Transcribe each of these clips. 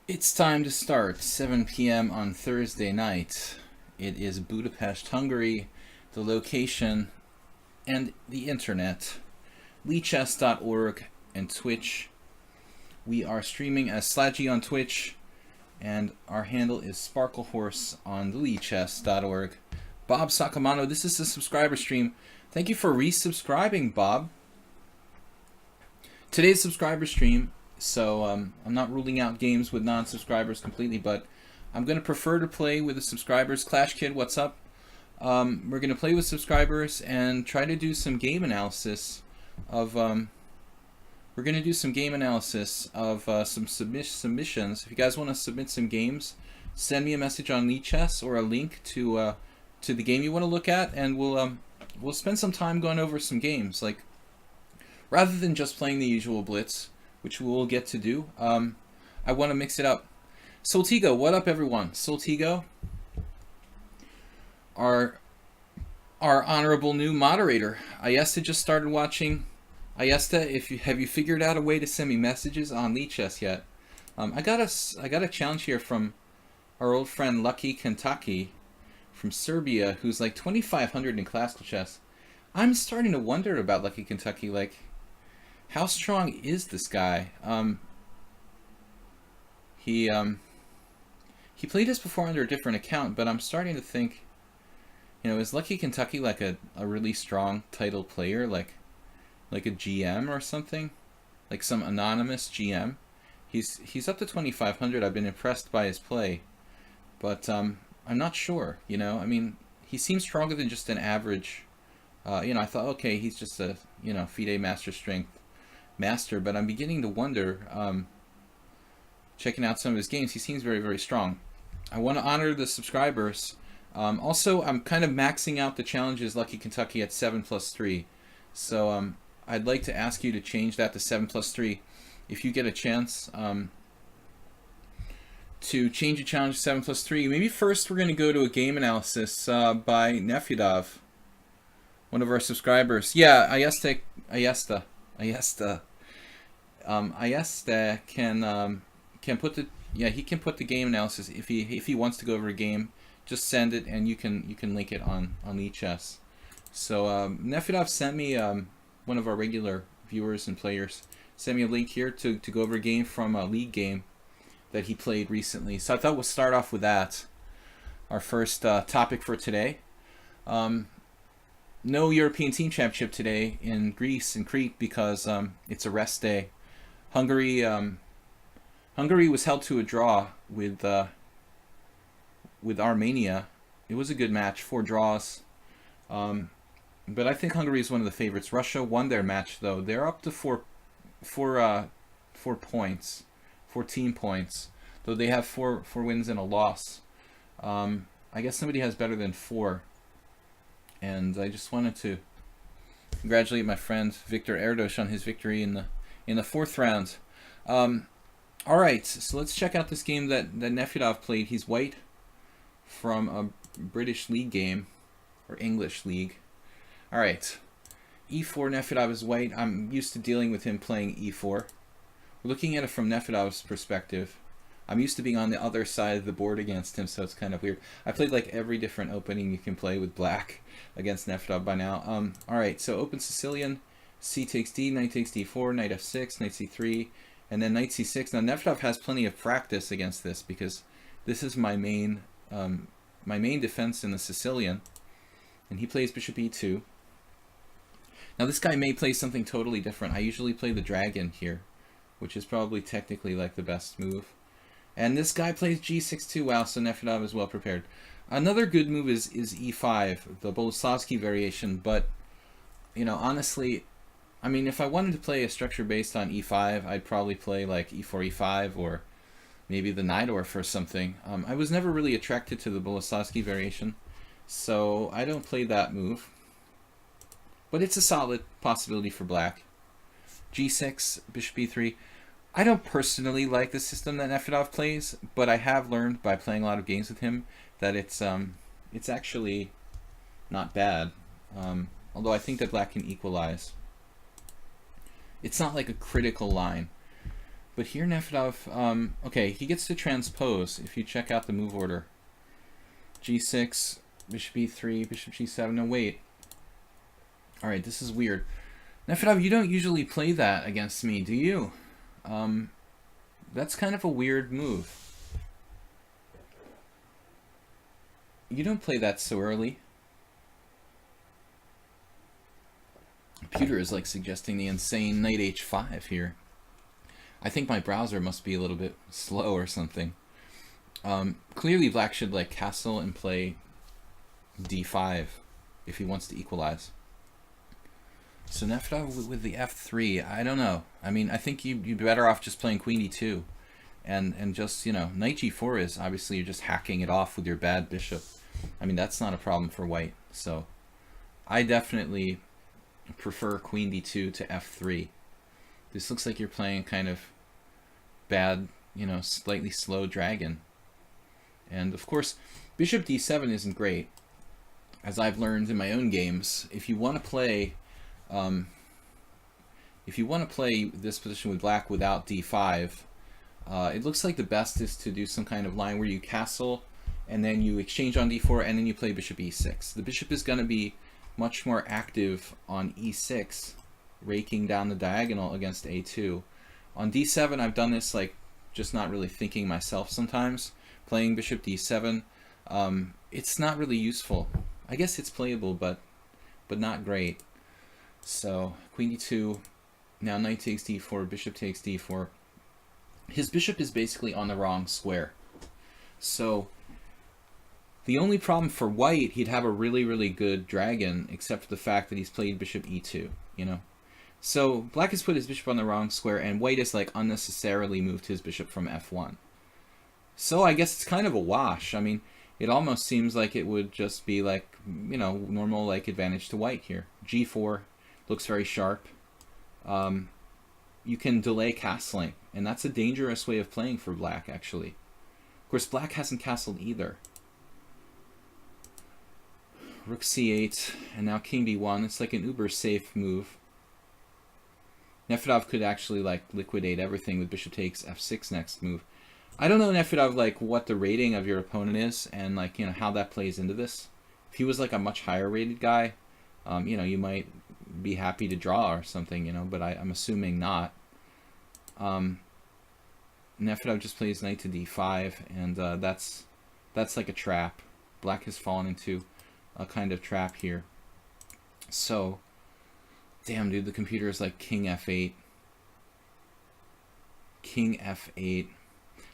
It's time to start, 7 p.m. on Thursday night. It is Budapest, Hungary, the location, and the internet. lichess.org and Twitch. We are streaming as Slaggy on Twitch, and our handle is SparkleHorse on the lichess.org. Bob Sakamano, this is the subscriber stream. Thank you for resubscribing, Bob. Today's subscriber stream, so I'm not ruling out games with non-subscribers completely, but I'm going to prefer to play with the subscribers. Clash Kid, what's up? We're going to play with subscribers and try to do some game analysis of some submissions. If you guys want to submit some games, send me a message on lichess or a link to the game you want to look at, and we'll spend some time going over some games. Like, rather than just playing the usual blitz, which we'll get to do, I want to mix it up. Soltigo, what up, everyone? Soltigo, our honorable new moderator. Ayesta just started watching. Ayesta, have you figured out a way to send me messages on lichess yet? I got a challenge here from our old friend Lucky Kentucky from Serbia, who's like 2,500 in classical chess. I'm starting to wonder about Lucky Kentucky. Like, how strong is this guy? He played this before under a different account, but I'm starting to think, is Lucky Kentucky like a really strong title player, like a GM or something, like some anonymous GM? He's up to 2,500. I've been impressed by his play, but I'm not sure. I mean, he seems stronger than just an average. I thought, okay, he's just a FIDE master strength master, but I'm beginning to wonder. Checking out some of his games, he seems very, very strong. I want to honor the subscribers. Also, I'm kind of maxing out the challenges Lucky Kentucky at 7+3. So I'd like to ask you to change that to 7+3 if you get a chance to change a challenge to 7+3. Maybe first we're going to go to a game analysis by Nefyadov, one of our subscribers. Yeah, Ayesta can put the game analysis if he wants to go over a game. Just send it and you can link it on lichess. So Nefyadov sent me, one of our regular viewers and players sent me a link here to go over a game from a league game that he played recently. So I thought we'll start off with that. Our first topic for today. No European Team Championship today in Greece and Crete because it's a rest day. Hungary was held to a draw with Armenia. It was a good match, 4 draws. But I think Hungary is one of the favorites. Russia won their match though. They're up to 4 points, 14 points. Though they have 4 wins and a loss. I guess somebody has better than 4. And I just wanted to congratulate my friend Victor Erdos on his victory in the 4th round. All right, so let's check out this game that Nefyadov played. He's white from a British league game, or English league. All right, e4, Nefyadov is white. I'm used to dealing with him playing e4. We're looking at it from Nefyadov's perspective. I'm used to being on the other side of the board against him, so it's kind of weird. I played like every different opening you can play with black against Nefyadov by now. All right, so open Sicilian, c takes d, knight takes d4, knight f6, knight c3, and then knight c6. Now Nefyadov has plenty of practice against this because this is my main defense in the Sicilian, and he plays bishop e2. Now this guy may play something totally different. I usually play the dragon here, which is probably technically like the best move. And this guy plays g6 too. Wow, so Nefyadov is well prepared. Another good move is e5, the Boleslavsky variation, but honestly, I mean, if I wanted to play a structure based on e5, I'd probably play like e4, e5, or maybe the Najdorf or something. I was never really attracted to the Boleslavsky variation, so I don't play that move. But it's a solid possibility for black. g6, bishop e3. I don't personally like the system that Nefyadov plays, but I have learned by playing a lot of games with him that it's actually not bad. Although I think that black can equalize. It's not like a critical line. But here Nefedov, okay, he gets to transpose if you check out the move order. G6, bishop E3, bishop G7. No, wait. Alright, this is weird. Nefedov, you don't usually play that against me, do you? That's kind of a weird move. You don't play that so early. Computer is like suggesting the insane knight h5 here. I think my browser must be a little bit slow or something. Clearly black should like castle and play d5 if he wants to equalize. So Nefedov with the f3, I don't know. I mean, I think you'd be better off just playing queen d2. And just, you know, knight g4 is obviously you're just hacking it off with your bad bishop. I mean, that's not a problem for white. So I definitely prefer queen d2 to f3. This looks like you're playing kind of bad, you know, slightly slow dragon. And of course, bishop d7 isn't great. As I've learned in my own games, if you want to play this position with black without d5, it looks like the best is to do some kind of line where you castle and then you exchange on d4 and then you play bishop e6. The bishop is going to be much more active on e6, raking down the diagonal against a2. On d7, I've done this like just not really thinking myself sometimes. Playing bishop d7, it's not really useful. I guess it's playable, but not great. So queen d2, now knight takes d4, bishop takes d4. His bishop is basically on the wrong square. So the only problem for white, he'd have a really, really good dragon, except for the fact that he's played bishop e2, you know? So black has put his bishop on the wrong square, and white has like unnecessarily moved his bishop from f1. So I guess it's kind of a wash. I mean, it almost seems like it would just be like, you know, normal like advantage to white here. g4 looks very sharp. You can delay castling, and that's a dangerous way of playing for black, actually. Of course, black hasn't castled either. Rook c8, and now king b1. It's like an uber safe move. Nefedov could actually like liquidate everything with bishop takes f6 next move. I don't know, Nefedov, like what the rating of your opponent is and like, you know, how that plays into this. If he was like a much higher rated guy, you know, you might be happy to draw or something, you know, but I'm assuming not. Nefedov just plays knight to d5, and that's like a trap. Black has fallen into a kind of trap here. So, damn, dude, the computer is like king f8. King f8.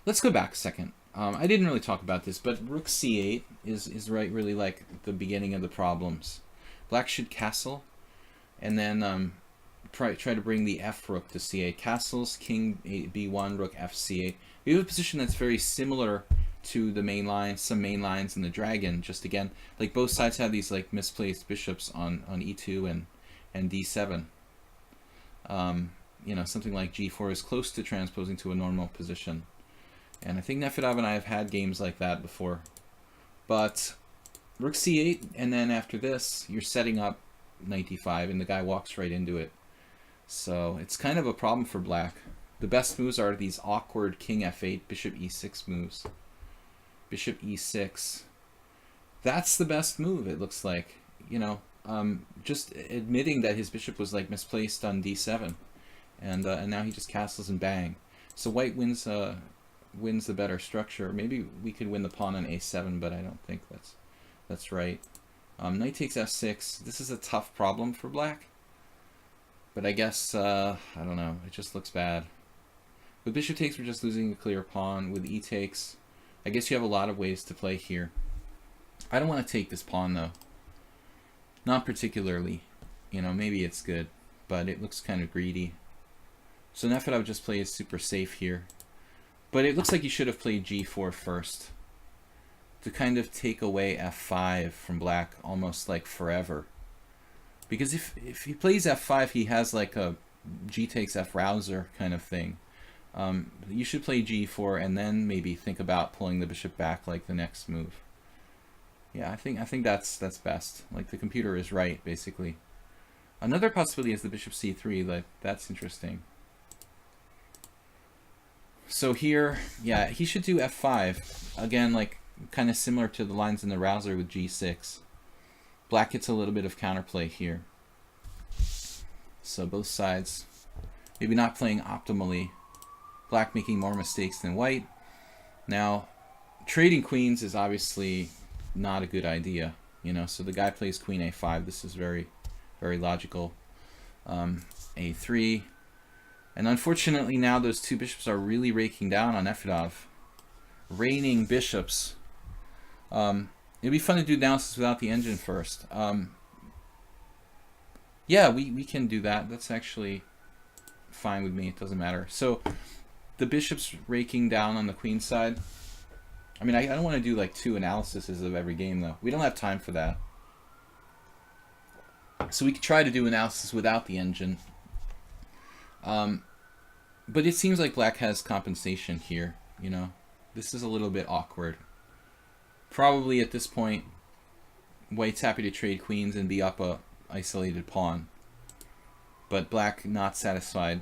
Let's go back a second. I didn't really talk about this, but rook c8 is really like the beginning of the problems. Black should castle, and then try to bring the f rook to c8. Castles, king b1, rook f c8. We have a position that's very similar to the main line, some main lines in the dragon. Just again, like both sides have these like misplaced bishops on e2 and d7. You know, something like g4 is close to transposing to a normal position. And I think Nefedov and I have had games like that before. But rook c8, and then after this, you're setting up knight d5, and the guy walks right into it. So it's kind of a problem for black. The best moves are these awkward king f8, bishop e6 moves. Bishop e6. That's the best move, it looks like. You know, just admitting that his bishop was like misplaced on d7. And now he just castles and bang. So white wins the better structure. Maybe we could win the pawn on a7, but I don't think that's right. Knight takes f6. This is a tough problem for black, but I guess I don't know, it just looks bad. With bishop takes, we're just losing a clear pawn. With e takes, I guess you have a lot of ways to play here. I don't want to take this pawn though, not particularly. You know, maybe it's good, but it looks kind of greedy. So Nefedov just plays super safe here. But it looks like you should have played g4 first to kind of take away f5 from black almost like forever. Because if he plays f5, he has like a g takes f rouser kind of thing. You should play g4 and then maybe think about pulling the bishop back like the next move. Yeah, I think that's best. Like the computer is right, basically. Another possibility is the bishop c3. Like that's interesting. So here, yeah, he should do f5. Again, like, kind of similar to the lines in the Rouser with g6. Black gets a little bit of counterplay here. So both sides maybe not playing optimally. Black making more mistakes than white. Now, trading queens is obviously not a good idea, you know. So the guy plays queen a5. This is very, very logical. A3. And unfortunately now those two bishops are really raking down on Nefedov. Raining bishops. It'd be fun to do analysis without the engine first. Yeah, we can do that. That's actually fine with me. It doesn't matter. So the bishop's raking down on the queen side. I mean, I don't want to do like 2 analyses of every game, though. We don't have time for that. So we could try to do analysis without the engine. But it seems like black has compensation here, you know. This is a little bit awkward. Probably at this point, white's happy to trade queens and be up a isolated pawn. But black not satisfied.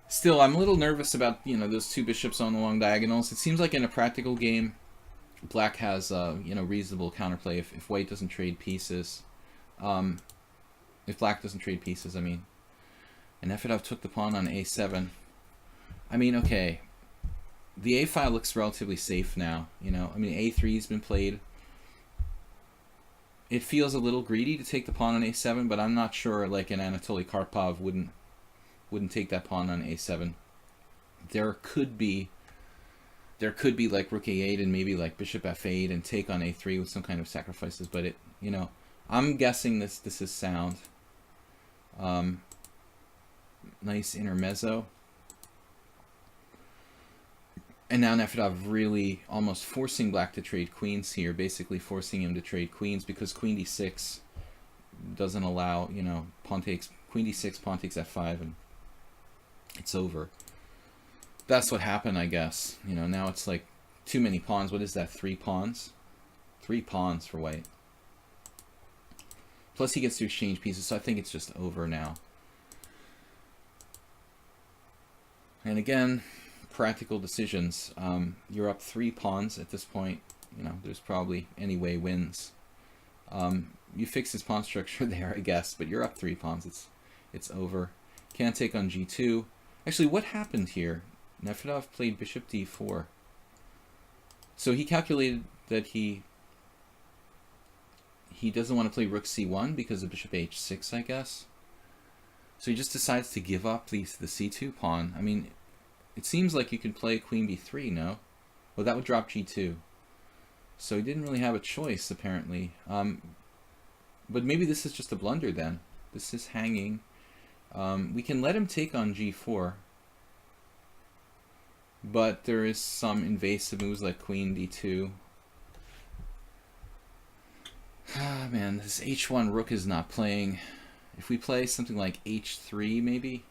Still, I'm a little nervous about, you know, those 2 bishops on the long diagonals. It seems like in a practical game, black has, you know, reasonable counterplay if white doesn't trade pieces. If black doesn't trade pieces, I mean. And Nefedov took the pawn on a7. I mean, okay. The a file looks relatively safe now, you know. I mean, a3's been played. It feels a little greedy to take the pawn on a7, but I'm not sure, like, an Anatoly Karpov wouldn't take that pawn on a7. There could be like rook a8 and maybe like bishop f8 and take on a3 with some kind of sacrifices, but it, you know, I'm guessing this is sound. Nice intermezzo. And now Nefedov really almost forcing black to trade queens here, basically forcing him to trade queens because queen d6 doesn't allow, you know, pawn takes, queen d6, pawn takes f5, and it's over. That's what happened, I guess. You know, now it's like too many pawns. What is that, 3 pawns? 3 pawns for white. Plus he gets to exchange pieces, so I think it's just over now. And again, practical decisions. You're up 3 pawns at this point. You know, there's probably any way wins. You fix his pawn structure there, I guess, but you're up 3 pawns. It's over. Can't take on g2. Actually, what happened here? Nefedov played bishop d4. So he calculated that he doesn't want to play rook c1 because of bishop h6, I guess. So he just decides to give up the c2 pawn. I mean, it seems like you could play queen b3, no? Well, that would drop g2. So he didn't really have a choice, apparently. But maybe this is just a blunder then. This is hanging. We can let him take on g4. But there is some invasive moves like queen d2. Ah, man, this h1 rook is not playing. If we play something like h3, maybe?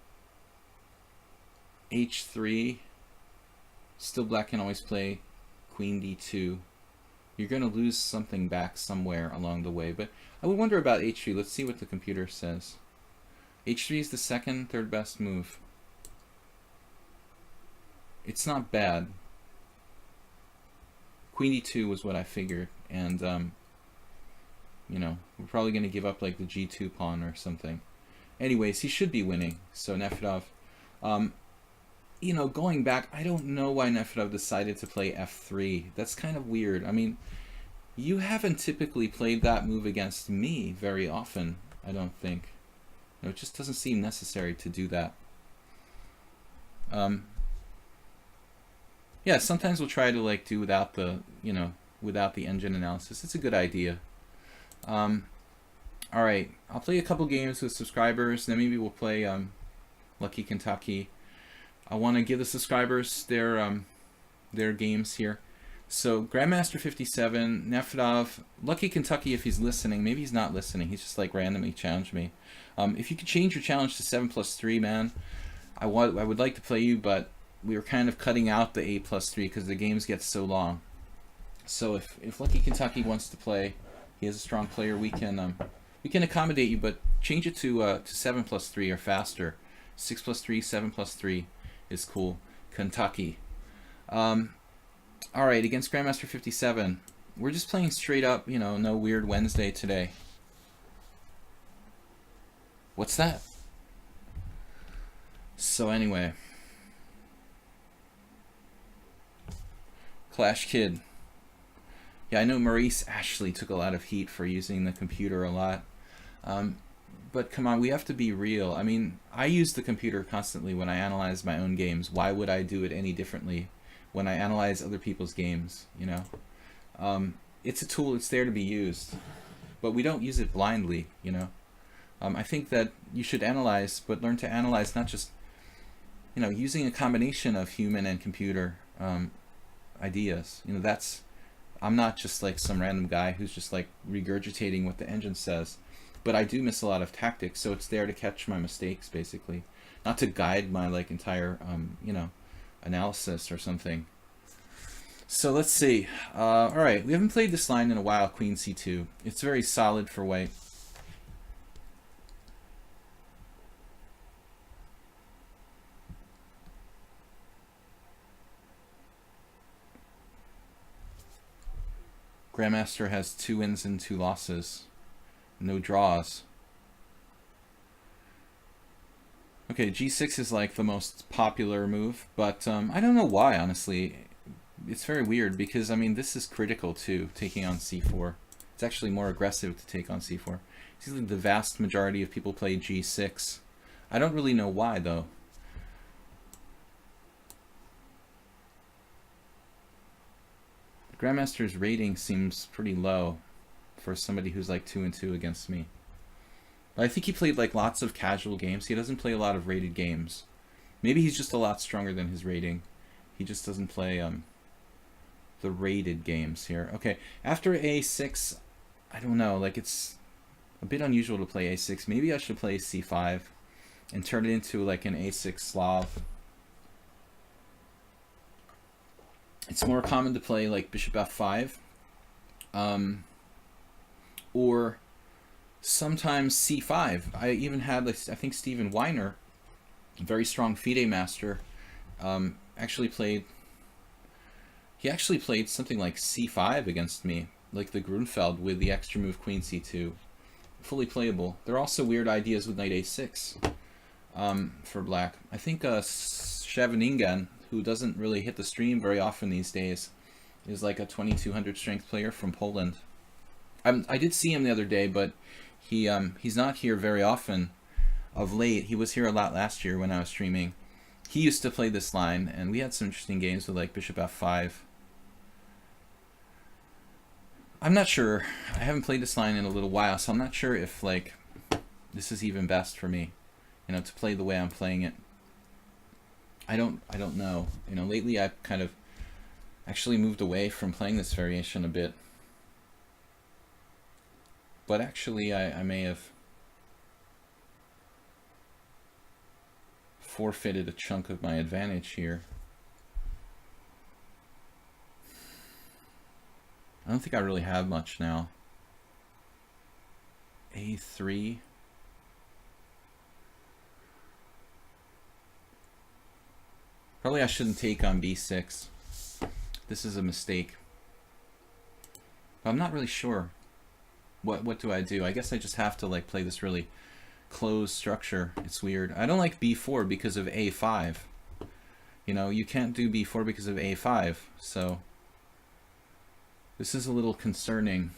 h3. Still black can always play queen d2. You're going to lose something back somewhere along the way. But I would wonder about h3. Let's see what the computer says. h3 is the second, third best move. It's not bad. Queen d2 was what I figured. And, you know, we're probably going to give up like the g2 pawn or something. Anyways, he should be winning. So Nefedov, you know, going back, I don't know why Nefedov decided to play f3. That's kind of weird. I mean, you haven't typically played that move against me very often, I don't think. You know, it just doesn't seem necessary to do that. Yeah, sometimes we'll try to like do without the, you know, without the engine analysis. It's a good idea. Alright, I'll play a couple games with subscribers, then maybe we'll play Lucky Kentucky. I want to give the subscribers their games here. So Grandmaster 57, Nefedov, Lucky Kentucky if he's listening. Maybe he's not listening. He's just like randomly challenged me. If you could change your challenge to 7+3, man, I would like to play you, but we were kind of cutting out the 8+3 because the games get so long. So if Lucky Kentucky wants to play, he is a strong player, we can accommodate you, but change it to 7+3 or faster, 6+3, 7+3 is cool. Kentucky. All right, against Grandmaster 57. We're just playing straight up, you know, no weird Wednesday today. What's that? So anyway. Clash Kid. Yeah, I know Maurice Ashley took a lot of heat for using the computer a lot. But come on, we have to be real. I mean, I use the computer constantly when I analyze my own games. Why would I do it any differently when I analyze other people's games, you know? It's a tool, it's there to be used. But we don't use it blindly, you know? I think that you should analyze, but learn to analyze not just, you know, using a combination of human and computer ideas. You know, that's, I'm not just like some random guy who's just like regurgitating what the engine says. But I do miss a lot of tactics, so it's there to catch my mistakes, basically. Not to guide my like entire, you know, analysis or something. So let's see. All right, we haven't played this line in a while, Queen C2. It's very solid for white. Grandmaster has 2 wins and 2 losses. No draws. Okay, G6 is like the most popular move, but I don't know why, honestly. It's very weird because, I mean, this is critical too, taking on C4. It's actually more aggressive to take on C4. Usually the vast majority of people play G6. I don't really know why, though. The Grandmaster's rating seems pretty low for somebody who's like 2-2 against me. But I think he played like lots of casual games. He doesn't play a lot of rated games. Maybe he's just a lot stronger than his rating. He just doesn't play the rated games here. Okay, after A6, I don't know, like it's a bit unusual to play A6. Maybe I should play C5 and turn it into like an A6 Slav. It's more common to play like Bishop F5. Or sometimes C5. I even had, like, I think Stephen Weiner, a very strong FIDE master, actually played something like C5 against me, like the Grunfeld with the extra move Queen C2. Fully playable. There are also weird ideas with Knight A6 for black. I think Scheveningen, who doesn't really hit the stream very often these days, is like a 2200 strength player from Poland. I did see him the other day, but he's not here very often of late. He was here a lot last year when I was streaming. He used to play this line, and we had some interesting games with like Bishop F5. I'm not sure. I haven't played this line in a little while, so I'm not sure if like this is even best for me, you know, to play the way I'm playing it. I don't know. You know, lately I've kind of actually moved away from playing this variation a bit. But actually, I may have forfeited a chunk of my advantage here. I don't think I really have much now. A3. Probably I shouldn't take on B6. This is a mistake. But I'm not really sure. What do I do? I guess I just have to like play this really closed structure. It's weird. I don't like B4 because of A5. You know, you can't do B4 because of A5. So this is a little concerning.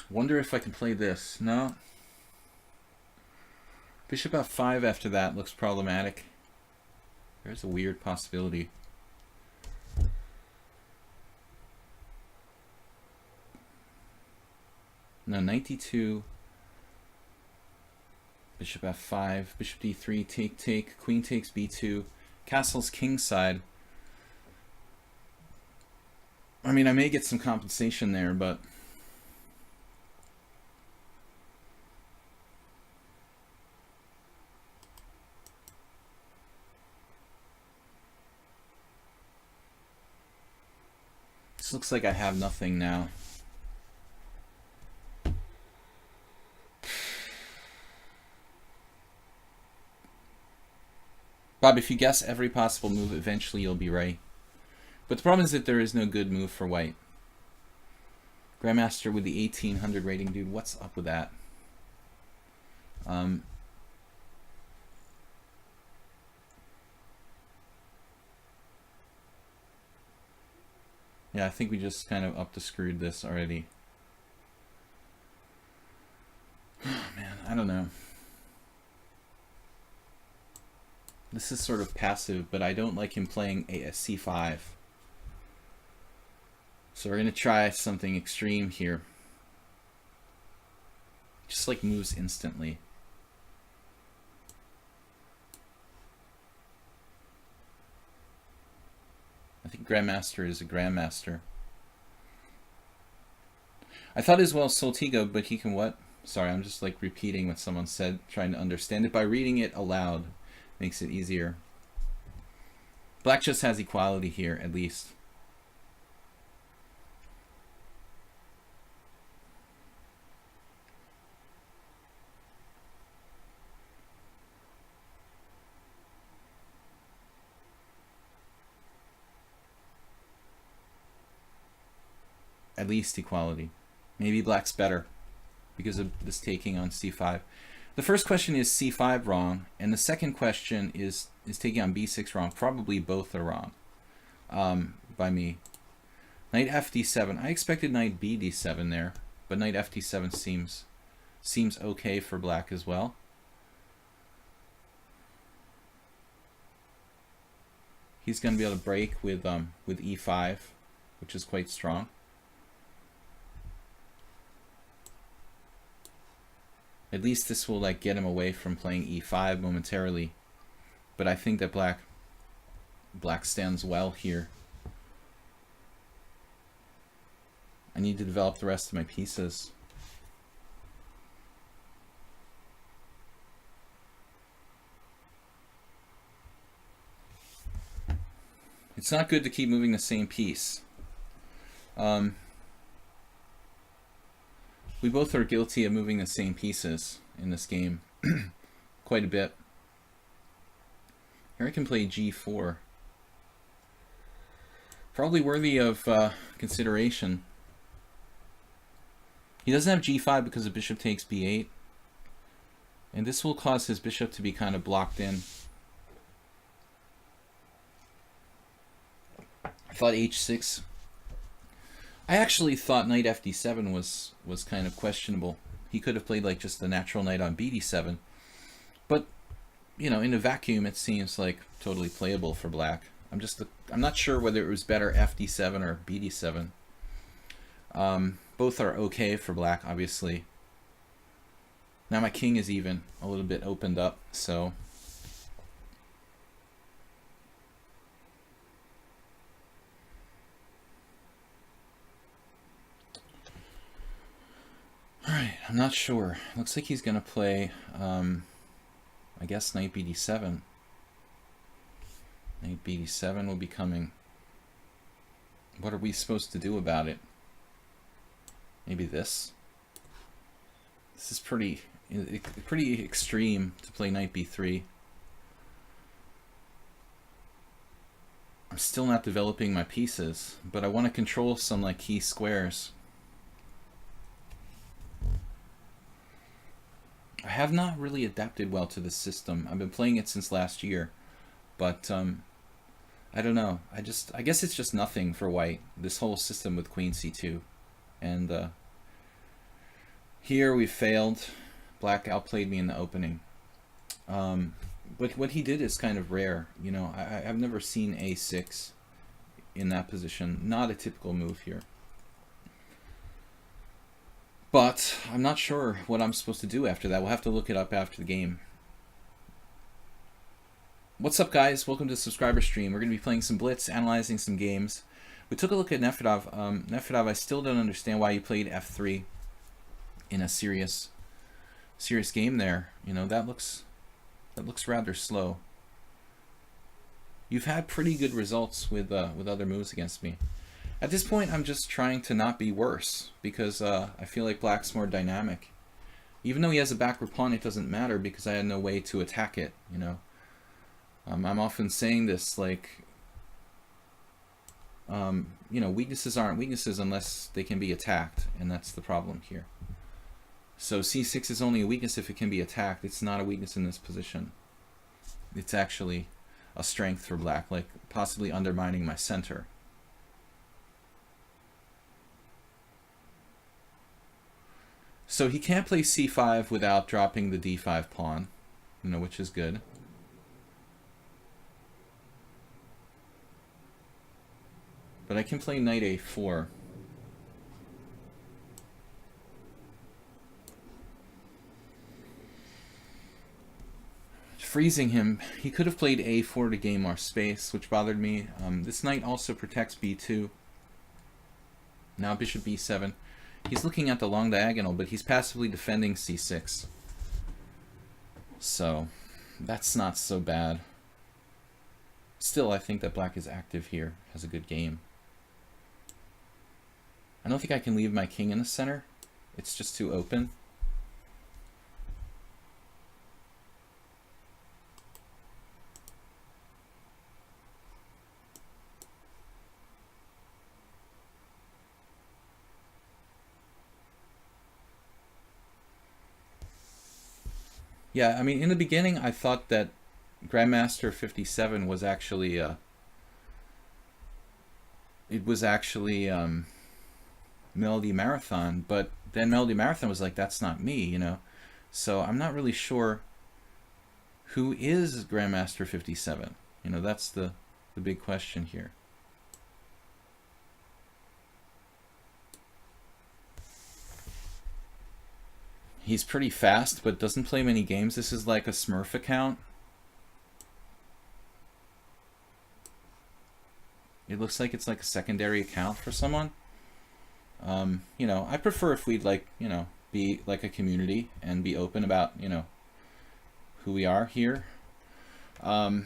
Wonder if I can play this. No. Bishop F5 after that looks problematic. There's a weird possibility. No, knight d2, bishop f5, bishop d3, take, queen takes b2, castle's kingside. I mean, I may get some compensation there, but this looks like I have nothing now. Bob, if you guess every possible move, eventually you'll be right. But the problem is that there is no good move for white. Grandmaster with the 1800 rating, dude. What's up with that? Yeah, I think we just kind of up to screwed this already. Oh, man, I don't know. This is sort of passive, but I don't like him playing a c5. So we're going to try something extreme here. Just like moves instantly. I think Grandmaster is a Grandmaster. I thought as well Soltigo, but he can what? Sorry, I'm just like repeating what someone said, trying to understand it by reading it aloud. Makes it easier. Black just has equality here, at least. At least equality. Maybe black's better because of this taking on c5. The first question is c5 wrong, and the second question is taking on b6 wrong. Probably both are wrong by me. Knight fd7. I expected knight bd7 there, but knight fd7 seems okay for black as well. He's going to be able to break with e5, which is quite strong. At least this will like get him away from playing e5 momentarily. But I think that black stands well here. I need to develop the rest of my pieces. It's not good to keep moving the same piece. We both are guilty of moving the same pieces in this game quite a bit. Here I can play g4. Probably worthy of consideration. He doesn't have g5 because the bishop takes b8. And this will cause his bishop to be kind of blocked in. I thought h6. I actually thought knight fd7 was kind of questionable. He could have played like just the natural knight on bd7. But, you know, in a vacuum it seems like totally playable for black. I'm not sure whether it was better fd7 or bd7. Both are okay for black, obviously. Now my king is even a little bit opened up, so alright, I'm not sure. Looks like he's going to play, I guess, knight bd7. Knight bd7 will be coming. What are we supposed to do about it? Maybe this? This is pretty extreme to play knight b3. I'm still not developing my pieces, but I want to control some like key squares. I have not really adapted well to this system. I've been playing it since last year, but I don't know. I guess it's just nothing for white, this whole system with queen c2. And here we failed. Black outplayed me in the opening. But what he did is kind of rare. You know, I've never seen a6 in that position. Not a typical move here. But I'm not sure what I'm supposed to do after that. We'll have to look it up after the game. What's up, guys? Welcome to the subscriber stream. We're going to be playing some Blitz, analyzing some games. We took a look at Nefedov. Nefedov, I still don't understand why you played f3 in a serious game there. You know, that looks rather slow. You've had pretty good results with other moves against me. At this point, I'm just trying to not be worse, because I feel like black's more dynamic. Even though he has a backward pawn, it doesn't matter because I had no way to attack it, you know. I'm often saying this, like, you know, weaknesses aren't weaknesses unless they can be attacked, and that's the problem here. So c6 is only a weakness if it can be attacked. It's not a weakness in this position. It's actually a strength for black, like possibly undermining my center. So he can't play c5 without dropping the d5 pawn, you know, which is good. But I can play knight a4. Freezing him. He could have played a4 to gain more space, which bothered me. This knight also protects b2. Now bishop b7. He's looking at the long diagonal, but he's passively defending c6. So that's not so bad. Still, I think that black is active here, has a good game. I don't think I can leave my king in the center. It's just too open. Yeah, I mean, in the beginning, I thought that Grandmaster 57 was actually Melody Marathon, but then Melody Marathon was like, that's not me, you know. So I'm not really sure who is Grandmaster 57. You know, that's the big question here. He's pretty fast, but doesn't play many games. This is like a Smurf account. It looks like it's like a secondary account for someone. You know, I prefer if we'd like, you know, be like a community and be open about, you know, who we are here. Now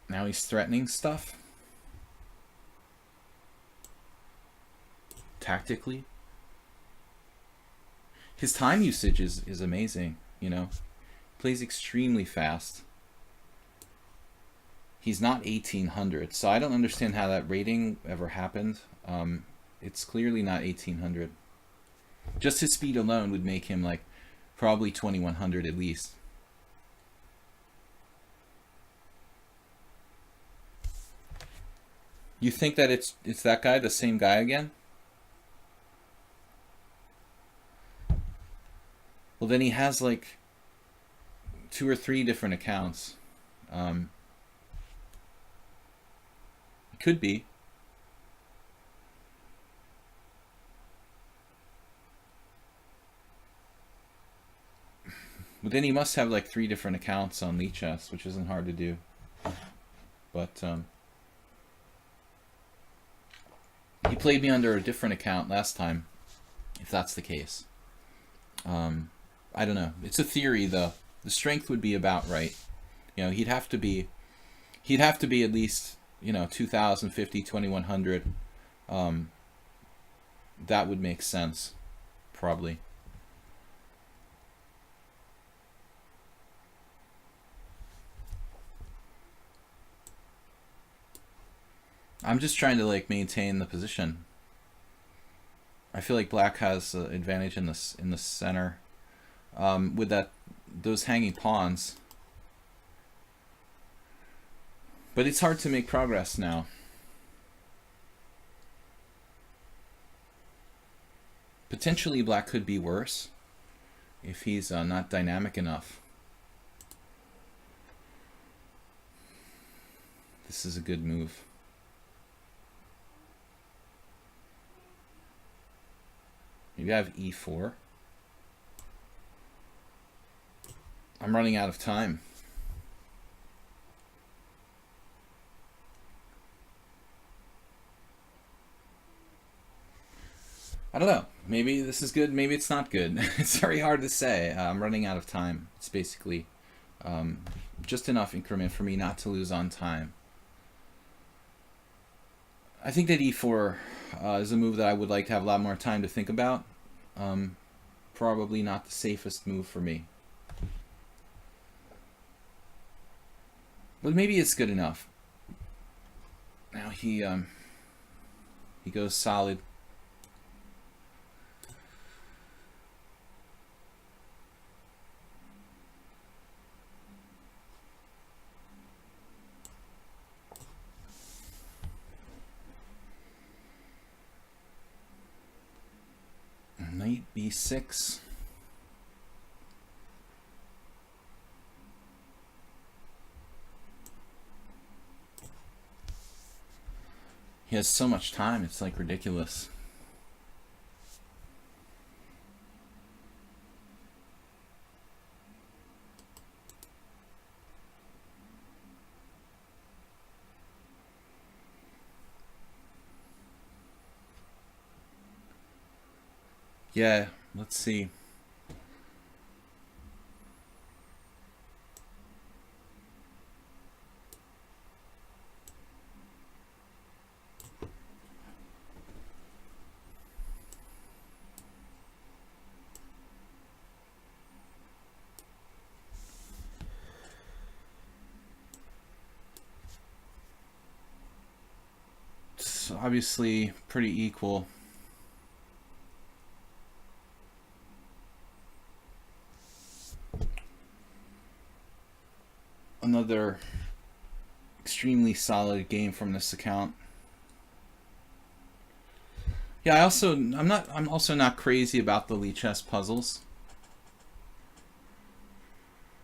he's threatening stuff. Tactically. His time usage is amazing, you know. Plays extremely fast. He's not 1800, so I don't understand how that rating ever happened. It's clearly not 1800. Just his speed alone would make him like probably 2100 at least. You think that it's that guy, the same guy again? Well, then he has like 2 or 3 different accounts. It could be. But then he must have like 3 different accounts on lichess, which isn't hard to do. But he played me under a different account last time, if that's the case. I don't know. It's a theory, though. The strength would be about right. You know, he'd have to be at least, you know, 2050, 2100. That would make sense, probably. I'm just trying to like maintain the position. I feel like black has an advantage in the center with those hanging pawns. But it's hard to make progress now. Potentially black could be worse if he's not dynamic enough. This is a good move. Maybe I have e4. I'm running out of time. I don't know. Maybe this is good, maybe it's not good. It's very hard to say. I'm running out of time. It's basically just enough increment for me not to lose on time. I think that e4 is a move that I would like to have a lot more time to think about. Probably not the safest move for me. But maybe it's good enough. Now he goes solid. Knight b6. He has so much time, it's like ridiculous. Yeah, let's see. It's obviously pretty equal. Another extremely solid game from this account. Yeah, I'm also not crazy about the lichess puzzles.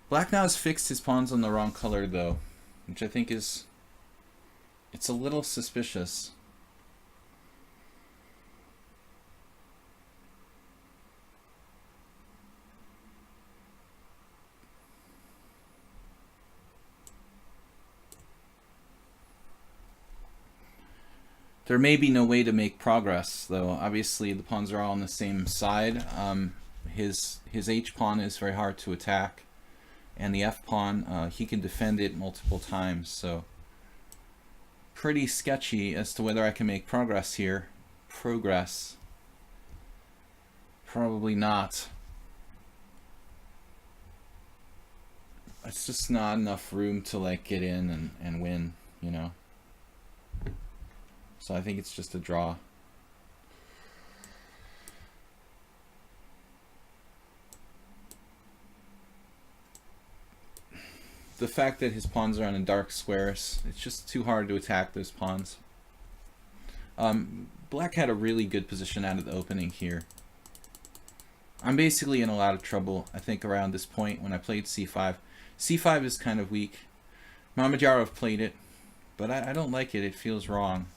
Black now has fixed his pawns on the wrong color though, which I think it's a little suspicious. There may be no way to make progress, though. Obviously, the pawns are all on the same side. His H pawn is very hard to attack, and the F pawn, he can defend it multiple times. So, pretty sketchy as to whether I can make progress here. Progress. Probably not. It's just not enough room to like get in and win, you know. So I think it's just a draw. The fact that his pawns are on dark squares, it's just too hard to attack those pawns. Black had a really good position out of the opening here. I'm basically in a lot of trouble, I think, around this point when I played c5. c5 is kind of weak. Mamedyarov played it, but I don't like it. It feels wrong.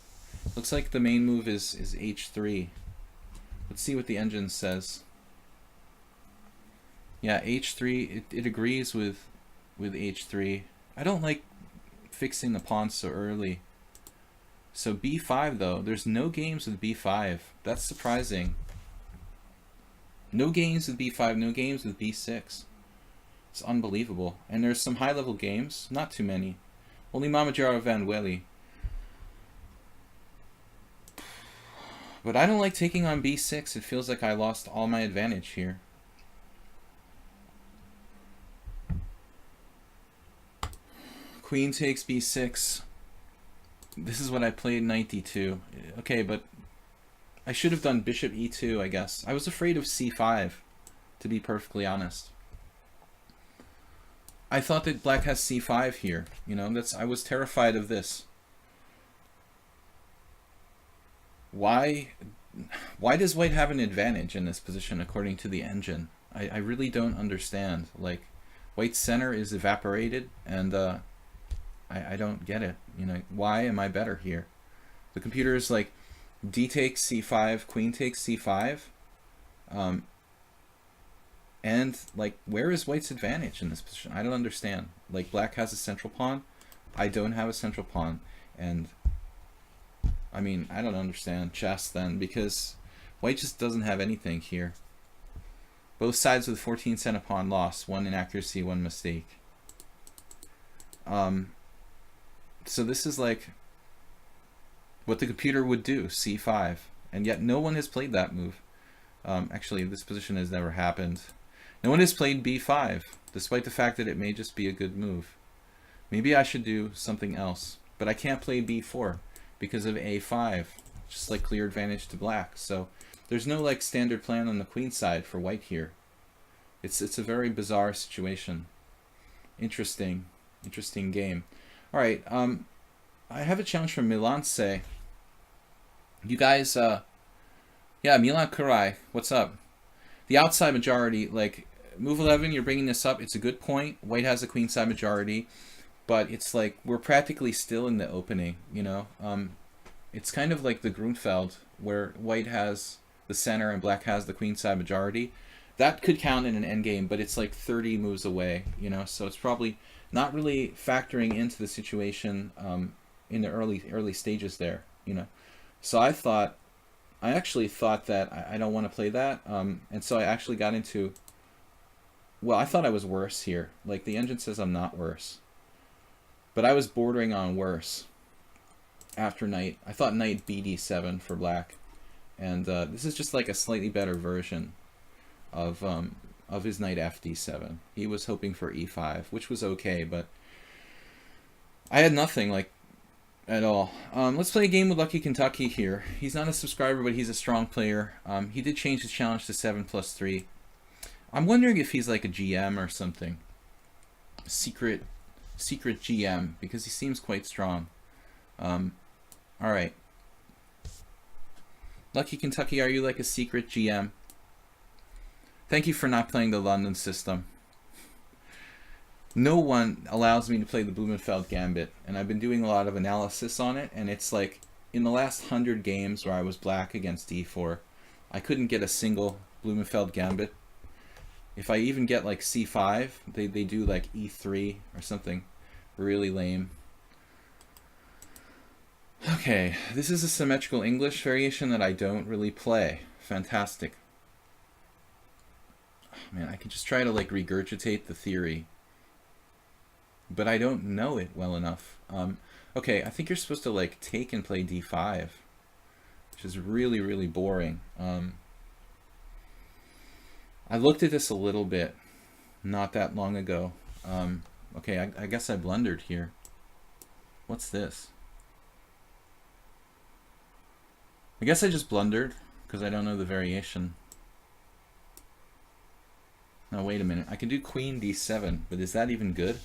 Looks like the main move is h3. Let's see what the engine says. Yeah, h3, it agrees with h3. I don't like fixing the pawns so early. So b5 though, there's no games with b5. That's surprising. No games with b5, no games with b6. It's unbelievable. And there's some high-level games, not too many. Only Mamedyarov and Welly. But I don't like taking on b6. It feels like I lost all my advantage here. Queen takes b6. This is what I played, knight d2. Okay, but I should have done bishop e2, I guess. I was afraid of c5, to be perfectly honest. I thought that black has c5 here. You know, I was terrified of this. Why does white have an advantage in this position according to the engine? I really don't understand. Like, white's center is evaporated, and I don't get it. You know, why am I better here? The computer is like, d takes c5, queen takes c5, and like, where is white's advantage in this position? I don't understand. Like, black has a central pawn, I don't have a central pawn, and I mean, I don't understand chess then, because white just doesn't have anything here. Both sides with 14 center pawn lost, one inaccuracy, one mistake. So this is like what the computer would do, c5, and yet no one has played that move. Actually, this position has never happened. No one has played b5, despite the fact that it may just be a good move. Maybe I should do something else. But I can't play b4 because of a5. Just like clear advantage to black. So there's no like standard plan on the queen side for white here. It's a very bizarre situation. Interesting game. All right, I have a challenge from Milance. You guys, yeah, Milan Kurai, what's up? The outside majority, like move 11, you're bringing this up. It's a good point. White has a queenside majority, but it's like we're practically still in the opening. You know, it's kind of like the Grunfeld where white has the center and black has the queenside majority. That could count in an endgame, but it's like 30 moves away, you know, so it's probably not really factoring into the situation in the early stages there, you know. So I actually thought that I don't want to play that, and so I actually got into, well, I thought I was worse here. Like, the engine says I'm not worse, but I was bordering on worse after knight. I thought knight bd7 for black, and this is just like a slightly better version of his knight fd7. He was hoping for e5, which was okay, but I had nothing like at all. Let's play a game with Lucky Kentucky here. He's not a subscriber, but he's a strong player. He did change his challenge to 7+3. I'm wondering if he's like a GM or something, secret GM, because he seems quite strong. All right, Lucky Kentucky, are you like a secret GM? Thank you for not playing the London system. No one allows me to play the Blumenfeld Gambit, and I've been doing a lot of analysis on it, and it's like in the last 100 games where I was black against d4, I couldn't get a single Blumenfeld Gambit. If I even get like c5, they do like e3 or something really lame. Okay, this is a symmetrical English variation that I don't really play. Fantastic. Man, I could just try to like regurgitate the theory, but I don't know it well enough. Okay, I think you're supposed to like take and play d5, which is really boring. I looked at this a little bit not that long ago. Okay, I guess I blundered here. What's this? I guess I just blundered because I don't know the variation. Now wait a minute, I can do queen d7, but is that even good?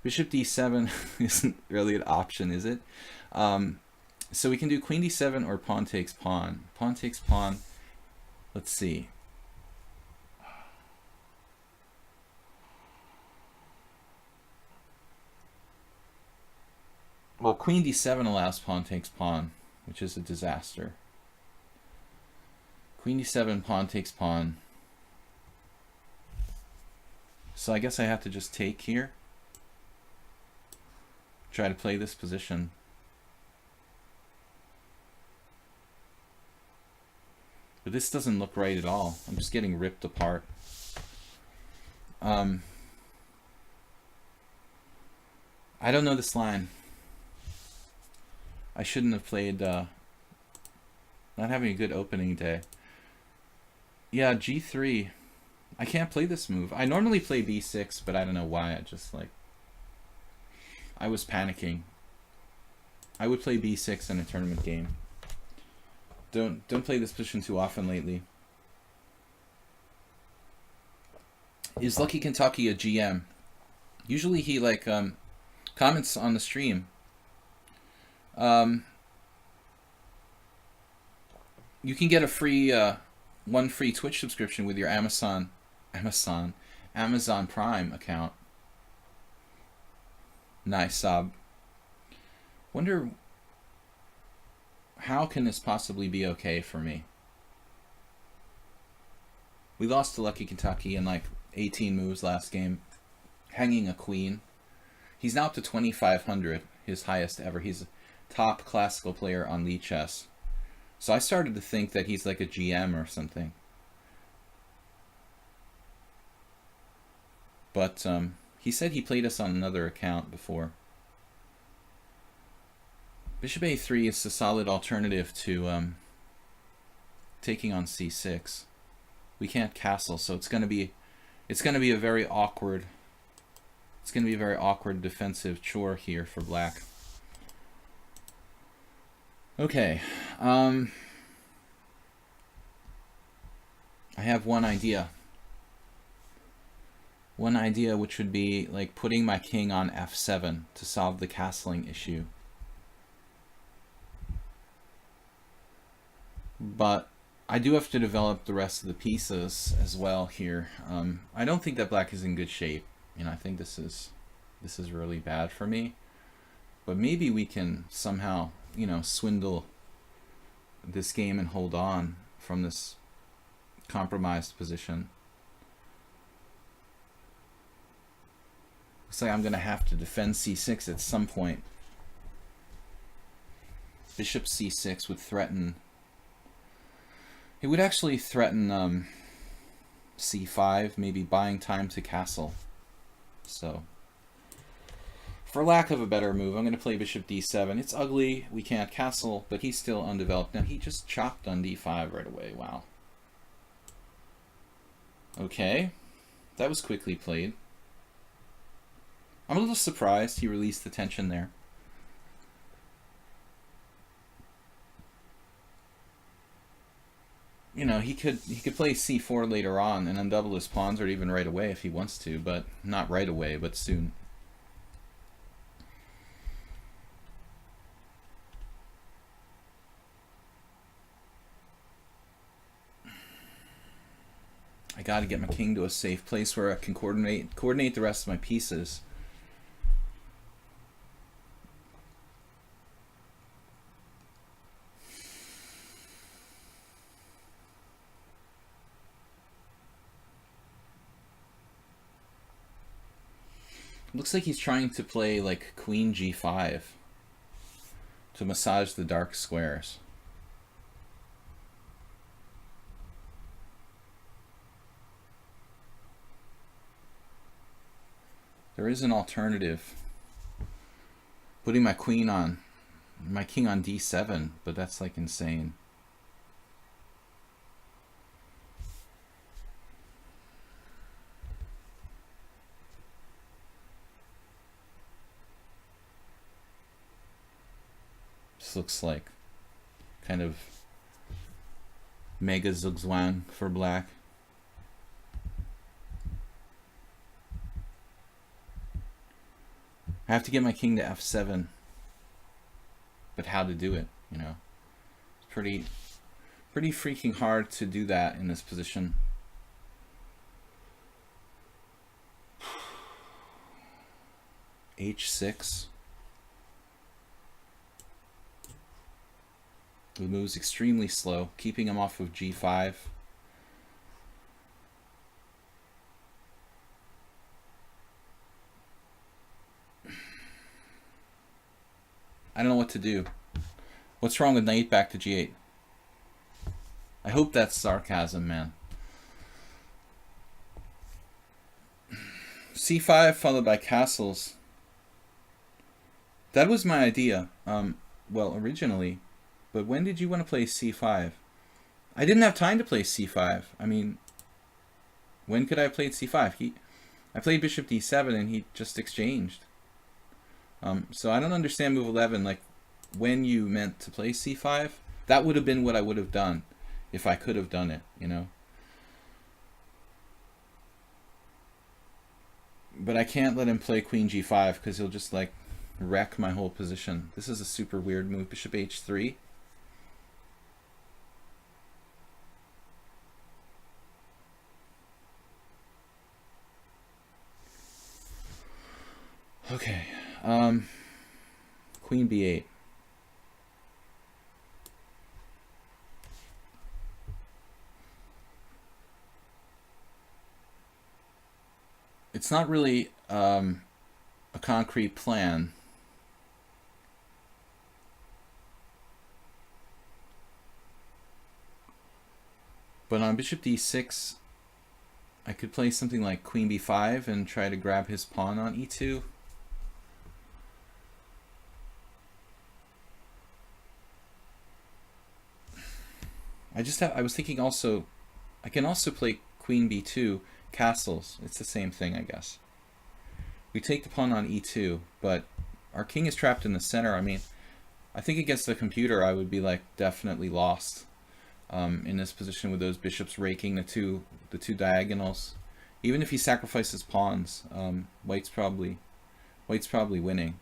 Bishop d7 isn't really an option, is it? So we can do queen d7 or pawn takes pawn. Pawn takes pawn. Let's see. Well, queen d7 allows pawn takes pawn, which is a disaster. Queen d7, pawn takes pawn. So I guess I have to just take here. Try to play this position. But this doesn't look right at all. I'm just getting ripped apart. I don't know this line. I shouldn't have played, not having a good opening day. Yeah, g3. I can't play this move. I normally play b6, but I don't know why. I just like, I was panicking. I would play b6 in a tournament game. Don't play this position too often lately. Is Lucky Kentucky a GM? Usually he like comments on the stream. You can get a free one free Twitch subscription with your Amazon Prime account. Nice sub. Wonder how can this possibly be okay for me? We lost to Lucky Kentucky in like 18 moves last game, hanging a queen. He's now up to 2,500, his highest ever. He's a top classical player on lichess. So I started to think that he's like a GM or something. But he said he played us on another account before. Bishop a3 is a solid alternative to taking on c6. We can't castle, so it's gonna be a very awkward It's going to be a very awkward defensive chore here for black. Okay. I have one idea. One idea, which would be like putting my king on f7 to solve the castling issue. But I do have to develop the rest of the pieces as well here. I don't think that black is in good shape. You know, I think this is really bad for me. But maybe we can somehow, you know, swindle this game and hold on from this compromised position. Looks like I'm going to have to defend c6 at some point. Bishop c6 would threaten... It would actually threaten c5, maybe buying time to castle. So, for lack of a better move, I'm going to play bishop d7. It's ugly, we can't castle, but he's still undeveloped. Now, he just chopped on d5 right away. Wow. Okay, that was quickly played. I'm a little surprised he released the tension there. You know, he could play c4 later on and undouble his pawns, or even right away if he wants to, but not right away, but soon. I got to get my king to a safe place where I can coordinate the rest of my pieces. Looks like he's trying to play like queen g5 to massage the dark squares. There is an alternative. Putting my king on d7, but that's like insane. This looks like kind of mega zugzwang for black. I have to get my king to f7, but how to do it, you know? It's pretty freaking hard to do that in this position. h6. The move's extremely slow, keeping him off of g5. I don't know what to do. What's wrong with knight back to g8? I hope that's sarcasm, man. c5 followed by castles. That was my idea. Well, originally. But when did you want to play c5? I didn't have time to play c5. I mean, when could I have played c5? I played bishop d7 and he just exchanged. So I don't understand move 11, like when you meant to play c5. That would have been what I would have done if I could have done it, you know. But I can't let him play queen g5 because he'll just like wreck my whole position. This is a super weird move. Bishop h3. Okay, queen b8. It's not really a concrete plan. But on bishop d6, I could play something like queen b5 and try to grab his pawn on e2. I was thinking also, I can also play queen b2, castles. It's the same thing, I guess. We take the pawn on e2, but our king is trapped in the center. I mean, I think against the computer I would be like definitely lost in this position with those bishops raking the two diagonals. Even if he sacrifices pawns, White's probably winning.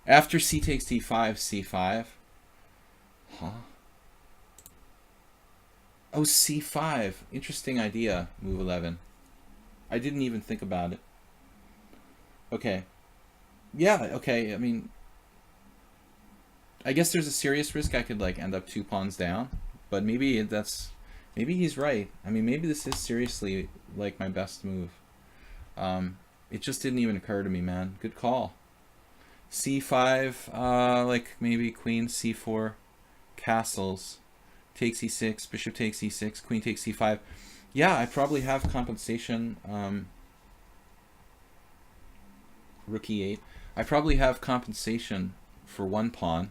After c takes d5, c5. Huh? Oh, c5. Interesting idea, move 11. I didn't even think about it. Okay. Yeah, okay, I mean, I guess there's a serious risk I could like end up 2 pawns down, but maybe he's right. I mean, maybe this is seriously like my best move. It just didn't even occur to me, man. Good call. c5, like maybe queen c4, castles, takes e6, bishop takes e6, queen takes c5. Yeah, I probably have compensation. Rook e8. I probably have compensation for 1 pawn,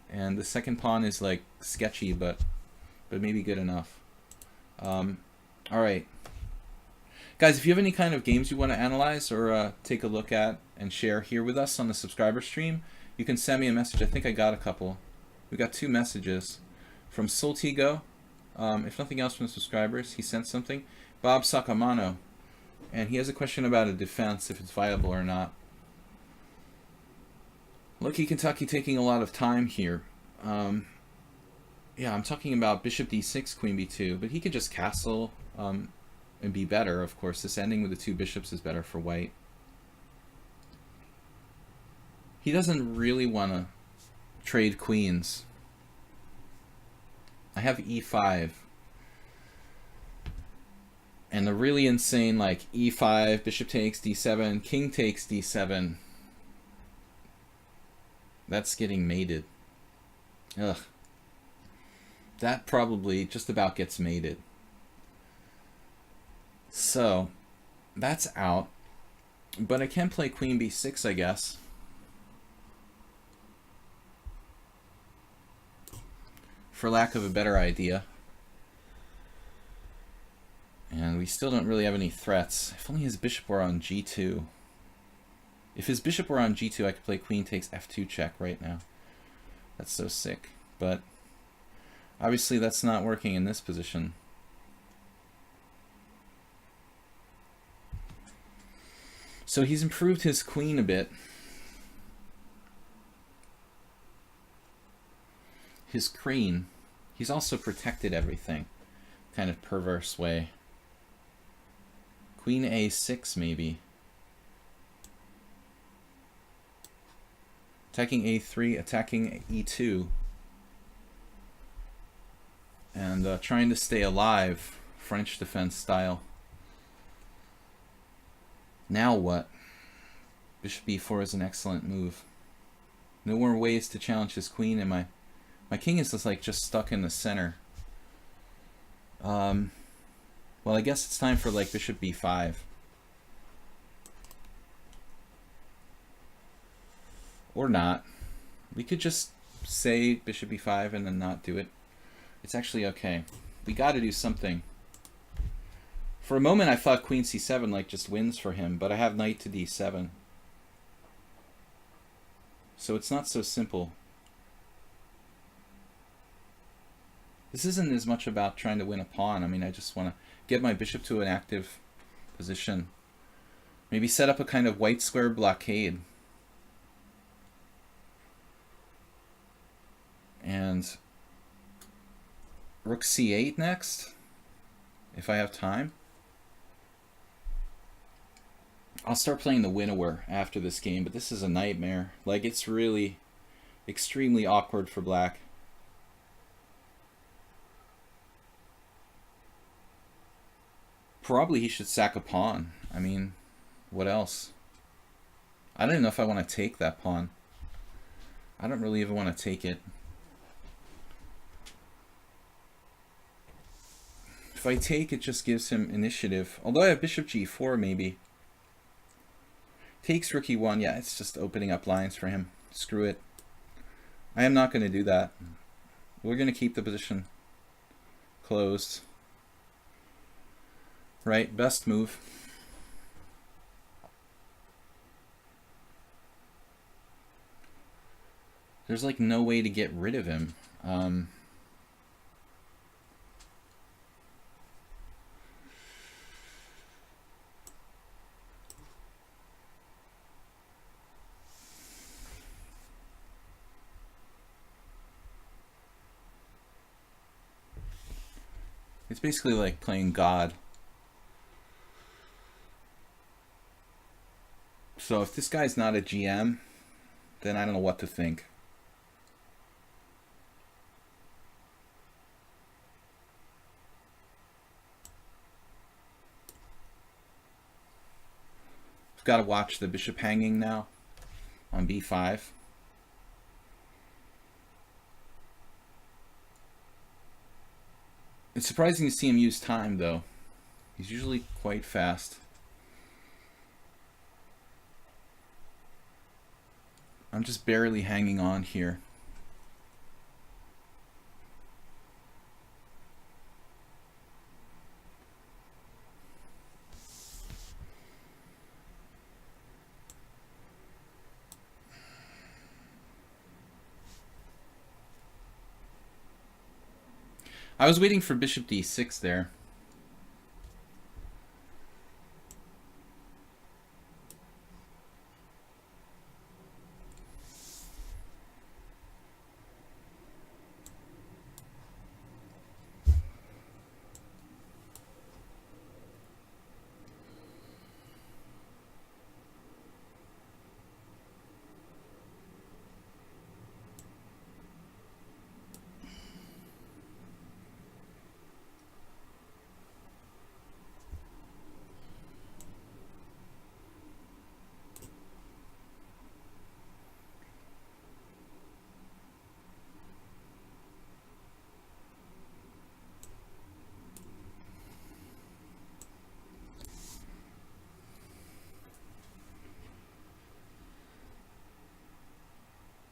and the second pawn is like sketchy, but maybe good enough. All right, guys, if you have any kind of games you want to analyze or take a look at and share here with us on the subscriber stream, you can send me a message. I think I got a couple. We got 2 messages from Soltigo. If nothing else from the subscribers, he sent something. Bob Sacamano, and he has a question about a defense, if it's viable or not. Lucky Kentucky taking a lot of time here. Yeah, I'm talking about bishop d6, queen b2, but he could just castle and be better, of course. This ending with the 2 bishops is better for white. He doesn't really want to trade queens. I have e5. And the really insane, like, e5, bishop takes d7, king takes d7. That's getting mated. Ugh. That probably just about gets mated. So, that's out. But I can play queen b6, I guess. For lack of a better idea. And we still don't really have any threats. If only his bishop were on g2. If his bishop were on g2, I could play queen takes f2 check right now. That's so sick. But obviously that's not working in this position. So he's improved his queen a bit. His queen. He's also protected everything. Kind of perverse way. Queen a6 maybe. Attacking a3, attacking e2. And trying to stay alive, French defense style. Now what? Bishop b4 is an excellent move. No more ways to challenge his queen, and my king is just stuck in the center. Well, I guess it's time for like bishop b5. Or not. We could just say bishop b5 and then not do it. It's actually okay. We got to do something. For a moment I thought queen c7 like just wins for him, but I have knight to d7. So it's not so simple. This isn't as much about trying to win a pawn. I mean, I just want to get my bishop to an active position. Maybe set up a kind of white square blockade. And rook c8 next, if I have time. I'll start playing the winnower after this game, but this is a nightmare. Like, it's really extremely awkward for black. Probably he should sack a pawn. I mean, what else? I don't even know if I want to take that pawn. I don't really even want to take it. If I take, it just gives him initiative. Although I have bishop g4 maybe. Takes rook e1. Yeah, it's just opening up lines for him. Screw it. I am not going to do that. We're going to keep the position closed. Right, best move. There's like no way to get rid of him. It's basically like playing God. So if this guy's not a GM, then I don't know what to think. I've got to watch the bishop hanging now on b5. It's surprising to see him use time, though. He's usually quite fast. I'm just barely hanging on here. I was waiting for bishop d6 there.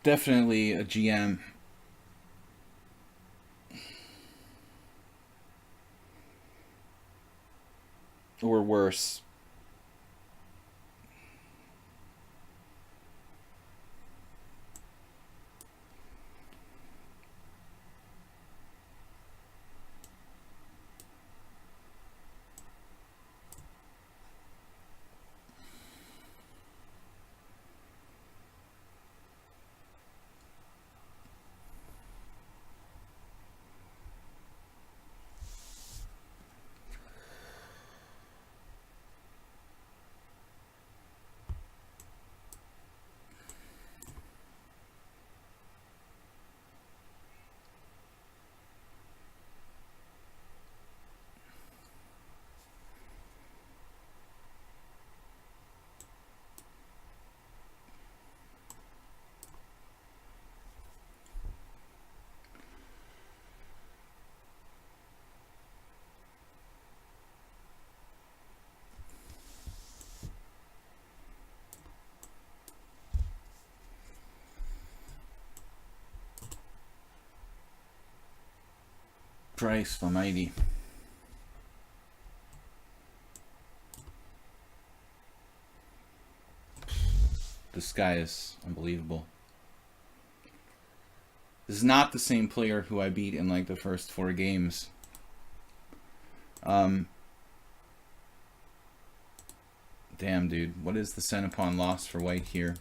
Definitely a GM. Or worse. Christ almighty. This guy is unbelievable. This is not the same player who I beat in like the first 4 games. Damn, dude. What is the cent-pawn loss for white here?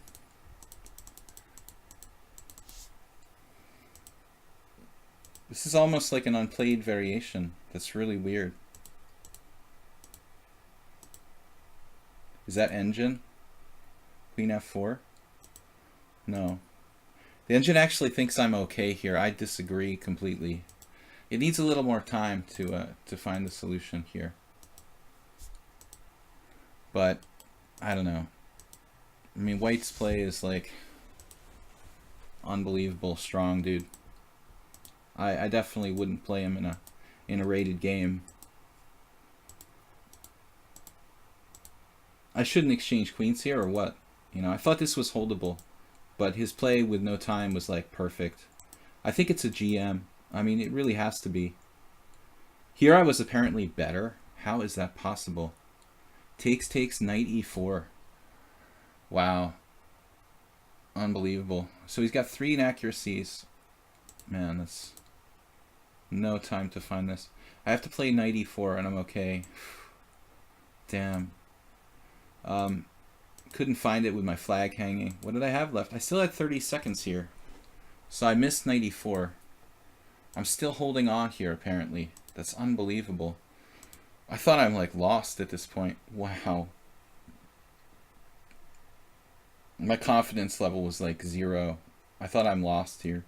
This is almost like an unplayed variation. That's really weird. Is that engine? Queen f4? No. The engine actually thinks I'm okay here. I disagree completely. It needs a little more time to find the solution here. But I don't know. I mean, white's play is like unbelievable strong, dude. I definitely wouldn't play him in a rated game. I shouldn't exchange queens here or what? You know, I thought this was holdable, but his play with no time was like perfect. I think it's a GM. I mean, it really has to be. Here I was apparently better. How is that possible? Takes, knight e4. Wow. Unbelievable. So he's got 3 inaccuracies. Man, that's no time to find this. I have to play knight e4 and I'm okay. Damn. Couldn't find it with my flag hanging. What did I have left? I still had 30 seconds here. So I missed knight e4. I'm still holding on here, apparently. That's unbelievable. I thought I'm like lost at this point. Wow. My confidence level was like 0. I thought I'm lost here.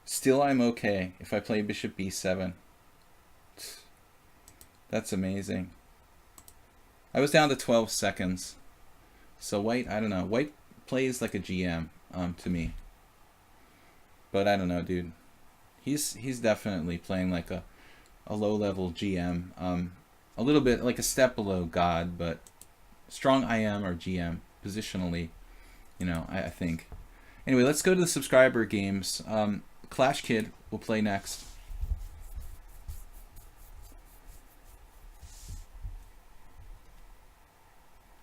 Still I'm okay if I play bishop b7. That's amazing. I was down to 12 seconds. So white, I don't know. White plays like a GM to me. But I don't know, dude. He's definitely playing like a low-level GM. A little bit like a step below God, but strong IM or GM positionally, you know, I think. Anyway, let's go to the subscriber games. Clash Kid will play next.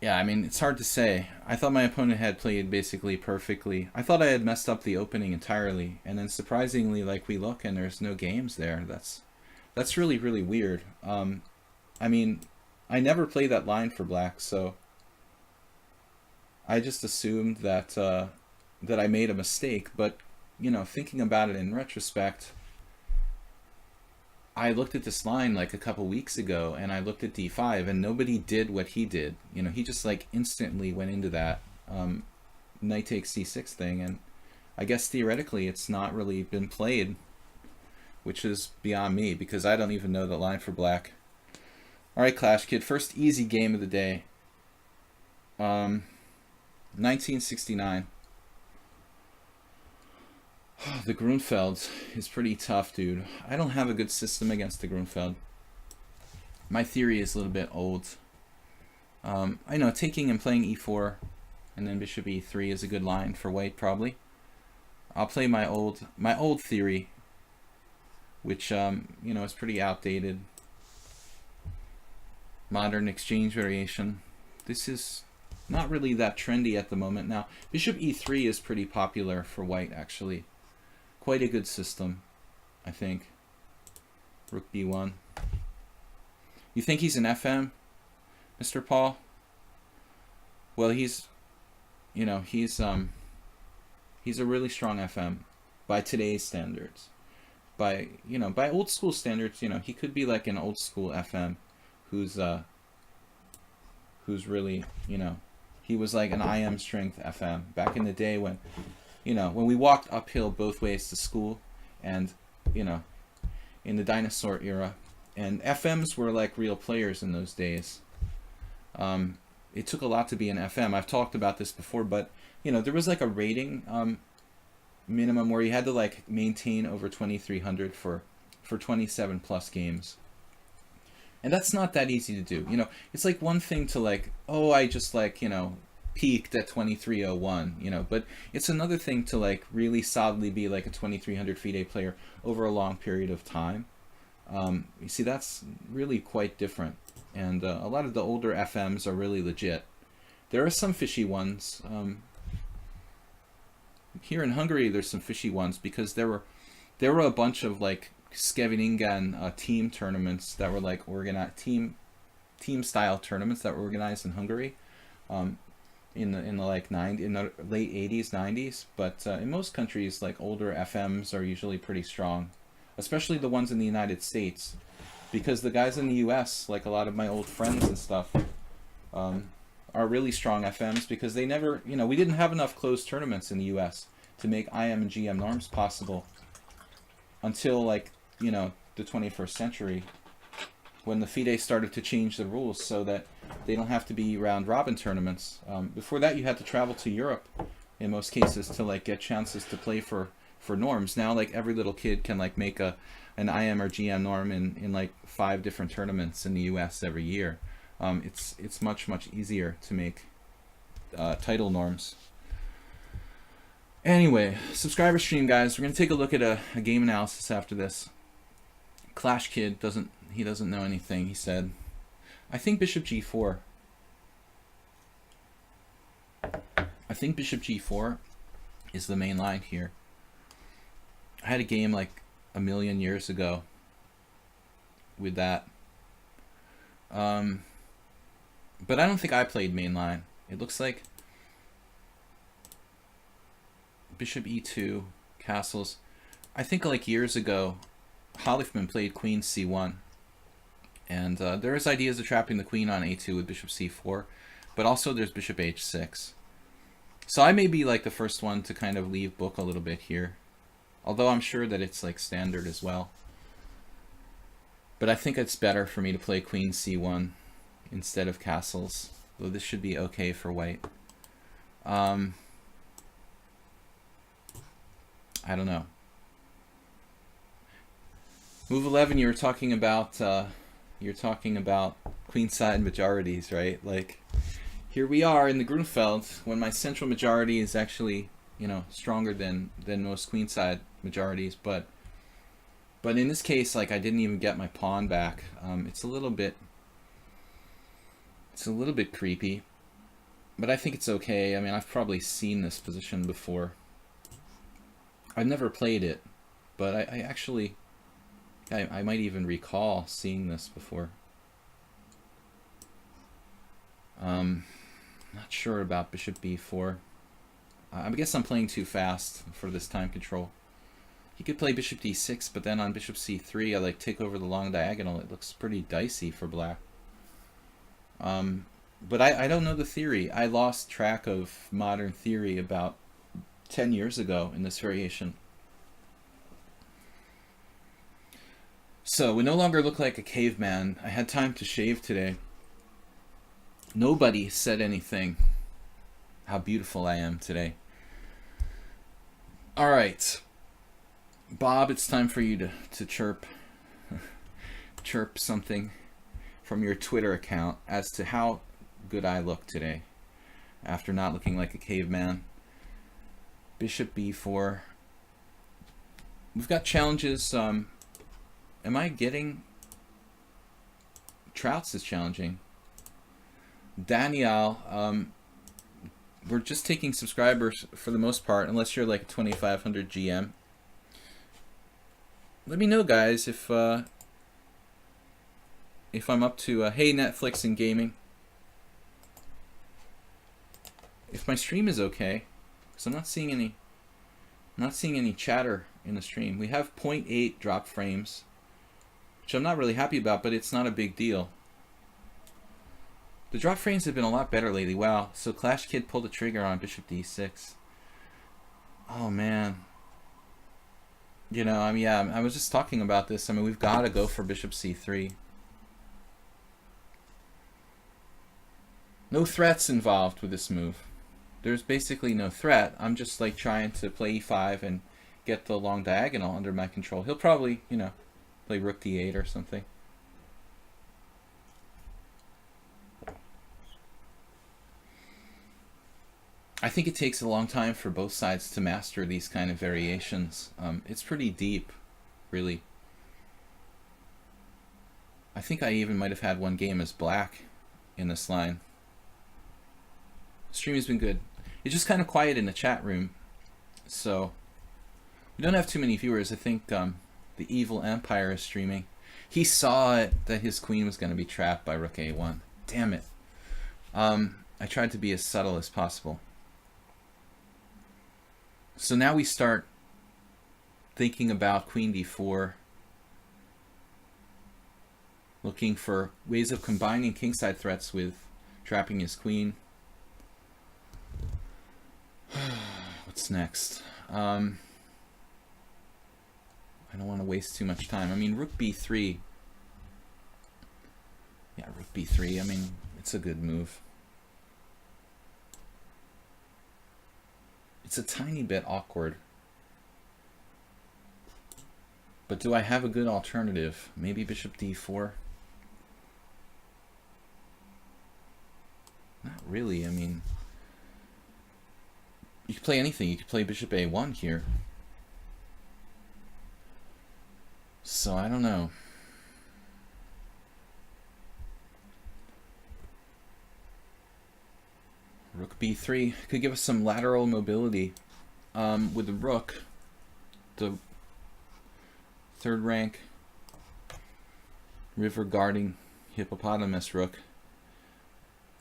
Yeah, I mean, it's hard to say. I thought my opponent had played basically perfectly. I thought I had messed up the opening entirely, and then surprisingly, like, we look and there's no games there. That's really, really weird. I mean, I never played that line for black, so I just assumed that that I made a mistake. But, you know, thinking about it in retrospect, I looked at this line like a couple weeks ago, and I looked at d5, and nobody did what he did. You know, he just like instantly went into that knight takes c6 thing, and I guess theoretically it's not really been played, which is beyond me because I don't even know the line for black. All right, Clash Kid, first easy game of the day. 1969. The Grunfeld is pretty tough, dude. I don't have a good system against the Grunfeld. My theory is a little bit old. I know taking and playing e4 and then bishop e3 is a good line for white, probably. I'll play my old theory, which you know, is pretty outdated. Modern exchange variation. This is not really that trendy at the moment. Now, bishop e3 is pretty popular for white, actually. Quite a good system, I think. Rook b1. You think he's an FM, Mr. Paul? Well, he's, you know, he's a really strong FM by today's standards. By, you know, by old school standards, you know, he could be like an old school FM who's really, you know, he was like an IM strength FM back in the day when, you know, when we walked uphill both ways to school, and, you know, in the dinosaur era, and FMs were like real players in those days. It took a lot to be an FM. I've talked about this before, but, you know, there was like a rating minimum where you had to like maintain over 2300 for 27 plus games. And that's not that easy to do. You know, it's like one thing to like, oh, I just like, you know, peaked at 2301, you know, but it's another thing to like really solidly be like a 2300 FIDE player over a long period of time. You see, that's really quite different, and a lot of the older FMs are really legit. There are some fishy ones. Here in Hungary there's some fishy ones because there were a bunch of like Scheveningen team tournaments that were like organized team style tournaments that were organized in Hungary in the like in the late 80s 90s, but in most countries like older FMs are usually pretty strong, especially the ones in the United States, because the guys in the US, like a lot of my old friends and stuff, are really strong FMs because they never, you know, we didn't have enough closed tournaments in the US to make IM and GM norms possible until like, you know, the 21st century, when the FIDE started to change the rules so that they don't have to be round robin tournaments. Before that you had to travel to Europe in most cases to like get chances to play for norms. Now like every little kid can like make an IM or GM norm in like 5 different tournaments in the US every year. It's much easier to make title norms. Anyway, subscriber stream, guys. We're gonna take a look at a game analysis after this. Clash Kid doesn't know anything. He said, I think bishop g4. I think bishop g4 is the main line here. I had a game like a million years ago with that. But I don't think I played main line. It looks like bishop e2, castles. I think like years ago, Hollifman played queen c1. And there's ideas of trapping the queen on a2 with bishop c4. But also there's bishop h6. So I may be like the first one to kind of leave book a little bit here. Although I'm sure that it's like standard as well. But I think it's better for me to play queen c1 instead of castles. Though this should be okay for white. I don't know. Move 11, you were talking about queenside majorities, right? Like, here we are in the Grunfeld when my central majority is actually, you know, stronger than most queenside majorities, but in this case, like, I didn't even get my pawn back. It's a little bit creepy, but I think it's okay. I mean, I've probably seen this position before. I've never played it, but I actually might even recall seeing this before. Not sure about bishop b4. I guess I'm playing too fast for this time control. He could play bishop d6, but then on bishop c3, I like take over the long diagonal. It looks pretty dicey for black. But I don't know the theory. I lost track of modern theory about 10 years ago in this variation. So we no longer look like a caveman. I had time to shave today. Nobody said anything. How beautiful I am today. All right. Bob, it's time for you to chirp chirp something from your Twitter account as to how good I look today after not looking like a caveman. Bishop b4. We've got challenges. Am I getting... Trouts is challenging. Danielle, we're just taking subscribers for the most part, unless you're like a 2500 GM. Let me know, guys, if I'm up to hey Netflix and gaming. If my stream is okay, because I'm not seeing any chatter in the stream. We have 0.8 drop frames, which I'm not really happy about, but it's not a big deal. The drop frames have been a lot better lately. Wow. So Clash Kid pulled the trigger on bishop d6. Oh man. You know, I mean, yeah, I was just talking about this. I mean, we've got to go for bishop c3. No threats involved with this move. There's basically no threat. I'm just like trying to play e5 and get the long diagonal under my control. He'll probably, you know, play rook d8 or something. I think it takes a long time for both sides to master these kind of variations. It's pretty deep, really. I think I even might have had one game as black in this line. The stream has been good. It's just kind of quiet in the chat room, so we don't have too many viewers. I think the Evil Empire is streaming. He saw it, that his queen was going to be trapped by rook a1. Damn it. I tried to be as subtle as possible. So now we start thinking about queen d4, looking for ways of combining kingside threats with trapping his queen. What's next? I don't want to waste too much time. I mean, rook b3. Yeah, rook b3. I mean, it's a good move. It's a tiny bit awkward. But do I have a good alternative? Maybe bishop d4? Not really. I mean, You could play anything. You could play bishop a1 here. So I don't know. Rook b3 could give us some lateral mobility with the rook, the third rank river guarding hippopotamus rook.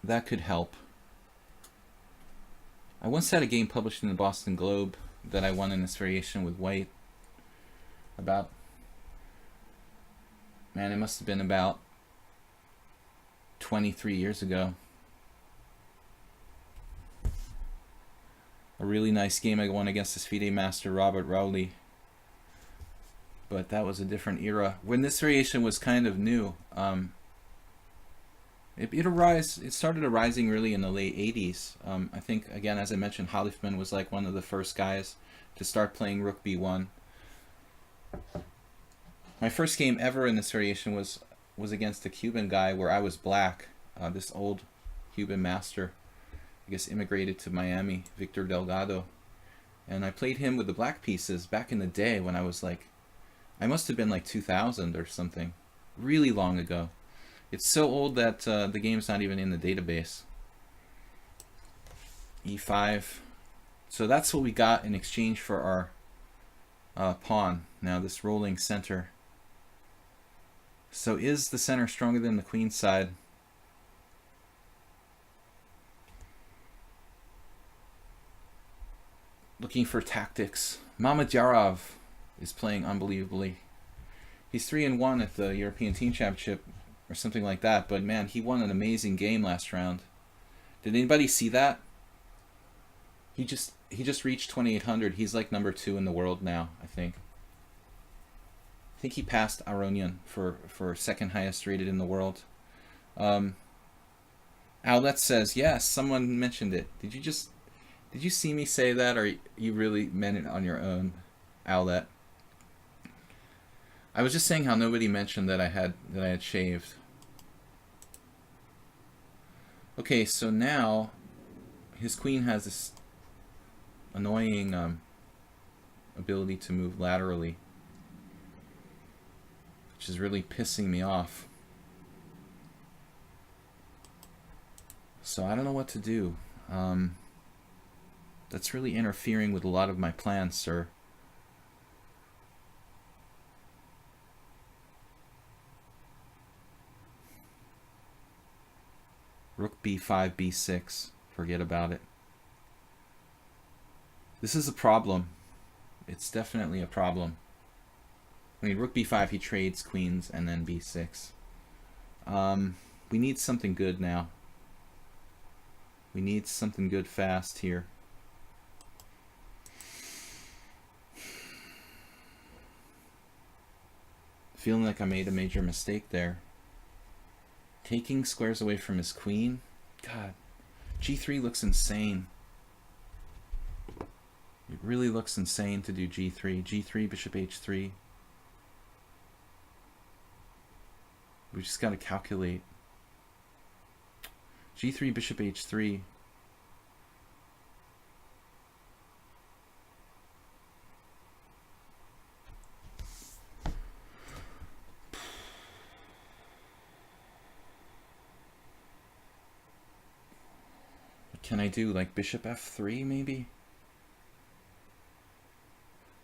That could help. I once had a game published in the Boston Globe that I won in this variation with white. About, man, it must have been about 23 years ago. A really nice game I won against this FIDE master Robert Rowley. But that was a different era. When this variation was kind of new, it started arising really in the late 80s. I think, again, as I mentioned, Halifman was like one of the first guys to start playing Rook b1. My first game ever in this variation was against a Cuban guy where I was black. This old Cuban master, I guess, immigrated to Miami, Victor Delgado. And I played him with the black pieces back in the day when I was like, I must have been like 2000 or something, really long ago. It's so old that the game's not even in the database. e5. So that's what we got in exchange for our pawn. Now this rolling center. So is the center stronger than the queen side? Looking for tactics. Mamedyarov is playing unbelievably. He's 3-1 at the European Team Championship or something like that, but man, he won an amazing game last round. Did anybody see that? He just reached 2800. He's like number 2 in the world now, I think. I think he passed Aronian for second highest rated in the world. Owlet says, yes, someone mentioned it. Did you see me say that, or you really meant it on your own, Owlet? I was just saying how nobody mentioned that I had shaved. Okay, so now his queen has this annoying ability to move laterally, which is really pissing me off. So I don't know what to do. That's really interfering with a lot of my plans, sir. Rook b5, b6. Forget about it. This is a problem. It's definitely a problem. I mean, rook b5, he trades queens, and then b6. We need something good now. We need something good fast here. Feeling like I made a major mistake there. Taking squares away from his queen. God, g3 looks insane. It really looks insane to do g3. g3, bishop h3. We just got to calculate. g3, bishop h3. What can I do? Like bishop f3 maybe?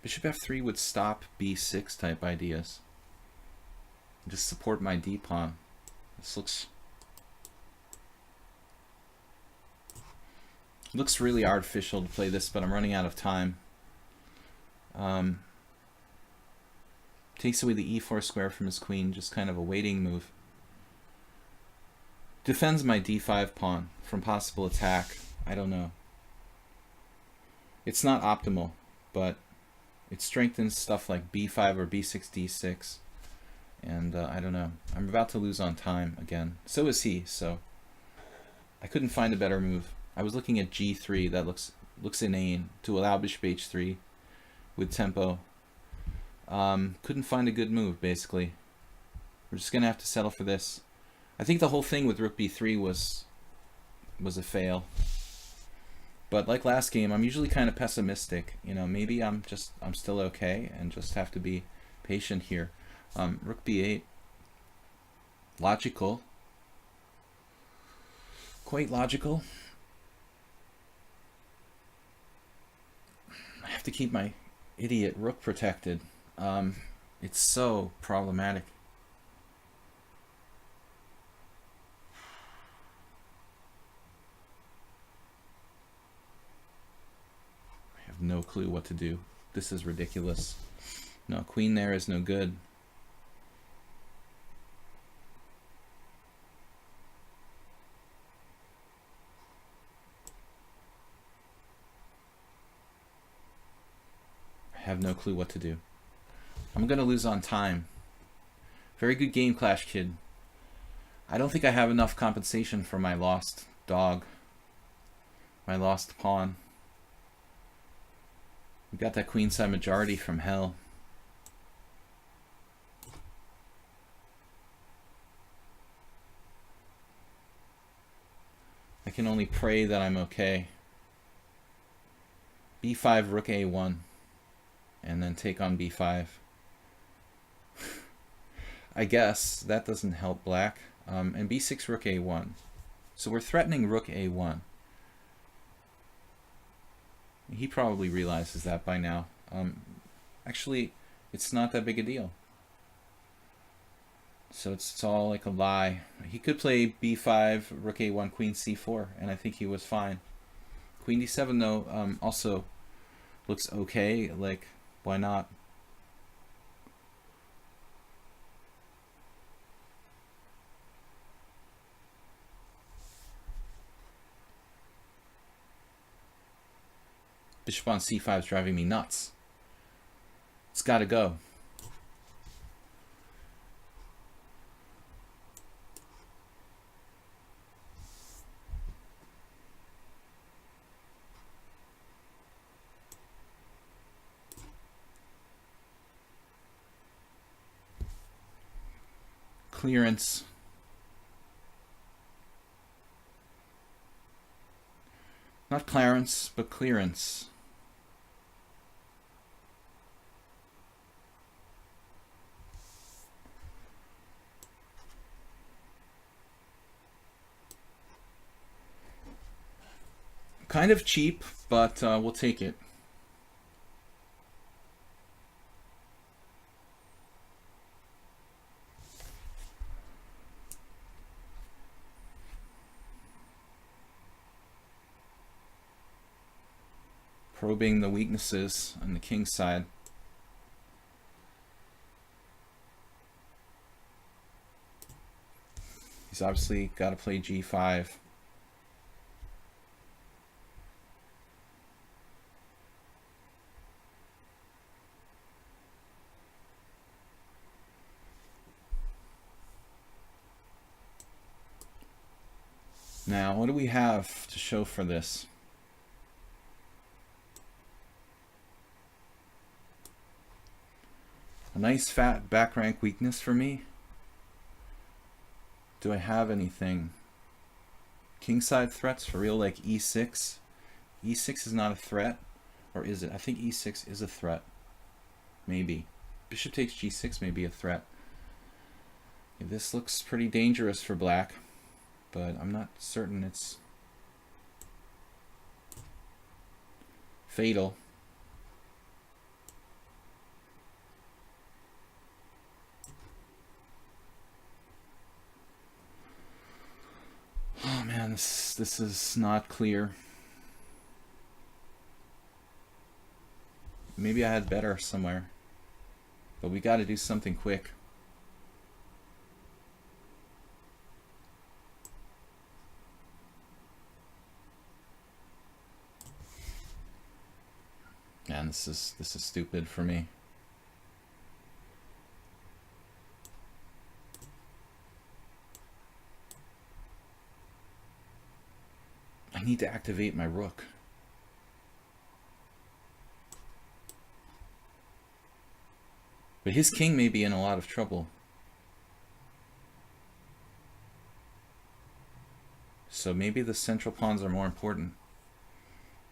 Bishop f3 would stop b6 type ideas. Just support my d-pawn. This looks really artificial to play this, but I'm running out of time. Takes away the e4 square from his queen, just kind of a waiting move. Defends my d5 pawn from possible attack. I don't know. It's not optimal, but it strengthens stuff like b5 or b6, d6. And I don't know. I'm about to lose on time again. So is he, so I couldn't find a better move. I was looking at g3. That looks inane to allow bishop h3 with tempo. Couldn't find a good move, basically. We're just going to have to settle for this. I think the whole thing with rook b3 was a fail. But like last game, I'm usually kind of pessimistic. You know, maybe I'm still okay and just have to be patient here. Rook b8. Logical. Quite logical. I have to keep my idiot rook protected. It's so problematic. I have no clue what to do. This is ridiculous. No, queen there is no good. I have no clue what to do. I'm gonna lose on time. Very good game, Clash Kid. I don't think I have enough compensation for my lost dog. My lost pawn. We got that queenside majority from hell. I can only pray that I'm okay. b5, rook a1. And then take on b5. I guess that doesn't help black. And b6, rook a1. So we're threatening rook a1. He probably realizes that by now. Actually, it's not that big a deal. So it's all like a lie. He could play b5, rook a1, queen c4, and I think he was fine. Queen d7, though, also looks okay. Like, why not? Bishop on c5 is driving me nuts. It's got to go. Clearance. Not Clarence, but clearance. Kind of cheap, but we'll take it. Probing the weaknesses on the king's side. He's obviously got to play g5. Now, what do we have to show for this? A nice fat back rank weakness for me. Do I have anything? Kingside threats for real, like e6. e6 is not a threat, or is it? I think e6 is a threat. Maybe. Bishop takes g6 may be a threat. Okay, this looks pretty dangerous for black, but I'm not certain it's fatal. Oh man, this is not clear. Maybe I had better somewhere, but we got to do something quick. Man, this is stupid for me. I need to activate my rook. But his king may be in a lot of trouble. So maybe the central pawns are more important.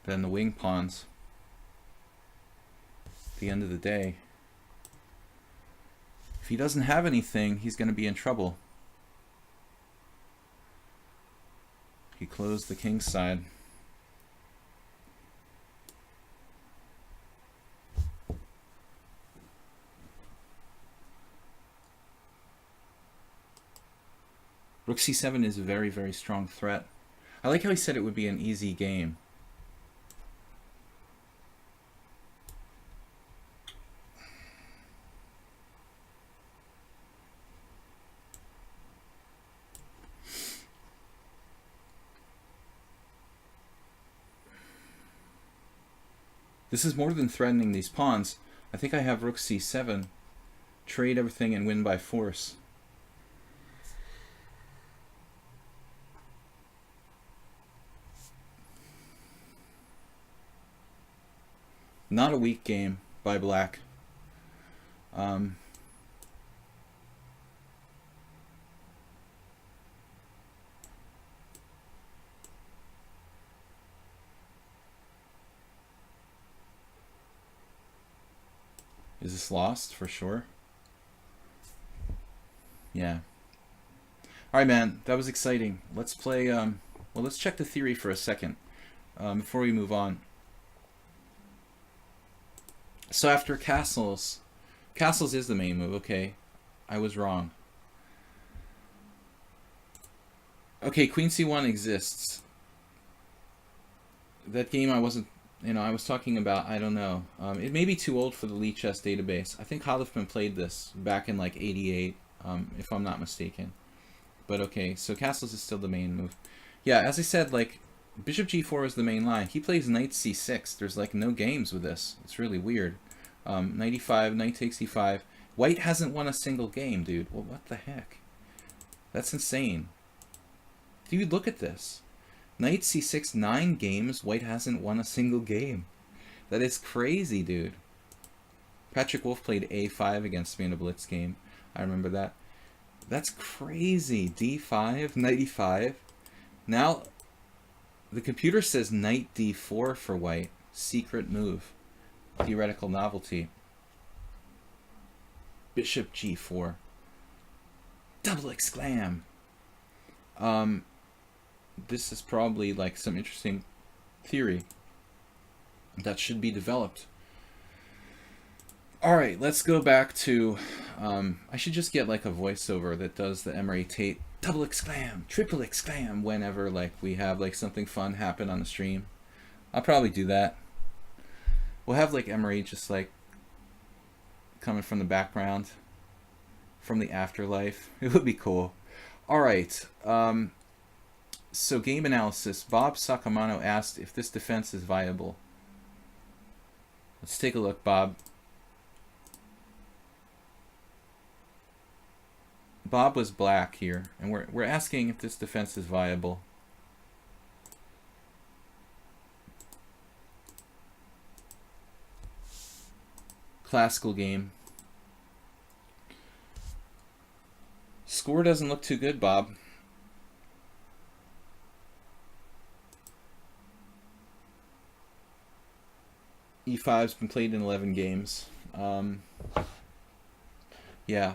than the wing pawns at the end of the day. If he doesn't have anything, he's going to be in trouble. He closed the king side. Rook c7 is a very, very strong threat. I like how he said it would be an easy game. This is more than threatening these pawns. I think I have rook c7, trade everything and win by force. Not a weak game by black. Is this lost for sure? Yeah. Alright, man, that was exciting. Let's play, well, let's check the theory for a second before we move on. So after castles, castles is the main move, okay. I was wrong. Okay, queen c1 exists. That game I wasn't, you know, I was talking about, I don't know. It may be too old for the lichess database. I think Halifman played this back in like 88, if I'm not mistaken. But okay, so castles is still the main move. Yeah, as I said, like, bishop g4 is the main line. He plays knight c6. There's like no games with this. It's really weird. Knight e5, knight takes e5. White hasn't won a single game, dude. Well, what the heck? That's insane. Dude, look at this. Knight c6, 9 games. White hasn't won a single game. That is crazy, dude. Patrick Wolf played a5 against me in a blitz game. I remember that. That's crazy. d5, knight e5. Now, the computer says knight d4 for white. Secret move. Theoretical novelty. Bishop g4. Double exclam. This is probably like some interesting theory that should be developed. Alright, let's go back to, I should just get like a voiceover that does the Emery Tate double exclam, triple exclam whenever like we have like something fun happen on the stream. I'll probably do that. We'll have like Emery just like coming from the background, from the afterlife. It would be cool. Alright, so game analysis. Bob Sakamano asked if this defense is viable. Let's take a look, Bob. Bob was black here, and we're asking if this defense is viable. Classical game. Score doesn't look too good, Bob. E5's been played in 11 games. Yeah,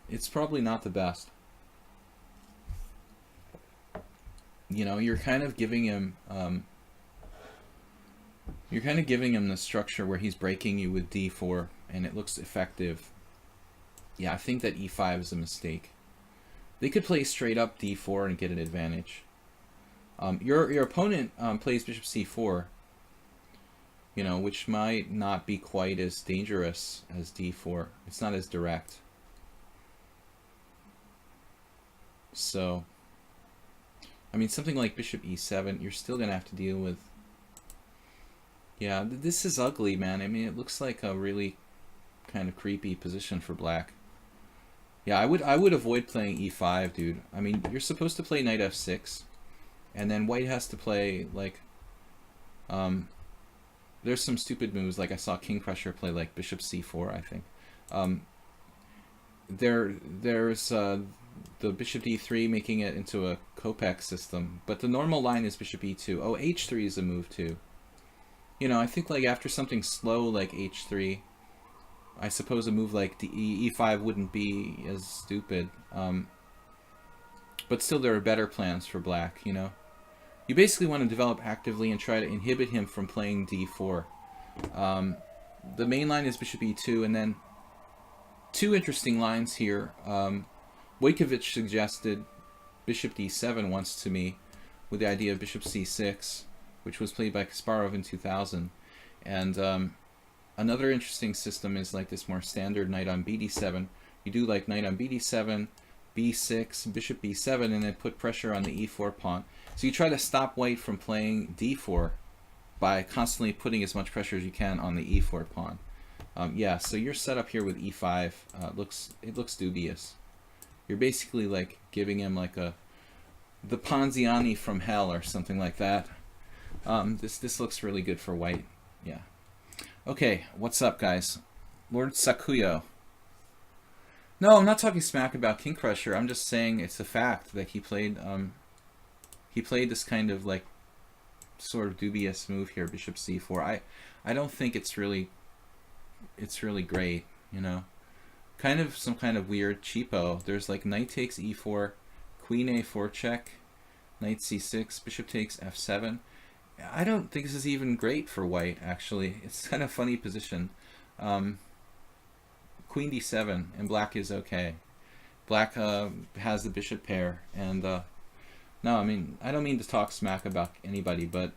it's probably not the best. You know, you're kind of giving him the structure where he's breaking you with d4, and it looks effective. Yeah, I think that e5 is a mistake. They could play straight up d4 and get an advantage. Your opponent plays bishop c4. You know, which might not be quite as dangerous as d4. It's not as direct. So, I mean, something like bishop e7, you're still going to have to deal with... Yeah, this is ugly, man. I mean, it looks like a really kind of creepy position for black. Yeah, I would avoid playing e5, dude. I mean, you're supposed to play knight f6, and then white has to play, like... there's some stupid moves, like I saw King Crusher play like bishop c4, I think. There's the bishop d3 making it into a Kopek system, but the normal line is bishop e2. Oh, h3 is a move too. You know, I think like after something slow like h3, I suppose a move like e5 wouldn't be as stupid. But still, there are better plans for black, you know? You basically want to develop actively and try to inhibit him from playing d4. The main line is bishop e2, and then two interesting lines here. Wojciech suggested bishop d7 once to me with the idea of bishop c6, which was played by Kasparov in 2000. And another interesting system is like this more standard knight on bd7. You do like knight on bd7, b6, bishop b7, and then put pressure on the e4 pawn. So you try to stop white from playing d4 by constantly putting as much pressure as you can on the e4 pawn. Yeah, so your setup here with e5 looks dubious. You're basically like giving him like the Ponziani from hell or something like that. This looks really good for white. Yeah. Okay, what's up, guys? Lord Sakuyo. No, I'm not talking smack about King Crusher. I'm just saying it's a fact that he played this kind of like sort of dubious move here, bishop c4. I don't think it's really great, you know. Kind of some kind of weird cheapo. There's like knight takes e4, queen a4 check, knight c6, bishop takes f7. I don't think this is even great for white, actually. It's kind of funny position. Queen d7, and black is okay. Black has the bishop pair, and no, I mean, I don't mean to talk smack about anybody, but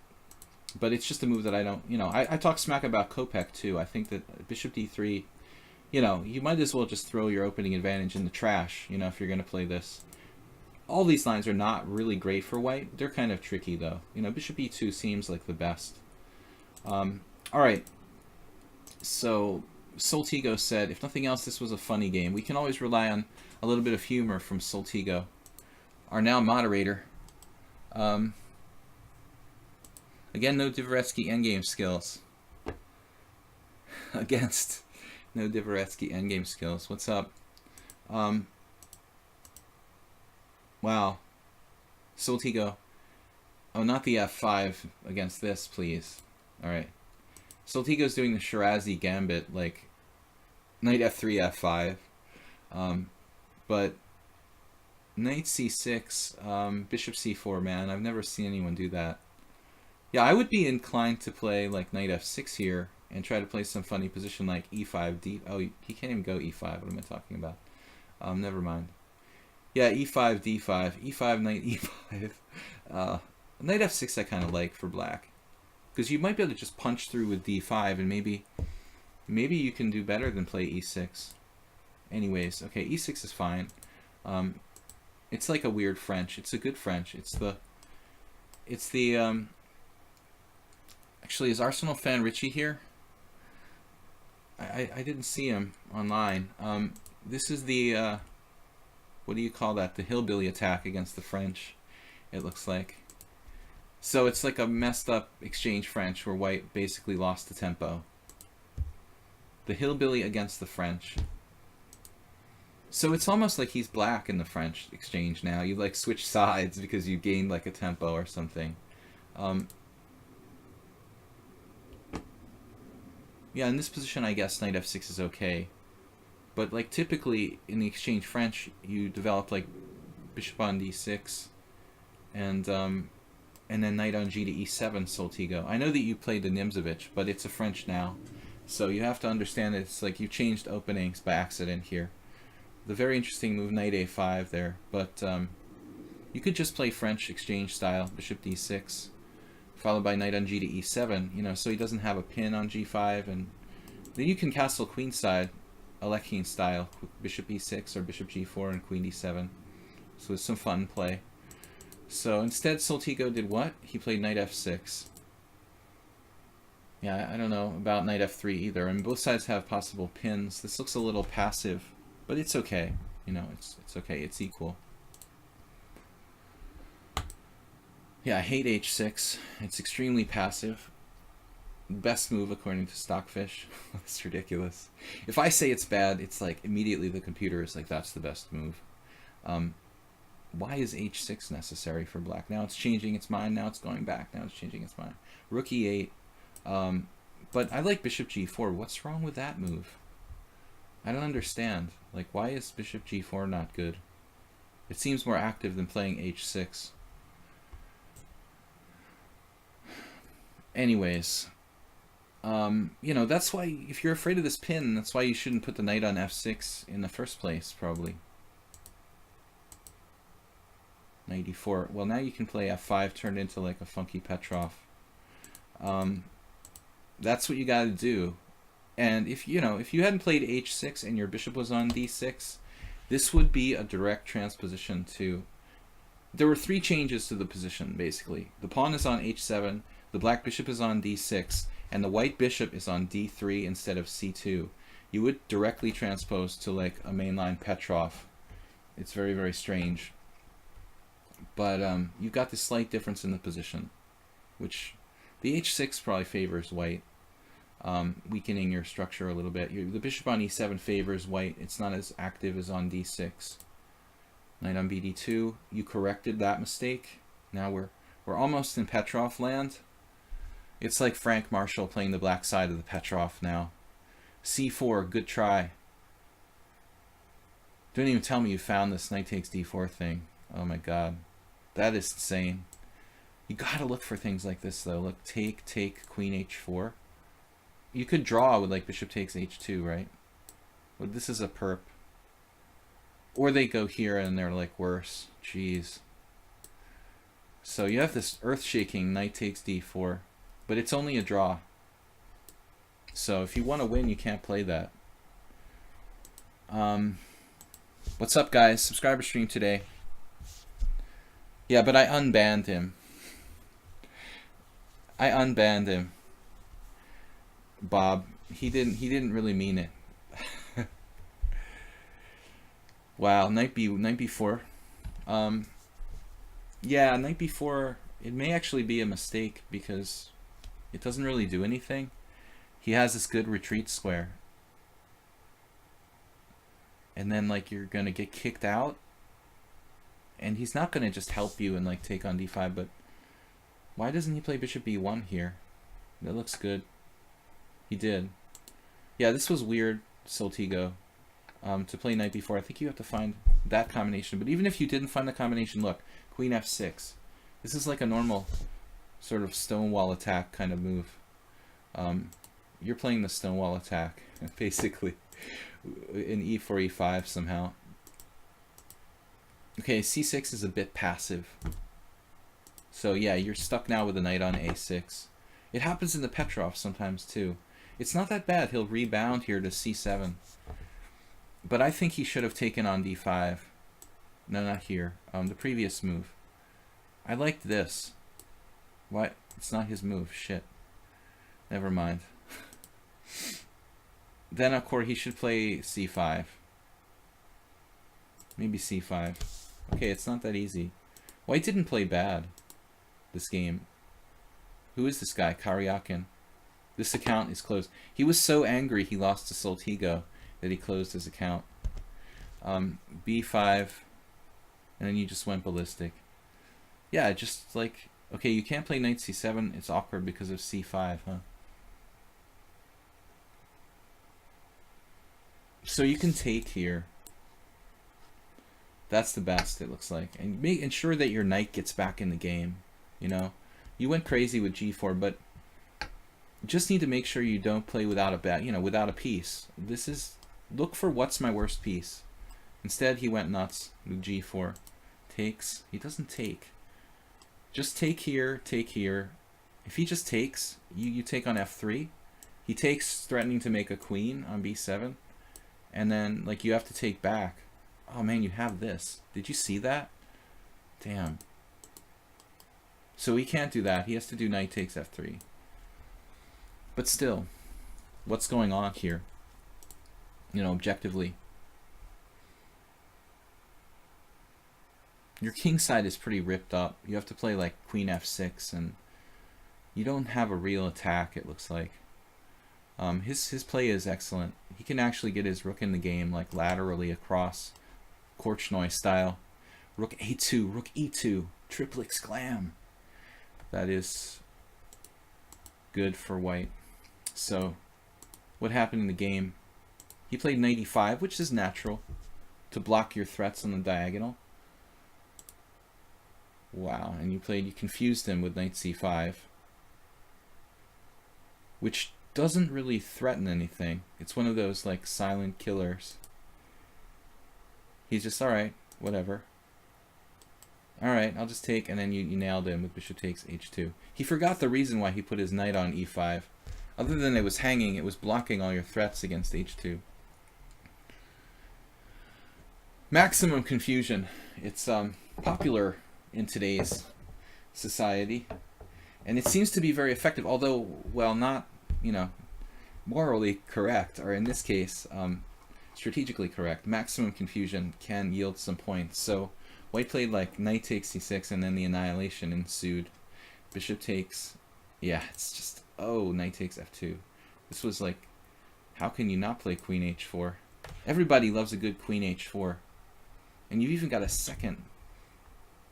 it's just a move that I don't, you know, I talk smack about Kopech too. I think that bishop d3, you know, you might as well just throw your opening advantage in the trash, you know, if you're going to play this. All these lines are not really great for white. They're kind of tricky, though. You know, bishop e2 seems like the best. All right. So Soltigo said, if nothing else, this was a funny game. We can always rely on a little bit of humor from Soltigo, our now moderator. Again, no Dvoretsky endgame skills. Against no Dvoretsky endgame skills. What's up? Wow. Soltigo. Oh, not the f5 against this, please. Alright. Soltigo's doing the Shirazi gambit, like knight f3, f5. But knight c6, bishop c4, man. I've never seen anyone do that. Yeah, I would be inclined to play like knight f6 here and try to play some funny position like e5, d... Oh, he can't even go e5. What am I talking about? Never mind. Yeah, e5, d5, e5, knight e5. Knight f6 I kind of like for black. Because you might be able to just punch through with d5 and maybe you can do better than play e6. Anyways, okay, e6 is fine. It's like a weird French. It's a good French. It's the actually, is Arsenal fan Richie here? I didn't see him online. This is the what do you call that? The hillbilly attack against the French, it looks like. So it's like a messed up exchange French where white basically lost the tempo. The hillbilly against the French. So it's almost like he's black in the French exchange now. You like switch sides because you gained like a tempo or something. Yeah, in this position I guess knight f6 is okay. But like typically in the exchange French, you develop like bishop on d6, and then knight on g to e7, Soltigo. I know that you played the Nimzovich, but it's a French now, so you have to understand that it's like you changed openings by accident here. The very interesting move knight a5 there, but you could just play French exchange style, bishop d6, followed by knight on g to e7. You know, so he doesn't have a pin on g5, and then you can castle queenside. Alekhine style, bishop e6 or bishop g4 and queen d7. So it's some fun play. So instead Soltigo did what? He played knight f6. Yeah, I don't know about knight f3 either. I mean, both sides have possible pins. This looks a little passive, but it's okay. You know, it's okay. It's equal. Yeah, I hate h6. It's extremely passive. Best move according to Stockfish. It's ridiculous. If I say it's bad, it's like immediately the computer is like, that's the best move. Why is h6 necessary for black? Now it's changing its mind, now it's going back, now it's changing its mind. Rook e8. But I like bishop g4. What's wrong with that move? I don't understand. Like, why is bishop g4 not good? It seems more active than playing h6. Anyways, you know, that's why, if you're afraid of this pin, that's why you shouldn't put the knight on f6 in the first place, probably. Knight e4. Well, now you can play f5 turned into like a funky Petrov. That's what you got to do. And if you know, if you hadn't played h6 and your bishop was on d6, this would be a direct transposition to. There were 3 changes to the position, basically. The pawn is on h7, the black bishop is on d6, and the white bishop is on d3 instead of c2. You would directly transpose to like a mainline Petrov. It's very, very strange. But you've got this slight difference in the position, which the h6 probably favors white, weakening your structure a little bit. The bishop on e7 favors white. It's not as active as on d6. Knight on bd2. You corrected that mistake. Now we're almost in Petrov land. It's like Frank Marshall playing the black side of the Petrov now. c4, good try. Don't even tell me you found this knight takes d4 thing. Oh my god. That is insane. You gotta look for things like this though. Look, take, queen h4. You could draw with like bishop takes h2, right? But this is a perp. Or they go here and they're like worse. Jeez. So you have this earth-shaking knight takes d4, but it's only a draw. So if you want to win, you can't play that. What's up, guys? Subscriber stream today. Yeah, but I unbanned him. I unbanned him. Bob, he didn't really mean it. Wow, knight b4. Yeah, knight b4, it may actually be a mistake because it doesn't really do anything. He has this good retreat square. And then like you're going to get kicked out. And he's not going to just help you and like take on d5, but why doesn't he play bishop b1 here? That looks good. He did. Yeah, this was weird, Soltigo. To play knight b4, I think you have to find that combination. But even if you didn't find the combination, look, queen f6. This is like a normal sort of stonewall attack kind of move. You're playing the stonewall attack, basically, in e4, e5 somehow. Okay, c6 is a bit passive. So yeah, you're stuck now with a knight on a6. It happens in the Petrov sometimes too. It's not that bad. He'll rebound here to c7. But I think he should have taken on d5. No, not here. The previous move. I liked this. What? It's not his move. Shit. Never mind. Then, of course, he should play c5. Maybe c5. Okay, it's not that easy. White didn't play bad this game. Who is this guy? Karyakin. This account is closed. He was so angry he lost to Soltigo that he closed his account. b5, and then you just went ballistic. Yeah, just like, okay, you can't play knight c7. It's awkward because of c5, huh? So you can take here. That's the best, it looks like. And ensure that your knight gets back in the game, you know? You went crazy with g4, but just need to make sure you don't play without without a piece. This is, look for what's my worst piece. Instead, he went nuts with g4. Takes. He doesn't take. Just take here, take here. If he just takes, you take on f3. He takes, threatening to make a queen on b7. And then, like, you have to take back. Oh, man, you have this. Did you see that? Damn. So he can't do that. He has to do knight takes f3. But still, what's going on here? You know, objectively. Your king side is pretty ripped up. You have to play like queen f6, and you don't have a real attack, it looks like. His play is excellent. He can actually get his rook in the game, like laterally across, Korchnoi style. Rook a2, rook e2, triple exclam. That is good for white. So what happened in the game? He played knight e5, which is natural, to block your threats on the diagonal. Wow, and you confused him with knight c5, which doesn't really threaten anything. It's one of those like silent killers. He's just, alright, whatever. Alright, I'll just take, and then you nailed him with bishop takes h2. He forgot the reason why he put his knight on e5. Other than it was hanging, it was blocking all your threats against h2. Maximum confusion. It's popular in today's society, and it seems to be very effective, although, well, not, morally correct, or in this case, strategically correct. Maximum confusion can yield some points. So white played like knight takes c6, and then the annihilation ensued. Bishop takes, yeah, it's just, oh, knight takes f2. This was like, how can you not play queen h4? Everybody loves a good queen h4. And you've even got a second.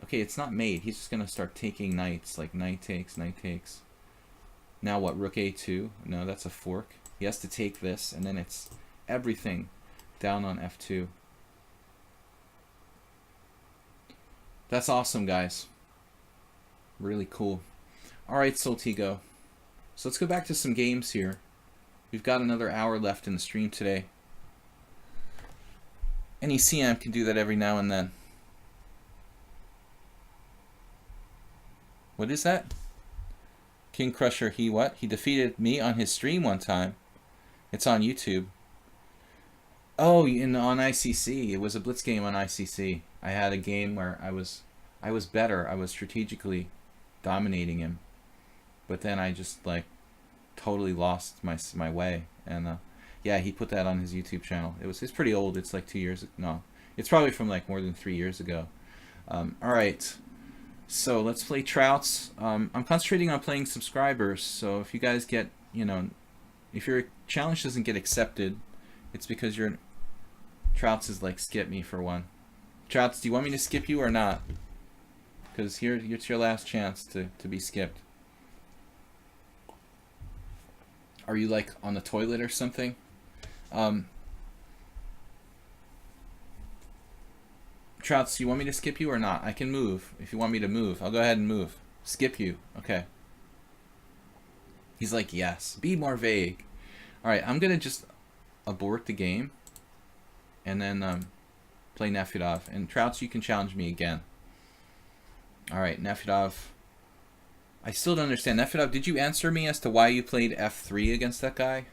Okay, it's not mate. He's just going to start taking knights, like knight takes, knight takes. Now what, rook a2? No, that's a fork. He has to take this, and then it's everything down on f2. That's awesome, guys. Really cool. Alright, Soltigo. So let's go back to some games here. We've got another hour left in the stream today. Any CM can do that every now and then. What is that? King Crusher, he what? He defeated me on his stream one time. It's on YouTube. Oh, on ICC. It was a blitz game on ICC. I had a game where I was better. I was strategically dominating him. But then I just like totally lost my way, and yeah, he put that on his YouTube channel. It's pretty old. It's like 2 years. No, it's probably from like more than 3 years ago. All right, so let's play Trouts. I'm concentrating on playing subscribers. So if you guys get, if your challenge doesn't get accepted, it's because your Trouts is like, skip me for one. Trouts, do you want me to skip you or not? Because here it's your last chance to be skipped. Are you like on the toilet or something? Trouts, do you want me to skip you or not? I can move. If you want me to move, I'll go ahead and move. Skip you. Okay. He's like, yes. Be more vague. Alright, I'm going to just abort the game. And then play Nefyadov. And Trouts, you can challenge me again. Alright, Nefyadov. I still don't understand. Nefyadov, did you answer me as to why you played f3 against that guy?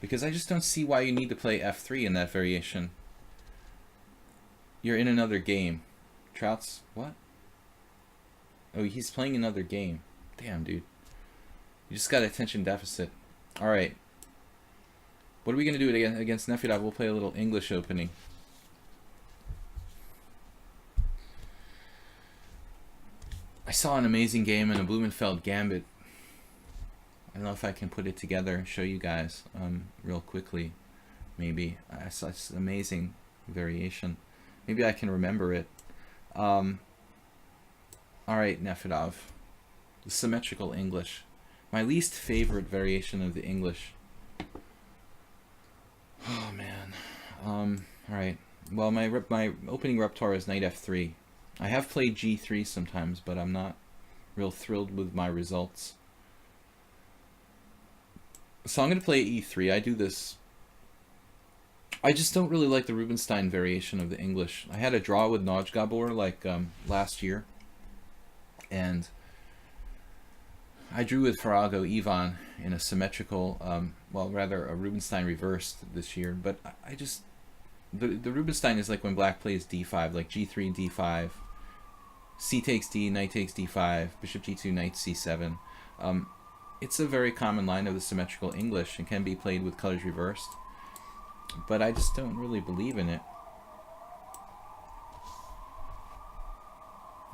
Because I just don't see why you need to play f3 in that variation. You're in another game. Trouts, what? Oh, he's playing another game. Damn, dude. You just got attention deficit. Alright. What are we going to do against Nefyadov? We'll play a little English opening. I saw an amazing game in a Blumenfeld Gambit. I don't know if I can put it together and show you guys real quickly. Maybe. I saw this amazing variation. Maybe I can remember it. Alright, Nefyadov. The symmetrical English. My least favorite variation of the English. Oh, man. Alright. Well, my opening repertoire is knight f3. I have played g3 sometimes, but I'm not real thrilled with my results. So I'm going to play e3. I do this. I just don't really like the Rubinstein variation of the English. I had a draw with Noj Gabor like last year. And I drew with Farago Ivan in a symmetrical, well, rather a Rubinstein reversed this year. But I just, the Rubinstein is like when black plays d5, like g3, d5, c takes d, knight takes d5, bishop g2, knight c7. It's a very common line of the symmetrical English and can be played with colors reversed. But I just don't really believe in it.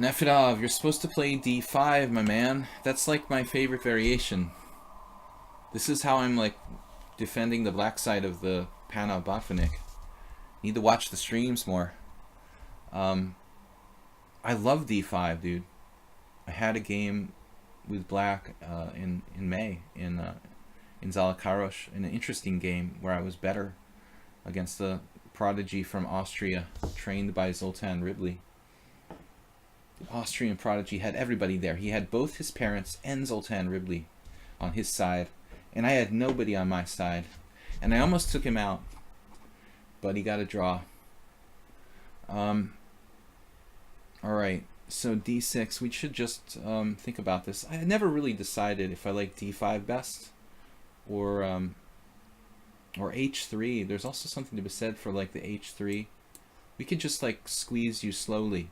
Nefyadov, you're supposed to play d5, my man. That's like my favorite variation. This is how I'm like defending the black side of the Pana Botvinnik. Need to watch the streams more. I love d5, dude. I had a game with black in May in Zalakaros, in an interesting game where I was better against the prodigy from Austria, trained by Zoltan Ribley. The Austrian prodigy had everybody there. He had both his parents and Zoltan Ribley on his side, and I had nobody on my side. And I almost took him out, but he got a draw. Alright, so d6, we should just think about this. I never really decided if I like d5 best, or h3. There's also something to be said for like the h3. We could just like squeeze you slowly.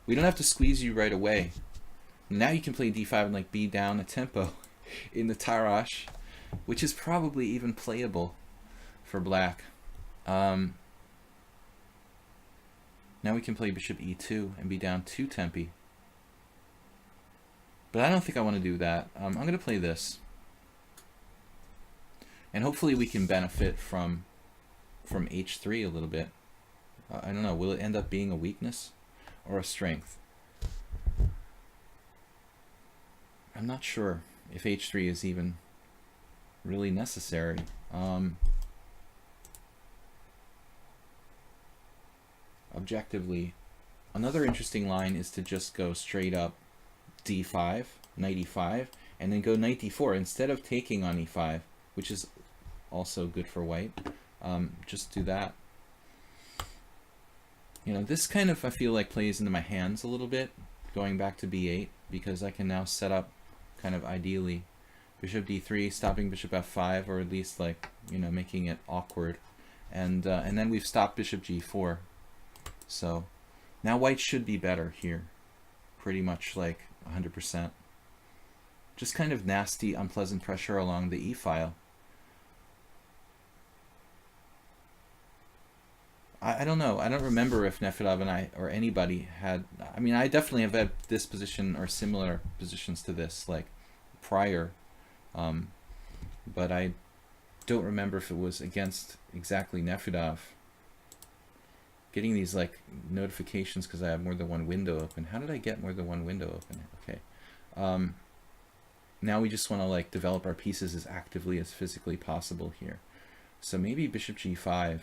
We don't have to squeeze you right away. Now you can play d5 and like be down a tempo in the Tarash, which is probably even playable for black. Now we can play bishop e2 and be down 2 tempi. But I don't think I want to do that. I'm going to play this. And hopefully we can benefit from h3 a little bit. I don't know, will it end up being a weakness or a strength? I'm not sure if h3 is even really necessary. Objectively, another interesting line is to just go straight up d5, knight e5, and then go knight d4 instead of taking on e5, which is also good for white. Just do that. You know, this kind of, I feel like, plays into my hands a little bit, going back to b8, because I can now set up kind of ideally bishop d3, stopping bishop f5, or at least like, you know, making it awkward. And then we've stopped bishop g4. So now white should be better here, pretty much like 100%. Just kind of nasty, unpleasant pressure along the e-file. I don't know. I don't remember if Nefedov and I, or anybody had, I mean, I definitely have had this position or similar positions to this, like prior, but I don't remember if it was against exactly Nefedov. Getting these like notifications because I have more than one window open. How did I get more than one window open? Okay. Now we just want to like develop our pieces as actively as physically possible here. So maybe bishop g5.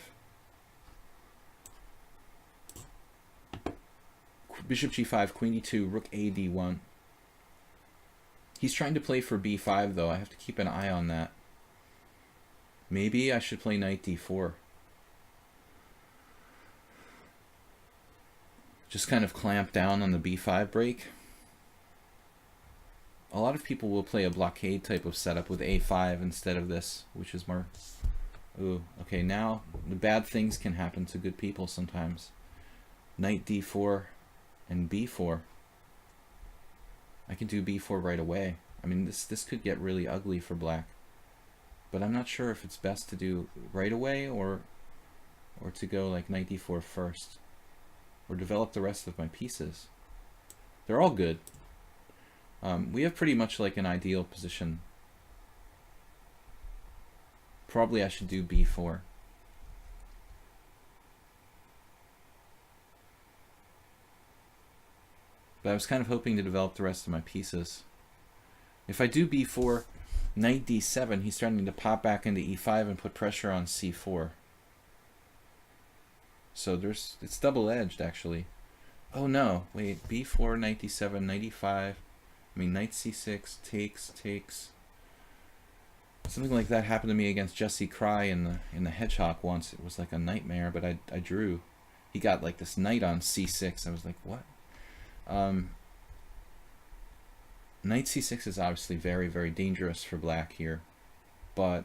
Bishop g5, queen e2, rook a d1. He's trying to play for b5 though. I have to keep an eye on that. Maybe I should play knight d4. Just kind of clamp down on the b5 break. A lot of people will play a blockade type of setup with a5 instead of this, which is more... Ooh, okay, now the bad things can happen to good people sometimes. Knight d4 and b4. I can do b4 right away. I mean, this could get really ugly for black. But I'm not sure if it's best to do right away or to go like knight d4 first. Or develop the rest of my pieces. They're all good. We have pretty much like an ideal position. Probably I should do b4. But I was kind of hoping to develop the rest of my pieces. If I do b4, knight d7, he's starting to pop back into e5 and put pressure on c4. So it's double-edged actually. Oh no, wait, b4, knight d7, knight e5. I mean, knight c6, takes. Something like that happened to me against Jesse Cry in the Hedgehog once. It was like a nightmare, but I drew. He got like this knight on c6. I was like, what? Knight c6 is obviously very, very dangerous for black here, but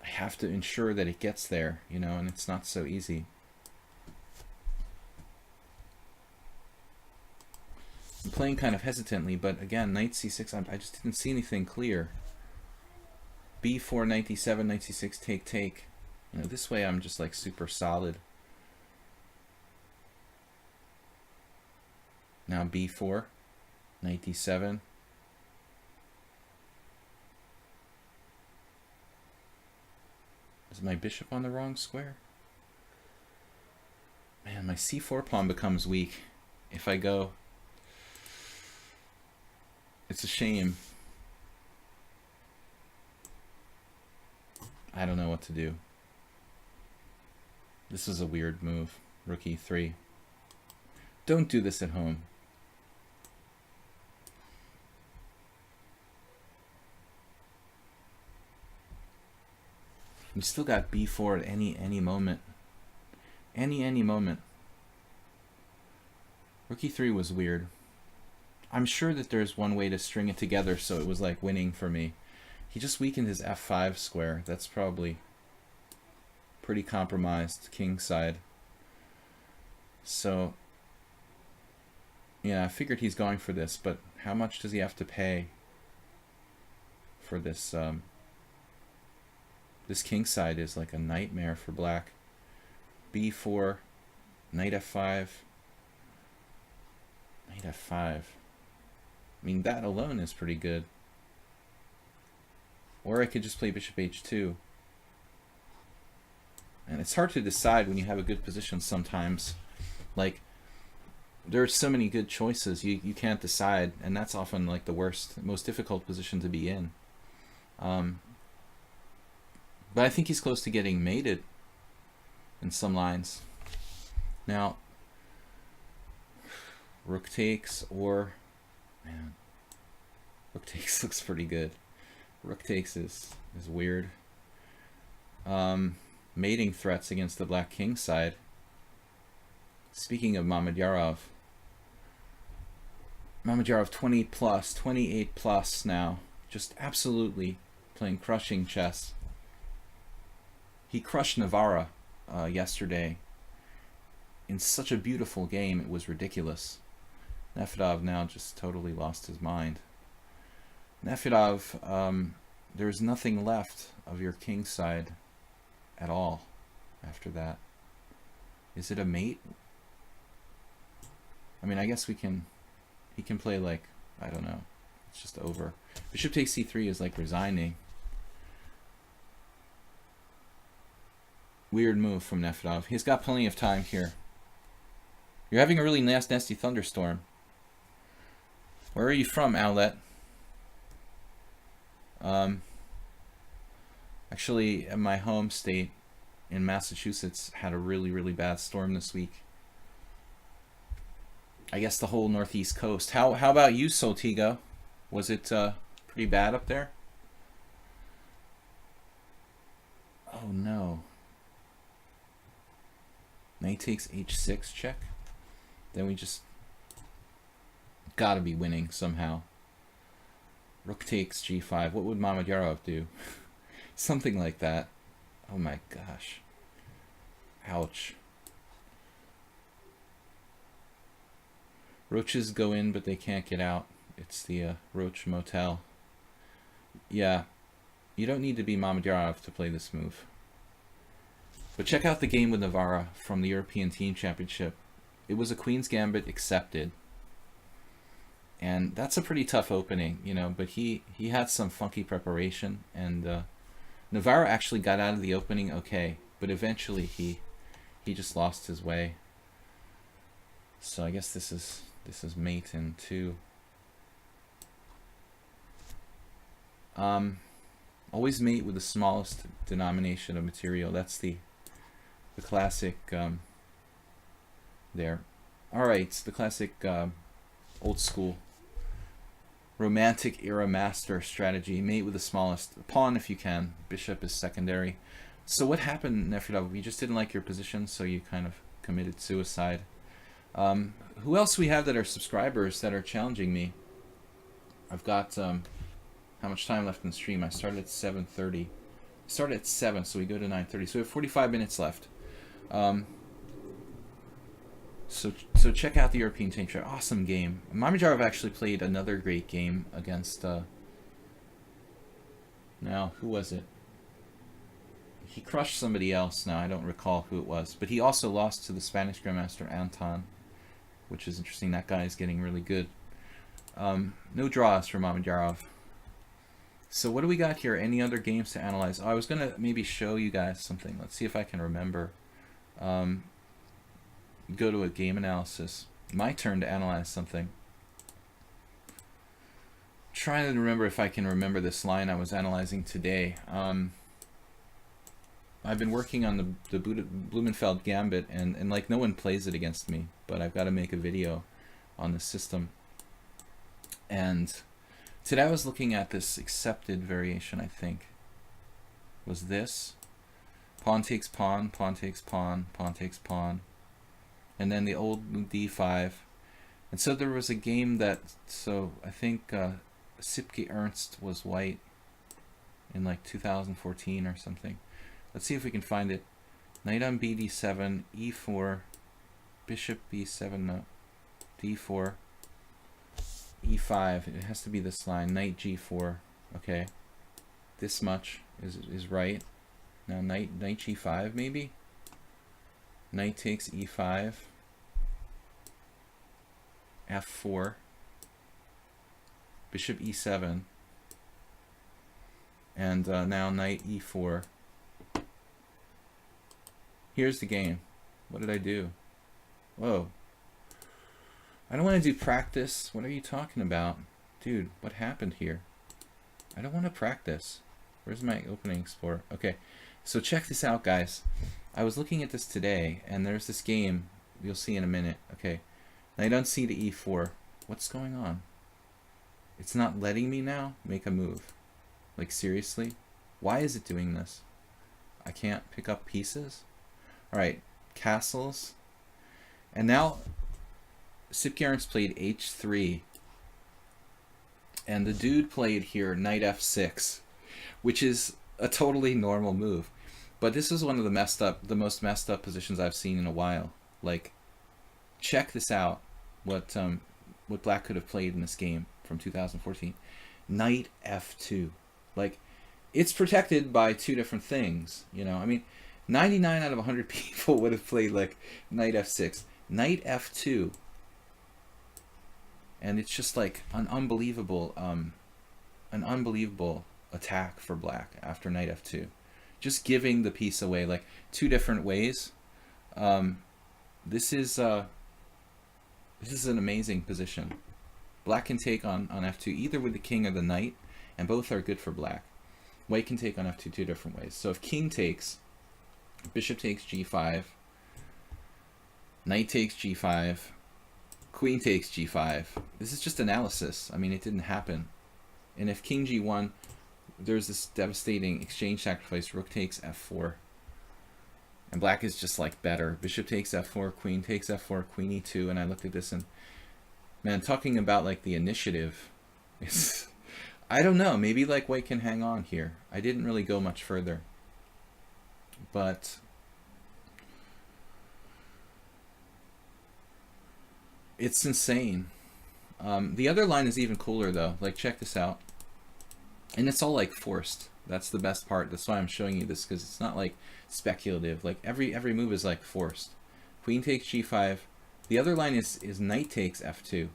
I have to ensure that it gets there, you know, and it's not so easy. I'm playing kind of hesitantly, but again, knight c6, I just didn't see anything clear. b4, knight d7, knight c6, take. You know, this way I'm just like super solid. Now b4, knight d7. Is my bishop on the wrong square? Man, my c4 pawn becomes weak if I go... It's a shame. I don't know what to do. This is a weird move. Rook e3. Don't do this at home. We still got b4 at any moment. Any moment. Rook e3 was weird. I'm sure that there's one way to string it together so it was like winning for me. He just weakened his f5 square. That's probably pretty compromised king side. So yeah, I figured he's going for this, but how much does he have to pay for this? This king side is like a nightmare for black. b4, knight f5, knight f5. I mean, that alone is pretty good. Or I could just play bishop h2. And it's hard to decide when you have a good position sometimes. Like, there are so many good choices, you can't decide, and that's often like the most difficult position to be in. But I think he's close to getting mated in some lines. Now, rook takes, or, man, rook takes looks pretty good. Rook takes is weird. Mating threats against the black king side. Speaking of Mamedyarov 20 plus, 28 plus now. Just absolutely playing crushing chess. He crushed Navarra yesterday in such a beautiful game, it was ridiculous. Nefedov now just totally lost his mind. Nefedov, there's nothing left of your king side at all after that. Is it a mate? I mean, I guess he can play like, I don't know, it's just over. Bishop takes c3 is like resigning. Weird move from Nefedov. He's got plenty of time here. You're having a really nasty thunderstorm. Where are you from, Owlet? Actually, my home state in Massachusetts had a really bad storm this week. I guess the whole northeast coast. How about you, Soltigo? Was it pretty bad up there? Oh no. Knight takes h6 check. Then we just gotta be winning somehow. Rook takes g5. What would Mamedyarov do? Something like that. Oh my gosh. Ouch. Roaches go in, but they can't get out. It's the Roach Motel. Yeah, you don't need to be Mamedyarov to play this move. But check out the game with Navarra from the European Team Championship. It was a Queen's Gambit accepted. And that's a pretty tough opening, you know, but he had some funky preparation, and Navarra actually got out of the opening okay, but eventually he just lost his way. So I guess this is mate in 2. Always mate with the smallest denomination of material. That's the classic there. All right, the classic old school romantic era master strategy. Mate with the smallest pawn if you can. Bishop is secondary. So what happened, Nefedov? You just didn't like your position, so you kind of committed suicide. Who else we have that are subscribers that are challenging me? I've got how much time left in the stream? I started at 7:30. Started at 7, so we go to 9:30. So we have 45 minutes left. So check out the European Team Championship. Awesome game. Mamedyarov actually played another great game against now, who was it? He crushed somebody else now. I don't recall who it was. But he also lost to the Spanish Grandmaster Anton, which is interesting. That guy is getting really good. No draws for Mamedyarov. So what do we got here? Any other games to analyze? Oh, I was going to maybe show you guys something. Let's see if I can remember. Go to a game analysis. My turn to analyze something. trying to remember if I can remember this line I was analyzing today. I've been working on the Blumenfeld Gambit, and like no one plays it against me, but I've got to make a video on the system. And today I was looking at this accepted variation, I think. Was this pawn takes pawn, pawn takes pawn, pawn takes pawn, and then the old d5. And so there was a game that, so I think Sipke Ernst was white in like 2014 or something. Let's see if we can find it. Knight on bd7, e4, bishop b7, no, d4, e5. It has to be this line, knight g4. Okay, this much is right. Now knight g5 maybe. Knight takes e5, f4, bishop e7, and now knight e4. Here's the game. What did I do? Whoa. I don't want to do practice. What are you talking about? Dude, what happened here? I don't want to practice. Where's my opening explorer? Okay, so check this out, guys. I was looking at this today, and there's this game. You'll see in a minute. Okay, knight on c to e4. What's going on? It's not letting me now make a move. Like, seriously? Why is it doing this? I can't pick up pieces? Alright, castles. And now Sipke Ernst played h3. And the dude played here knight f6, which is a totally normal move. But this is one of the most messed up positions I've seen in a while. Like, check this out. What Black could have played in this game from 2014. Knight f2. Like, it's protected by two different things, you know. I mean, 99 out of 100 people would have played like knight f6, knight f2, and it's just like an unbelievable attack for Black after knight f2, just giving the piece away like two different ways. This is an amazing position. Black can take on f2 either with the king or the knight, and both are good for Black. White can take on f2 two different ways. So if king takes, bishop takes g5, knight takes g5, queen takes g5. This is just analysis. I mean, it didn't happen. And if king g1, there's this devastating exchange sacrifice, rook takes f4. And Black is just like better. Bishop takes f4, queen takes f4, queen e2, and I looked at this and, man, talking about like the initiative, it's, I don't know, maybe like White can hang on here. I didn't really go much further. But it's insane. The other line is even cooler though. Like, check this out. And it's all like forced. That's the best part. That's why I'm showing you this, because it's not like speculative. Like every move is like forced. Queen takes g5. The other line is knight takes f2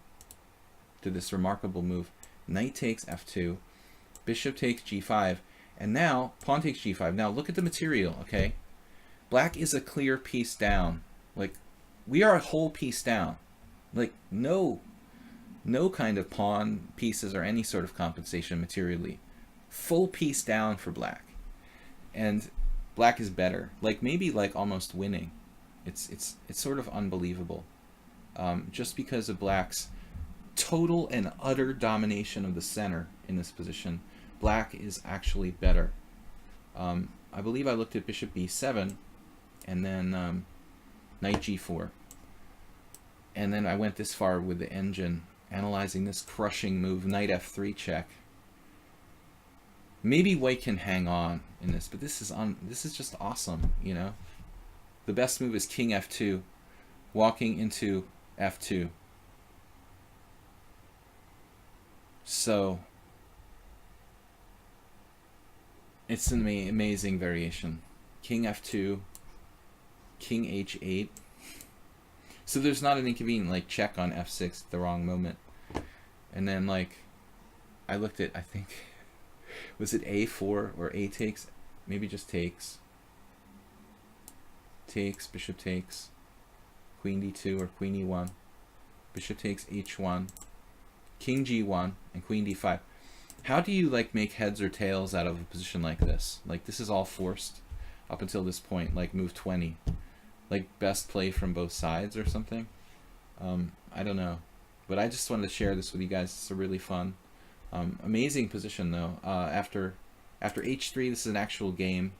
to this remarkable move. Knight takes f2. Bishop takes g5. And now, pawn takes g5. Now, look at the material, okay? Black is a clear piece down. Like, we are a whole piece down. Like, no kind of pawn pieces or any sort of compensation materially. Full piece down for Black. And Black is better. Like, maybe, like, almost winning. It's sort of unbelievable. Just because of Black's total and utter domination of the center in this position, Black is actually better. I believe I looked at bishop b7 and then knight g4. And then I went this far with the engine, analyzing this crushing move, knight f3 check. Maybe White can hang on in this, but this is just awesome, you know? The best move is king f2, walking into f2. So it's an amazing variation. King f2, king h8. So there's not an inconvenient like check on f6 at the wrong moment. And then like I looked at, I think, was it a4 or a takes? Maybe just takes. Takes, bishop takes, queen d2 or queen e1, bishop takes h1, king g1, and queen d5. How do you like make heads or tails out of a position like this? Like this is all forced up until this point, like move 20. Like best play from both sides or something. I don't know. But I just wanted to share this with you guys. It's a really fun, amazing position though. After h3, this is an actual game.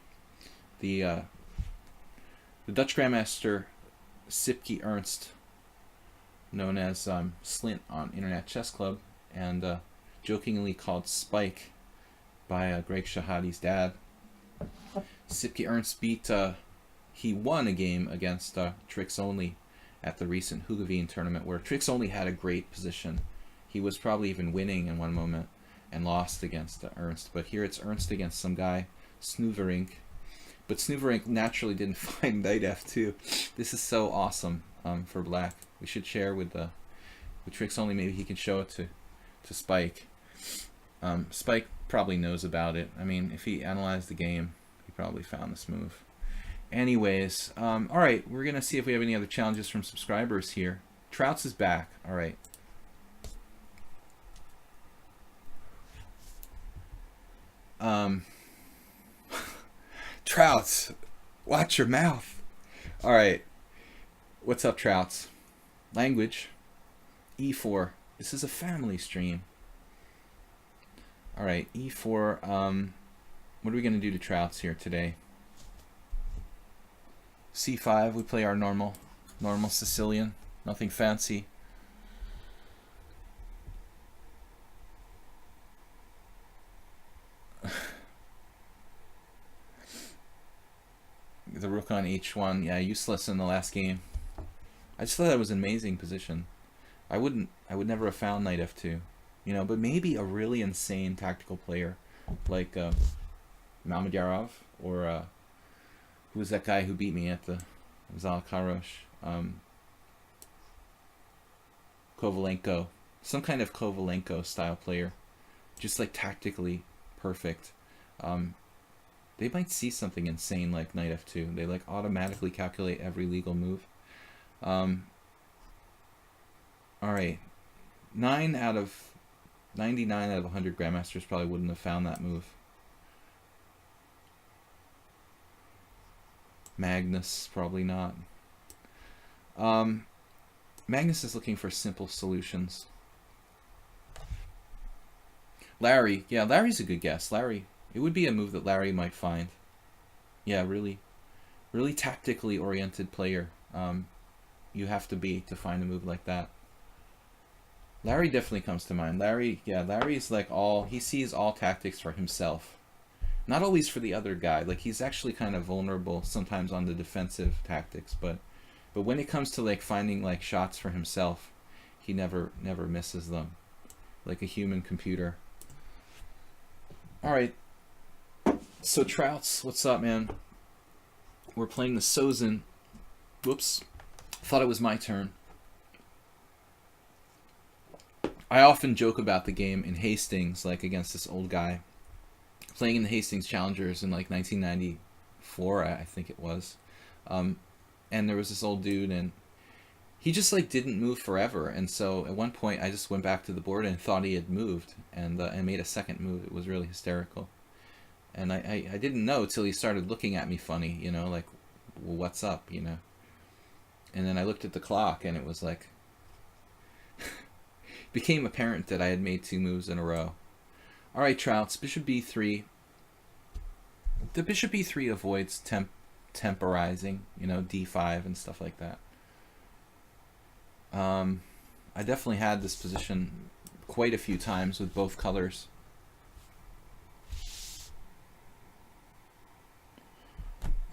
The Dutch Grandmaster Sipke Ernst, known as Slint on Internet Chess Club, and jokingly called Spike by Greg Shahadi's dad. Sipke Ernst he won a game against Tricks Only at the recent Hugaveen tournament, where Tricks Only had a great position. He was probably even winning in one moment and lost against Ernst. But here it's Ernst against some guy, Snuverink. But Snuverink naturally didn't find knight f2. This is so awesome for black. We should share with Tricks Only. Maybe he can show it to Spike. Spike probably knows about it. I mean, if he analyzed the game, he probably found this move. Anyways, all right, we're going to see if we have any other challenges from subscribers here. Trouts is back. All right. Trouts, watch your mouth. All right. What's up, Trouts? Language. E4. This is a family stream. All right, E4. What are we going to do to Trouts here today? C5, we play our normal Sicilian, nothing fancy. The rook on h1, yeah, useless in the last game. I just thought that was an amazing position. I would never have found knight f2, you know, but maybe a really insane tactical player like Mamedyarov or who was that guy who beat me at the Zalakarosh? Kovalenko. Some kind of Kovalenko style player. Just like tactically perfect. They might see something insane like knight f2. They like automatically calculate every legal move. Alright. 99 out of 100 Grandmasters probably wouldn't have found that move. Magnus, probably not. Magnus is looking for simple solutions. Larry, yeah, Larry's a good guess. Larry, it would be a move that Larry might find. Yeah, really tactically oriented player. You have to be to find a move like that. Larry definitely comes to mind. Larry, yeah, Larry's like he sees all tactics for himself. Not always for the other guy. Like he's actually kind of vulnerable sometimes on the defensive tactics, but when it comes to like finding like shots for himself, he never misses them. Like a human computer. All right. So Trouts, what's up, man? We're playing the Sozin. Whoops. Thought it was my turn. I often joke about the game in Hastings, like against this old guy. Playing in the Hastings Challengers in like 1994, I think it was. And there was this old dude, and he just like didn't move forever. And so at one point, I just went back to the board and thought he had moved, and made a second move. It was really hysterical. And I didn't know till he started looking at me funny, you know, like, well, what's up, you know? And then I looked at the clock, and it was like, became apparent that I had made 2 moves in a row. All right, Trouts, bishop b3. The bishop e3 avoids temporizing, you know, d5 and stuff like that. I definitely had this position quite a few times with both colors.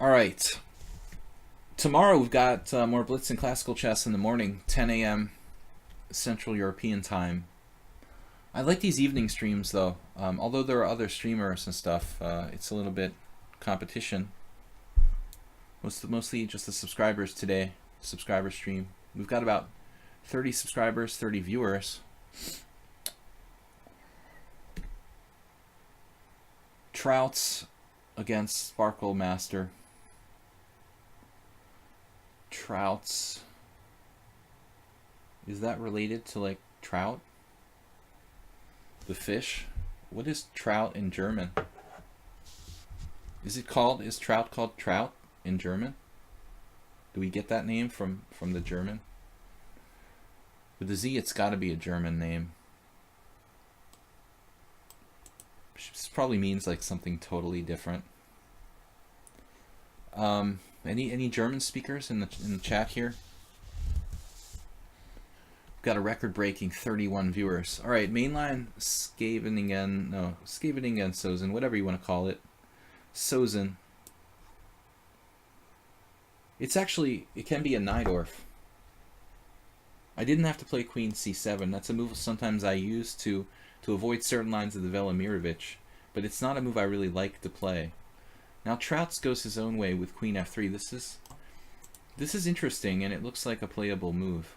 All right. Tomorrow we've got more Blitz and Classical Chess in the morning, 10 a.m. Central European Time. I like these evening streams though. Although there are other streamers and stuff, it's a little bit competition. Mostly just the subscribers today. Subscriber stream. We've got about 30 subscribers, 30 viewers. Trouts against Sparkle Master. Trouts. Is that related to like trout? The fish? What is trout in German? Is trout called trout in German? Do we get that name from the German? With the Z, it's got to be a German name. This probably means like something totally different. Any German speakers in the chat here? We've got a record-breaking 31 viewers. All right, mainline Scheveningen Sozen, whatever you want to call it. Sozen. It can be a Najdorf. I didn't have to play Queen C7. That's a move sometimes I use to avoid certain lines of the Velimirovich, but it's not a move I really like to play. Now Trouts goes his own way with Queen F3. This is interesting, and it looks like a playable move.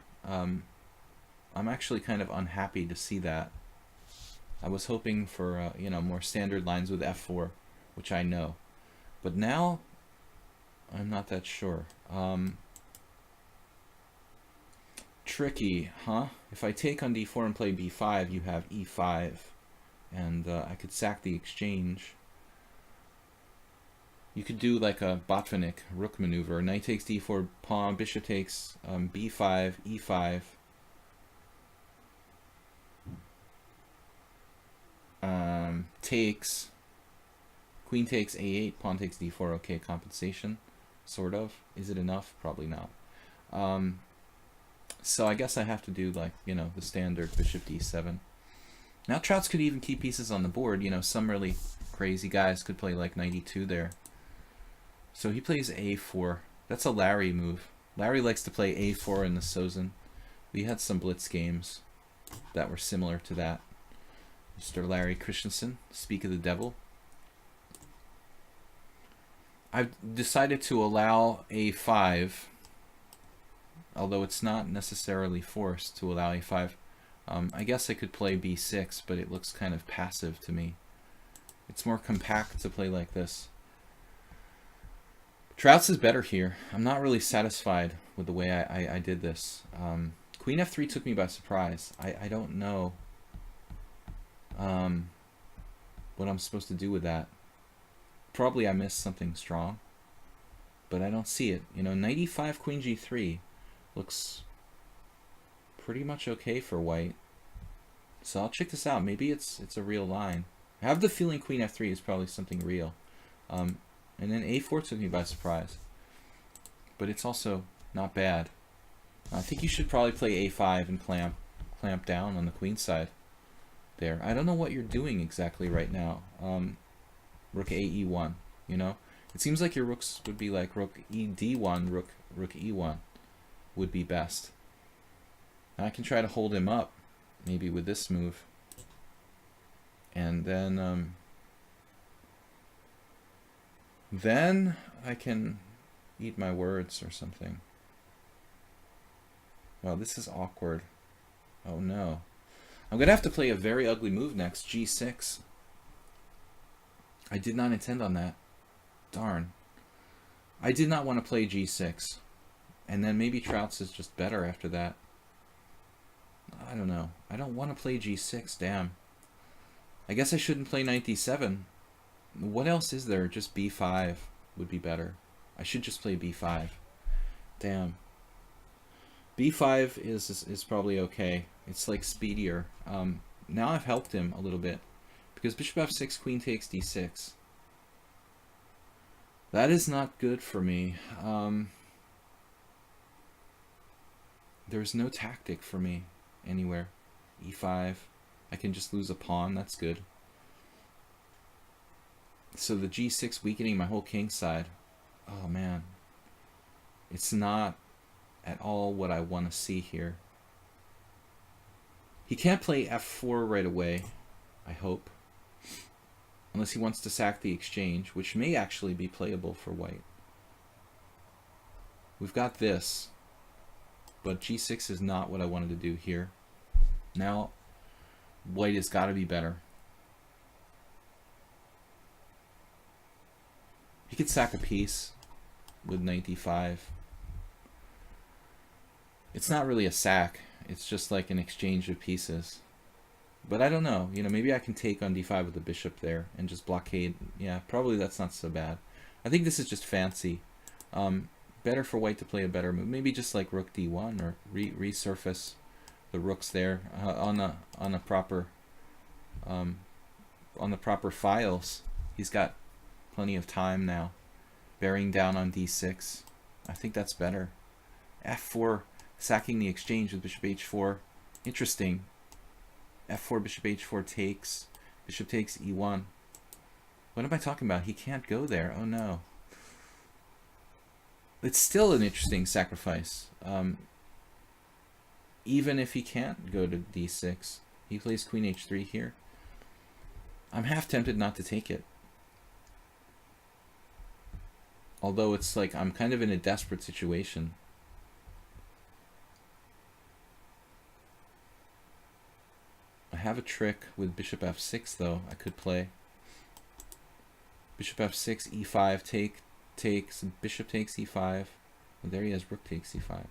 I'm actually kind of unhappy to see that. I was hoping for more standard lines with F4, which I know, but now I'm not that sure. Tricky, huh? If I take on D4 and play B5, you have E5, and I could sack the exchange. You could do like a Botvinnik rook maneuver. Knight takes D4, pawn, bishop takes B5, E5. Takes. Queen takes A8, pawn takes D4. Okay, compensation, sort of. Is it enough? Probably not. So I guess I have to do like, the standard bishop D7. Now Trouts could even keep pieces on the board. Some really crazy guys could play like knight E2 there. So he plays A4. That's a Larry move. Larry likes to play A4 in the Sozen. We had some blitz games that were similar to that. Mr. Larry Christensen, speak of the devil. I've decided to allow A5, although it's not necessarily forced to allow A5. I guess I could play B6, but it looks kind of passive to me. It's more compact to play like this. Trouts is better here. I'm not really satisfied with the way I did this. Queen F3 took me by surprise. I don't know what I'm supposed to do with that. Probably I missed something strong, but I don't see it. Knight E5, Queen G3 looks pretty much okay for white. So I'll check this out. Maybe it's a real line. I have the feeling Queen F3 is probably something real. And then A4 took me by surprise. But it's also not bad. I think you should probably play A5 and clamp down on the queen side there. I don't know what you're doing exactly right now. Rook A E1, It seems like your rooks would be like rook E D1, rook E1 would be best. Now I can try to hold him up, maybe with this move. And then I can eat my words or something. Wow, this is awkward. Oh no. I'm going to have to play a very ugly move next, G6. I did not intend on that. Darn. I did not want to play G6. And then maybe Trouts is just better after that. I don't know. I don't want to play G6, damn. I guess I shouldn't play Knight D7. What else is there? Just B5 would be better. I should just play B5. Damn. B5 is probably okay. It's like speedier. Now I've helped him a little bit. Because bishop F6, queen takes D6. That is not good for me. There's no tactic for me anywhere. E5. I can just lose a pawn. That's good. So the G6 weakening my whole king side. Oh man. It's not at all what I want to see here. He can't play F4 right away, I hope. Unless he wants to sack the exchange, which may actually be playable for white. We've got this, but G6 is not what I wanted to do here. Now, white has got to be better. He could sack a piece with Knight D5. It's not really a sack. It's just like an exchange of pieces. But I don't know. You know, maybe I can take on d5 with the bishop there and just blockade. Yeah, probably that's not so bad. I think this is just fancy. Better for white to play a better move. Maybe just like rook d1 or resurface the rooks there on a proper on the proper files. He's got plenty of time now. Bearing down on d6. I think that's better. f4, sacking the exchange with bishop h4. Interesting. f4, bishop h4 takes. Bishop takes e1. What am I talking about? He can't go there. Oh no. It's still an interesting sacrifice. Even if he can't go to d6. He plays queen h3 here. I'm half tempted not to take it. Although it's like I'm kind of in a desperate situation. I have a trick with bishop f6 though I could play. Bishop f6, e5, takes, bishop takes e5. Oh, there he has rook takes e5.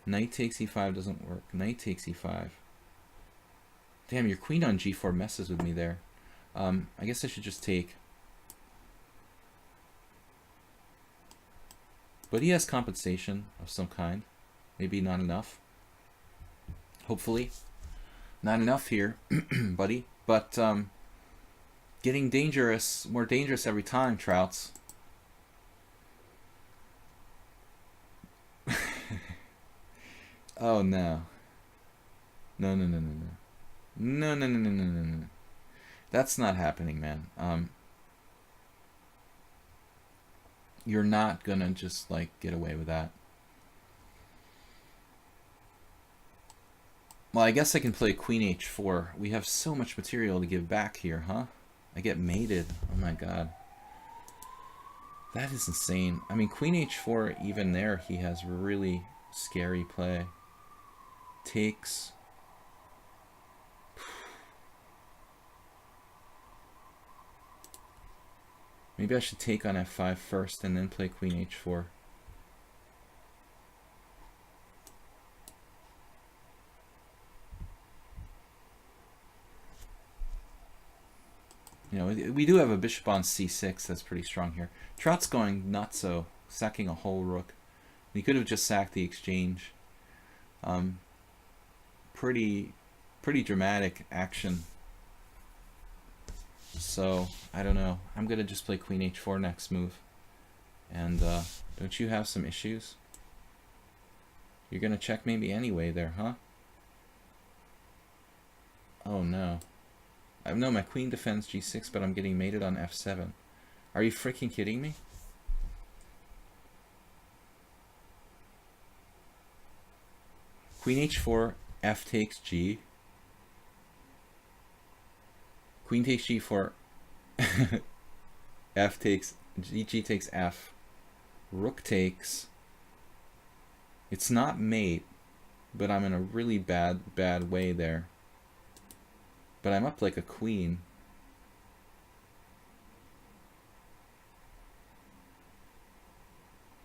Knight takes e5 doesn't work. Knight takes e5. Damn, your queen on g4 messes with me there. I guess I should just take. But he has compensation of some kind. Maybe not enough. Hopefully. Not enough here, buddy. But getting dangerous, more dangerous every time, Trouts. Oh no. No. No. That's not happening, man. You're not gonna just like get away with that. Well, I guess I can play queen h4. We have so much material to give back here, huh? I get mated. Oh my god. That is insane. I mean, queen h4, even there, he has really scary play. Takes. Maybe I should take on f5 first and then play queen h4. You know, we do have a bishop on c6 that's pretty strong here. Trout's going nuts, so sacking a whole rook. He could have just sacked the exchange. Pretty dramatic action. So, I don't know. I'm going to just play queen h4 next move. And don't you have some issues? You're going to checkmate me anyway there, huh? Oh no. I know my queen defends g6, but I'm getting mated on f7. Are you freaking kidding me? Queen h4, f takes g. Queen takes g4, f takes, g takes f. Rook takes. It's not mate, but I'm in a really bad way there. But I'm up like a queen.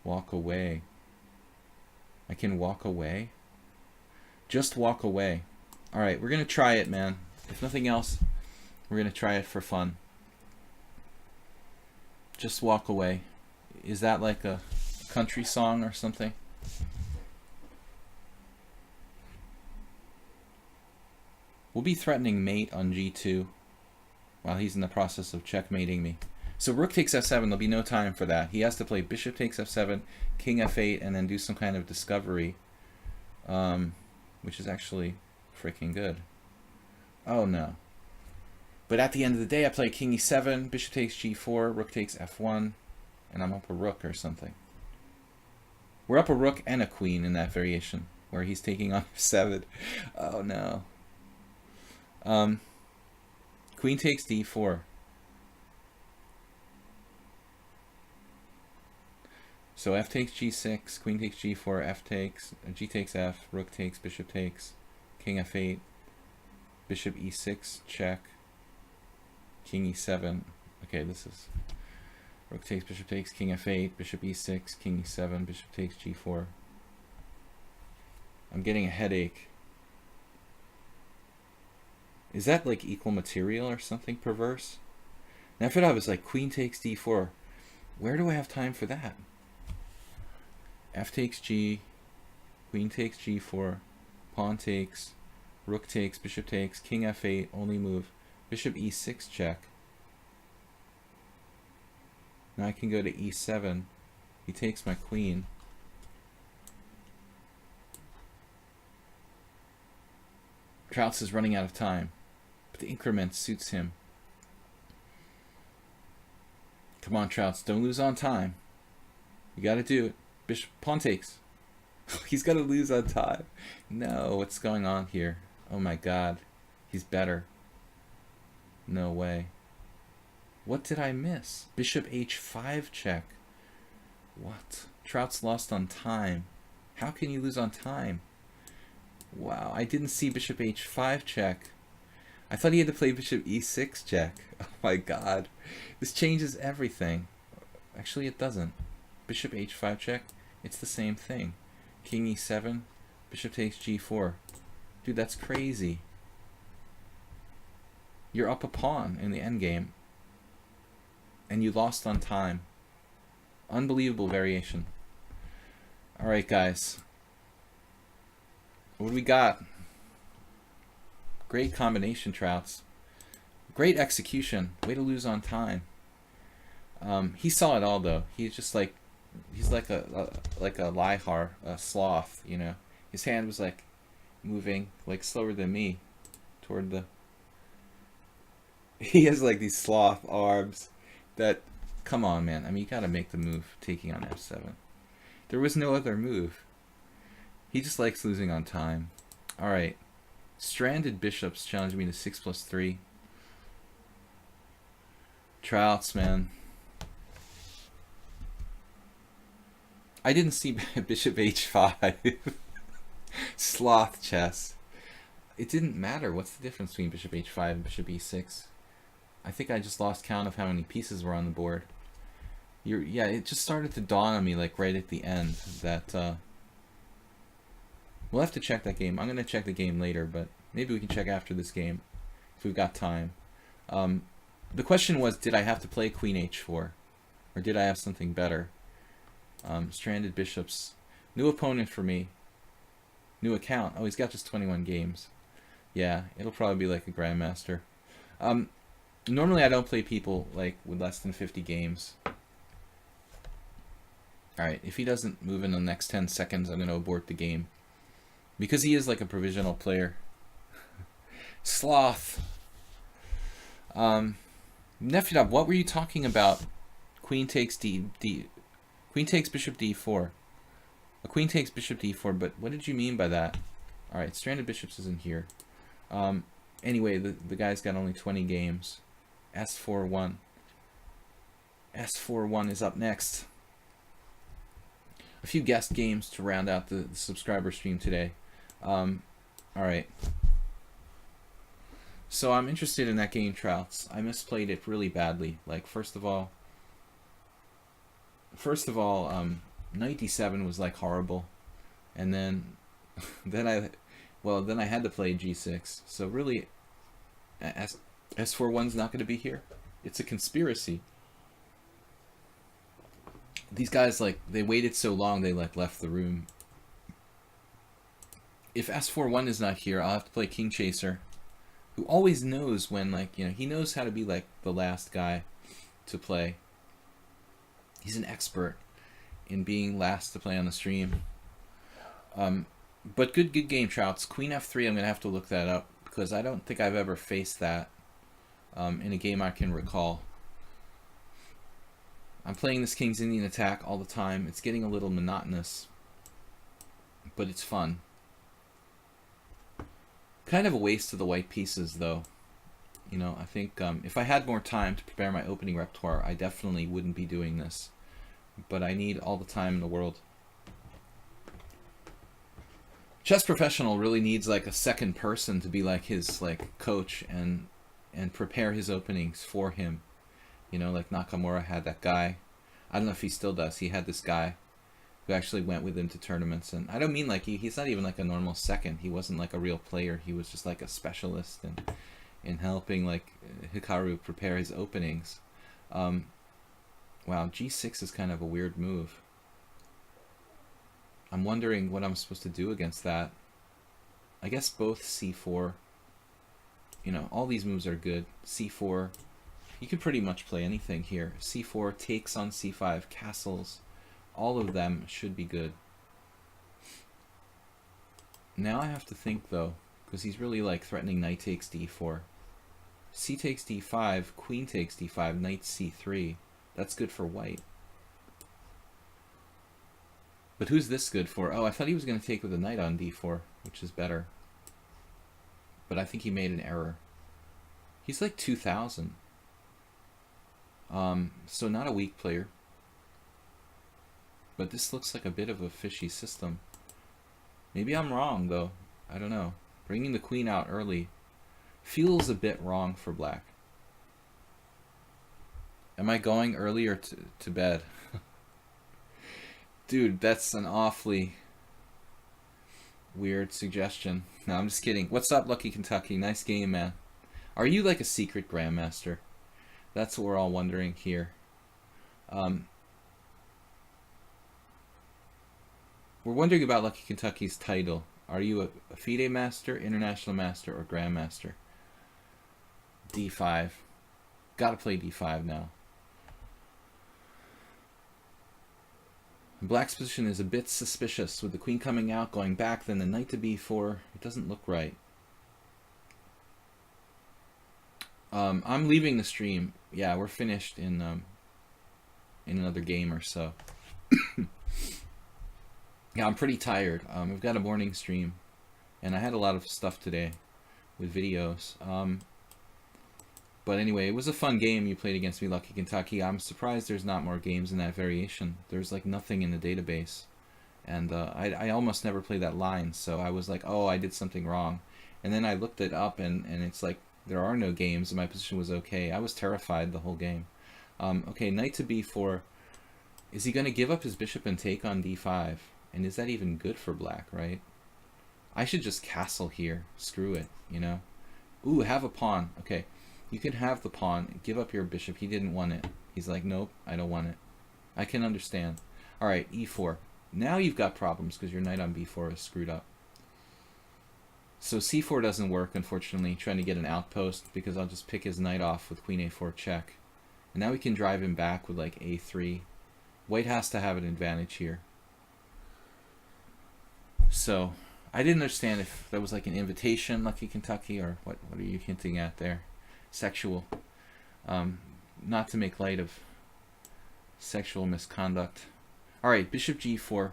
Walk away. I can walk away? Just walk away. Alright, we're going to try it, man. If nothing else, we're going to try it for fun. Just walk away. Is that like a country song or something? We'll be threatening mate on g2 while he's in the process of checkmating me. So rook takes f7, there'll be no time for that. He has to play bishop takes f7, king f8, and then do some kind of discovery, which is actually freaking good. Oh no. But at the end of the day, I play king e7, bishop takes g4, rook takes f1, and I'm up a rook or something. We're up a rook and a queen in that variation, where he's taking on f7. Oh no. Queen takes d4. So f takes g6, queen takes g4, f takes, g takes f, rook takes, bishop takes, king f8, bishop e6, check, king e7. Okay, this is rook takes, bishop takes, king f8, bishop e6, king e7, bishop takes g4. I'm getting a headache. Is that like equal material or something perverse? And after that, I was like, queen takes d4. Where do I have time for that? F takes g, queen takes g4, pawn takes, rook takes, bishop takes, king f8, only move, bishop e6 check. Now I can go to e7. He takes my queen. Trouts is running out of time, but the increment suits him. Come on, Trouts, don't lose on time. You gotta do it. Bishop, pawn takes. He's gotta lose on time. No, what's going on here? Oh my god. He's better. No way. What did I miss? Bishop h5 check. What? Trouts lost on time. How can you lose on time? Wow, I didn't see bishop h5 check. I thought he had to play bishop e6 check. Oh my god. This changes everything. Actually, it doesn't. Bishop h5 check, it's the same thing. King e7, bishop takes g4. Dude, that's crazy. You're up a pawn in the endgame, and you lost on time. Unbelievable variation. Alright, guys. What do we got? Great combination, Trouts. Great execution. Way to lose on time. He saw it all, though. He's just like, he's like a Lihar, a sloth, you know. His hand was like moving like slower than me toward the. He has like these sloth arms that, come on, man. I mean, you gotta make the move taking on f7. There was no other move. He just likes losing on time. All right, stranded bishops challenge me to 6+3. Trouts, man. I didn't see bishop h5. Sloth chess. It didn't matter. What's the difference between bishop h5 and bishop e6? I think I just lost count of how many pieces were on the board. Yeah, it just started to dawn on me like right at the end that we'll have to check that game. I'm going to check the game later, but maybe we can check after this game if we've got time. The question was, did I have to play queen h4? Or did I have something better? Stranded bishops. New opponent for me. New account. Oh, he's got just 21 games. Yeah, it'll probably be like a grandmaster. Normally I don't play people like with less than 50 games. Alright, if he doesn't move in the next 10 seconds, I'm going to abort the game. Because he is like a provisional player. Sloth. Nefidab, what were you talking about? Queen takes Queen takes bishop d4. A queen takes bishop d4, but what did you mean by that? Alright, stranded bishops isn't here. Anyway, the guy's got only 20 games. S4-1. S4-1 is up next. A few guest games to round out the subscriber stream today. Alright. So I'm interested in that game, Trouts. I misplayed it really badly. Like, first of all, knight d7 was like horrible, and then then I had to play g6. So really, S4-1's not going to be here. It's a conspiracy. These guys, like, they waited so long they like left the room. If S4-1 is not here, I'll have to play King Chaser, who always knows when, like, you know, he knows how to be like the last guy to play. He's an expert in being last to play on the stream. But good game, Trouts. Queen f3, I'm going to have to look that up, because I don't think I've ever faced that in a game I can recall. I'm playing this King's Indian attack all the time. It's getting a little monotonous, but it's fun. Kind of a waste of the white pieces, though. You know, I think if I had more time to prepare my opening repertoire, I definitely wouldn't be doing this. But I need all the time in the world. Chess Professional really needs like a second person to be like his like coach and prepare his openings for him. You know, like Nakamura had that guy. I don't know if he still does. He had this guy who actually went with him to tournaments. And I don't mean like he's not even like a normal second. He wasn't like a real player. He was just like a specialist. And in helping like Hikaru prepare his openings. Wow, g6 is kind of a weird move. I'm wondering what I'm supposed to do against that. I guess both c4. You know, all these moves are good. c4. You can pretty much play anything here. c4 takes on c5, castles. All of them should be good. Now I have to think though, because he's really like threatening knight takes d4. C takes d5, queen takes d5, knight c3. That's good for white. But who's this good for? Oh, I thought he was going to take with a knight on d4, which is better. But I think he made an error. He's like 2,000. So not a weak player. But this looks like a bit of a fishy system. Maybe I'm wrong, though. I don't know. Bringing the queen out early feels a bit wrong for black. Am I going earlier to bed? Dude, that's an awfully weird suggestion. No, I'm just kidding. What's up, Lucky Kentucky? Nice game, man. Are you like a secret grandmaster? That's what we're all wondering here. We're wondering about Lucky Kentucky's title. Are you a FIDE master, international master, or grandmaster? d5. Gotta play d5 now. Black's position is a bit suspicious, with the queen coming out, going back, then the knight to b4. It doesn't look right. I'm leaving the stream. Yeah, we're finished in another game or so. Yeah, I'm pretty tired. We've got a morning stream, and I had a lot of stuff today with videos. But anyway, it was a fun game you played against me, Lucky Kentucky. I'm surprised there's not more games in that variation. There's like nothing in the database. And I almost never play that line, so I was like, oh, I did something wrong. And then I looked it up, and it's like, there are no games, and my position was okay. I was terrified the whole game. Okay, knight to b4. Is he going to give up his bishop and take on d5? And is that even good for black, right? I should just castle here. Screw it, you know? Ooh, have a pawn. Okay. You can have the pawn, give up your bishop. He didn't want it. He's like, nope, I don't want it. I can understand. All right, e4. Now you've got problems because your knight on b4 is screwed up. So c4 doesn't work, unfortunately, trying to get an outpost, because I'll just pick his knight off with queen a4 check. And now we can drive him back with like a3. White has to have an advantage here. So I didn't understand if that was like an invitation, Lucky Kentucky, or what are you hinting at there? Sexual. Not to make light of sexual misconduct. Alright, bishop g4,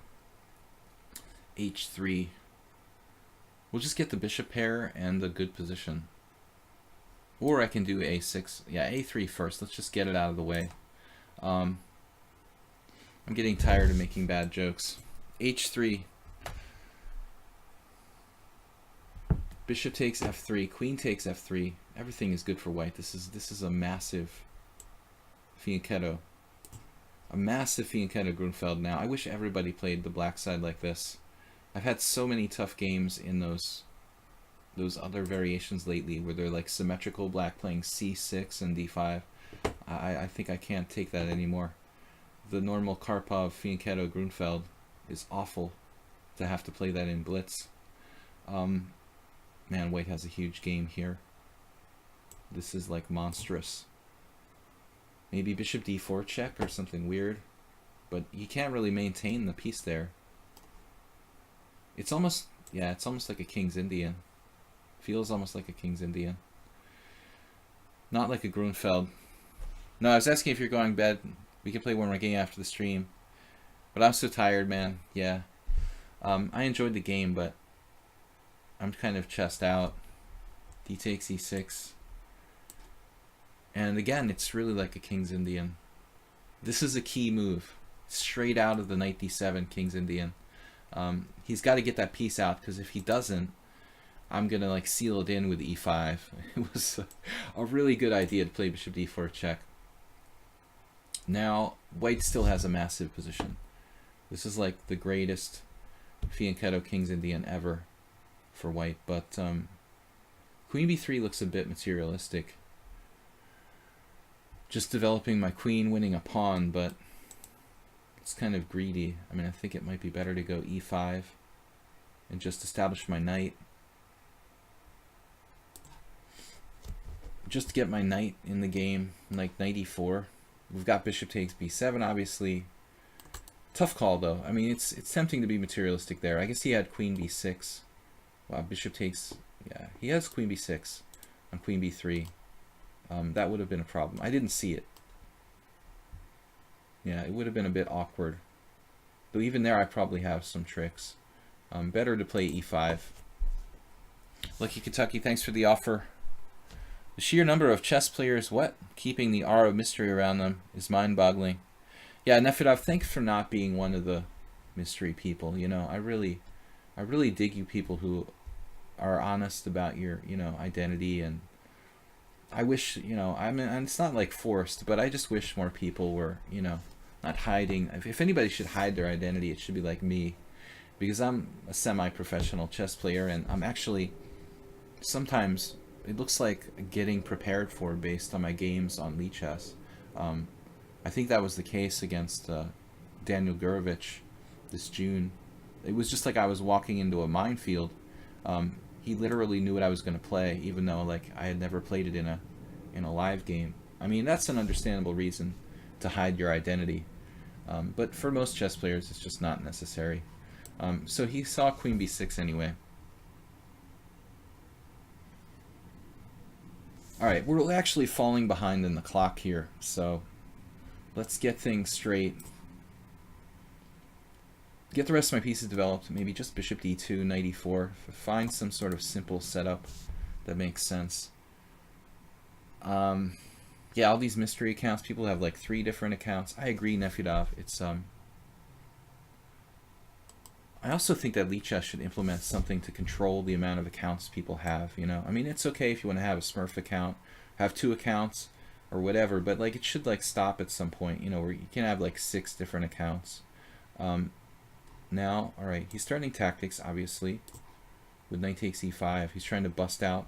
h3. We'll just get the bishop pair and the good position. Or I can do a6. Yeah, a3 first. Let's just get it out of the way. I'm getting tired of making bad jokes. h3. Bishop takes f3. Queen takes f3. Everything is good for white. This is a massive fianchetto. A massive fianchetto Grunfeld now. I wish everybody played the black side like this. I've had so many tough games in those other variations lately where they're like symmetrical black playing c6 and d5. I think I can't take that anymore. The normal Karpov fianchetto Grunfeld is awful to have to play that in blitz. Man, white has a huge game here. This is like monstrous. Maybe bishop d4 check or something weird. But you can't really maintain the piece there. It's almost, yeah, it's almost like a King's Indian. Feels almost like a King's Indian. Not like a Grunfeld. No, I was asking if you're going to bed. We can play one more game after the stream. But I'm so tired, man. Yeah. I enjoyed the game, but I'm kind of chest out. D takes e6. And again, it's really like a King's Indian. This is a key move. Straight out of the knight d7 King's Indian. He's got to get that piece out, because if he doesn't, I'm going to like seal it in with e5. It was a really good idea to play bishop d4 check. Now, white still has a massive position. This is like the greatest fianchetto King's Indian ever for white, but Queen b3 looks a bit materialistic. Just developing my queen, winning a pawn, but it's kind of greedy. I mean, I think it might be better to go e5 and just establish my knight. Just to get my knight in the game, like knight e4. We've got bishop takes b7, obviously. Tough call, though. I mean, it's tempting to be materialistic there. I guess he had queen b6. Wow, bishop takes... Yeah, he has queen b6 on queen b3. That would have been a problem. I didn't see it. Yeah, it would have been a bit awkward. Though even there, I probably have some tricks. Better to play e5. Lucky Kentucky, thanks for the offer. The sheer number of chess players, keeping the aura of mystery around them is mind-boggling. Yeah, Nefedov, thanks for not being one of the mystery people. You know, I really dig you people who are honest about your, identity, and I wish, I mean, and it's not like forced, but I just wish more people were, not hiding. If anybody should hide their identity, it should be like me, because I'm a semi-professional chess player, and I'm actually sometimes it looks like getting prepared for based on my games on lichess. I think that was the case against Daniel Gurevich this June. It was just like I was walking into a minefield. He literally knew what I was going to play, even though like I had never played it in a live game. I mean, that's an understandable reason to hide your identity, but for most chess players, it's just not necessary. So he saw queen b6 anyway. Alright, we're actually falling behind in the clock here, so let's get things straight. Get the rest of my pieces developed, maybe just bishop d2, knight e4, find some sort of simple setup that makes sense. Yeah, all these mystery accounts, people have like 3 different accounts. I agree, Nefedov, it's I also think that lichess should implement something to control the amount of accounts people have, I mean, it's okay if you want to have a Smurf account, have 2 accounts, or whatever, but like it should like stop at some point, where you can have like 6 different accounts. Now, alright, he's starting tactics, obviously, with knight takes e5. He's trying to bust out.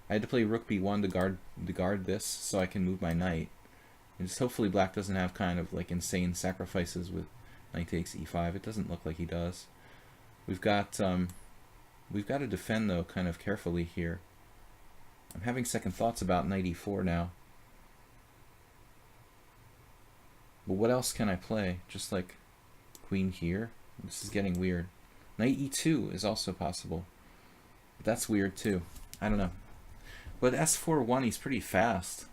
I had to play rook b1 to guard this so I can move my knight. And just hopefully black doesn't have kind of like insane sacrifices with knight takes e5. It doesn't look like he does. We've got to defend though kind of carefully here. I'm having second thoughts about knight e4 now. But what else can I play? Just like queen here? This is getting weird. Knight e2 is also possible. But that's weird too. I don't know. But s4-1, he's pretty fast.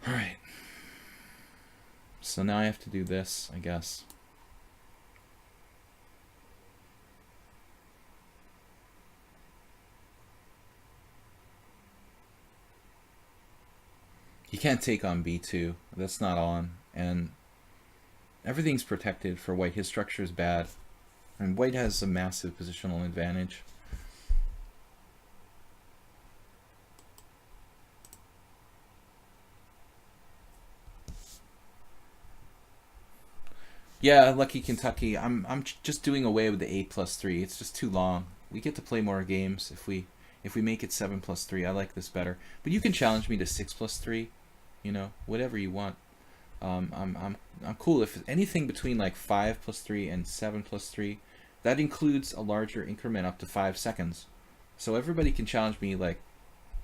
Alright. So now I have to do this, I guess. He can't take on b2. That's not on. And everything's protected for white. His structure is bad. And white has a massive positional advantage. Yeah, Lucky Kentucky. I'm just doing away with the 8+3. It's just too long. We get to play more games if we make it 7+3. I like this better. But you can challenge me to 6+3. Whatever you want. I'm cool if anything between like 5+3 and 7+3. That includes a larger increment up to 5 seconds. So everybody can challenge me like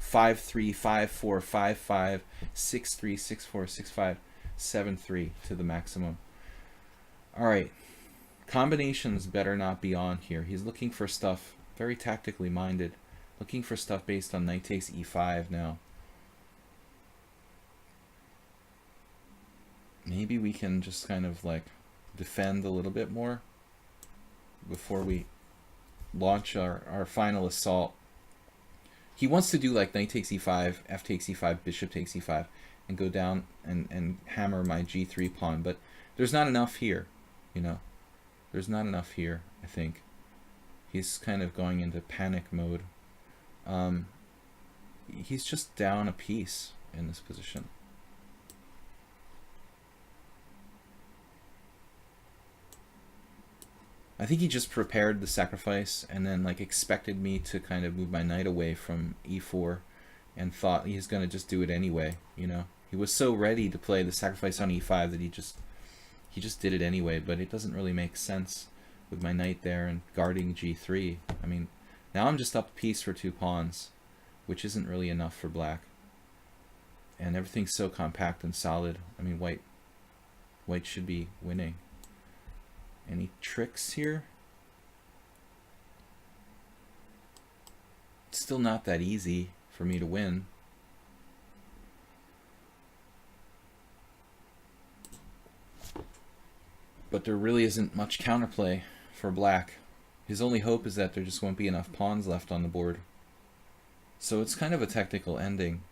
5-3, 5-4, 5-5, 6-3, 6-4, 6-5, 7-3 to the maximum. Alright. Combinations better not be on here. He's looking for stuff very tactically minded. Looking for stuff based on knight takes e5 now. Maybe we can just kind of like defend a little bit more before we launch our final assault. He wants to do like knight takes e5, f takes e5, bishop takes e5, and go down and hammer my g3 pawn, but there's not enough here, There's not enough here, I think. He's kind of going into panic mode. He's just down a piece in this position. I think he just prepared the sacrifice and then like expected me to kind of move my knight away from e4 and thought he's going to just do it anyway, you know. He was so ready to play the sacrifice on e5 that he just did it anyway, but it doesn't really make sense with my knight there and guarding g3. I mean, now I'm just up a piece for 2 pawns, which isn't really enough for black. And everything's so compact and solid. I mean, white should be winning. Any tricks here? It's still not that easy for me to win. But there really isn't much counterplay for black. His only hope is that there just won't be enough pawns left on the board. So it's kind of a technical ending.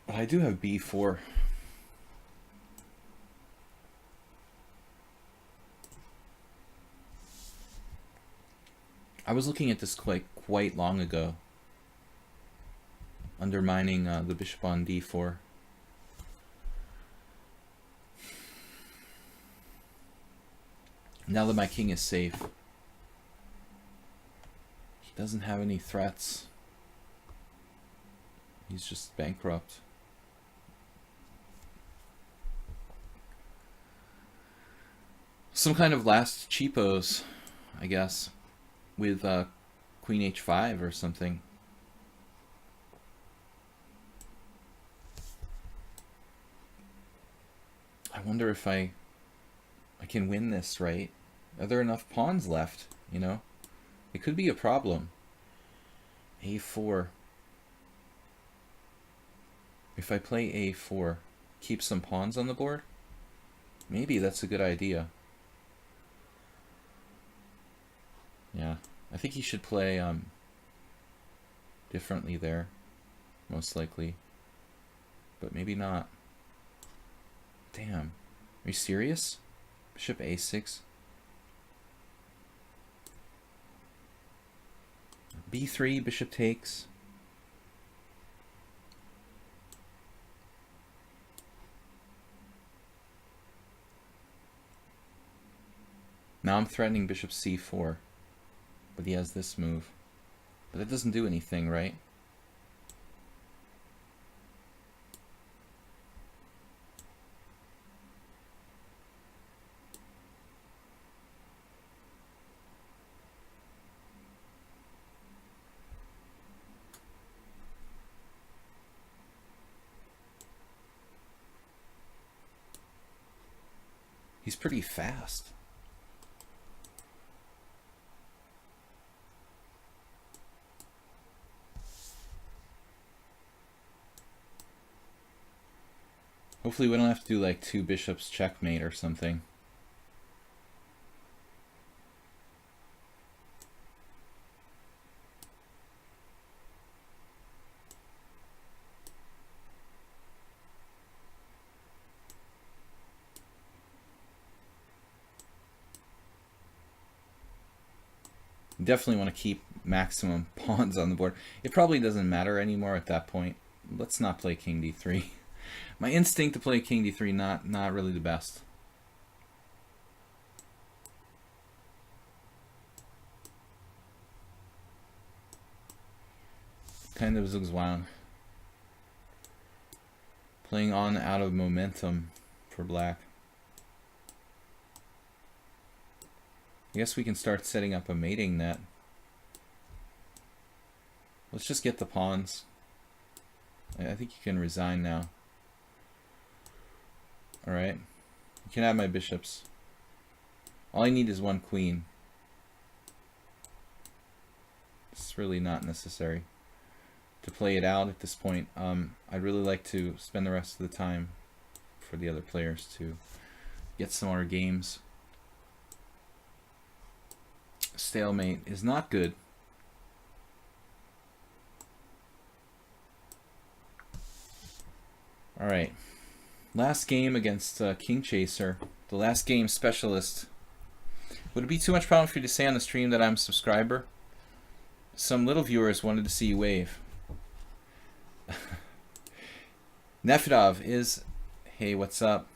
But I do have b4. I was looking at this quite long ago, undermining the bishop on d4. Now that my king is safe, he doesn't have any threats. He's just bankrupt. Some kind of last cheapos, I guess, with queen h5 or something. I wonder if I can win this, right? Are there enough pawns left, you know? It could be a problem. a4. If I play a4, keep some pawns on the board? Maybe that's a good idea. Yeah, I think he should play differently there, most likely. But maybe not. Damn. Are you serious? Bishop a6. b3, bishop takes. Now I'm threatening bishop c4. But he has this move. But that doesn't do anything, right? He's pretty fast. Hopefully we don't have to do like 2 bishops checkmate or something. Definitely want to keep maximum pawns on the board. It probably doesn't matter anymore at that point. Let's not play king d3. My instinct to play king d3, not really the best. Kind of zugzwang. Playing on out of momentum for black. I guess we can start setting up a mating net. Let's just get the pawns. I think you can resign now. Alright. You can have my bishops. All I need is 1 queen. It's really not necessary to play it out at this point. I'd really like to spend the rest of the time for the other players to get some more games. Stalemate is not good. Alright. Last game against King Chaser. The last game specialist. Would it be too much problem for you to say on the stream that I'm a subscriber? Some little viewers wanted to see you wave. Nefedov is... Hey, what's up?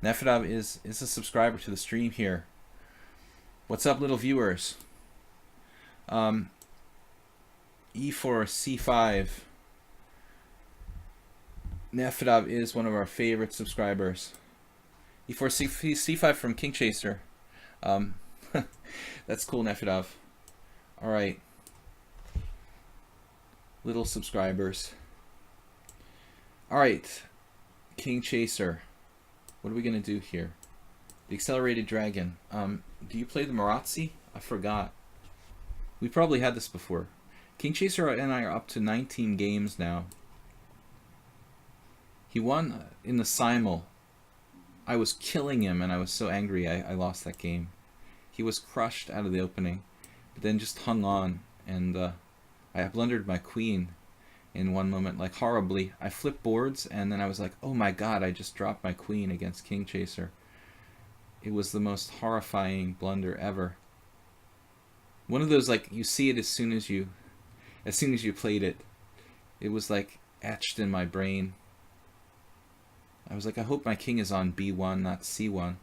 Nefedov is a subscriber to the stream here. What's up, little viewers? E4, C5. Nefedov is one of our favorite subscribers. E4, C5 from King Chaser. That's cool, Nefedov. All right. Little subscribers. All right. King Chaser. What are we going to do here? The Accelerated Dragon. Do you play the Marazzi? I forgot. We probably had this before. King Chaser and I are up to 19 games now. He won in the Simul. I was killing him and I was so angry I lost that game. He was crushed out of the opening, but then just hung on, and I blundered my queen in one moment, like horribly. I flipped boards and then I was like, oh my god, I just dropped my queen against King Chaser. It was the most horrifying blunder ever. One of those, like, you see it as soon as you played it. It was like etched in my brain. I was like, I hope my king is on B1, not C1.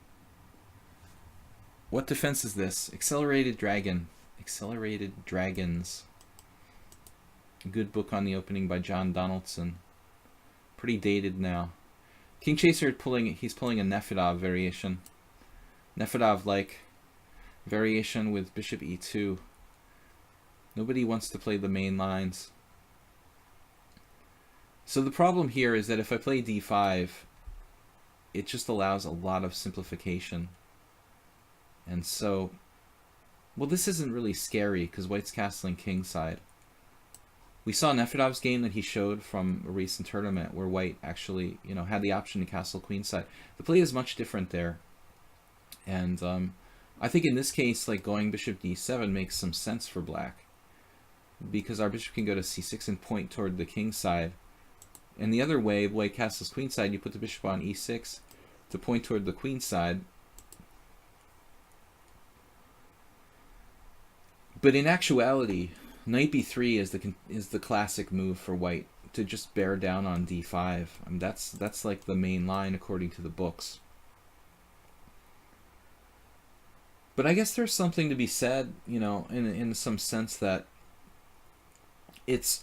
What defense is this? Accelerated Dragon. Accelerated Dragons. A good book on the opening by John Donaldson. Pretty dated now. King Chaser he's pulling a Nefedov variation. Nefedov-like variation with Bishop E2. Nobody wants to play the main lines. So the problem here is that if I play D5, it just allows a lot of simplification. And so, well, this isn't really scary because White's castling kingside. We saw Nefedov's game that he showed from a recent tournament where White actually, had the option to castle queenside. The play is much different there. And I think in this case, like, going bishop D7 makes some sense for Black, because our bishop can go to C6 and point toward the king side. And the other way, White castles queenside, you put the bishop on E6 to point toward the queen side. But in actuality, knight B3 is the classic move for White, to just bear down on D5. I mean, that's like the main line according to the books. But I guess there's something to be said, in some sense that it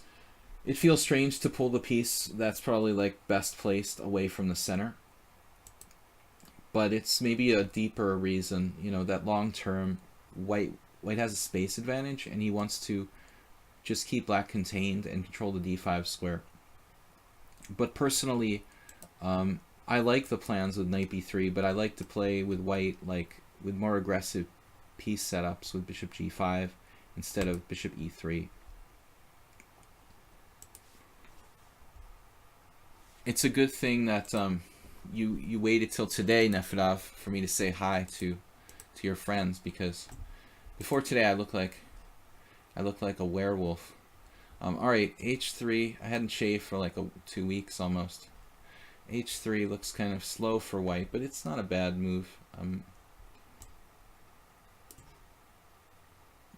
feels strange to pull the piece that's probably like best placed away from the center. But it's maybe a deeper reason, that long term White has a space advantage and he wants to just keep Black contained and control the D5 square. But personally, I like the plans with knight B3, but I like to play with White with more aggressive piece setups with bishop G5 instead of bishop E3. It's a good thing that you waited till today, Nefedov, for me to say hi to your friends, because before today I look like a werewolf. All right, H3. I hadn't shaved for like 2 weeks almost. H3 looks kind of slow for White, but it's not a bad move.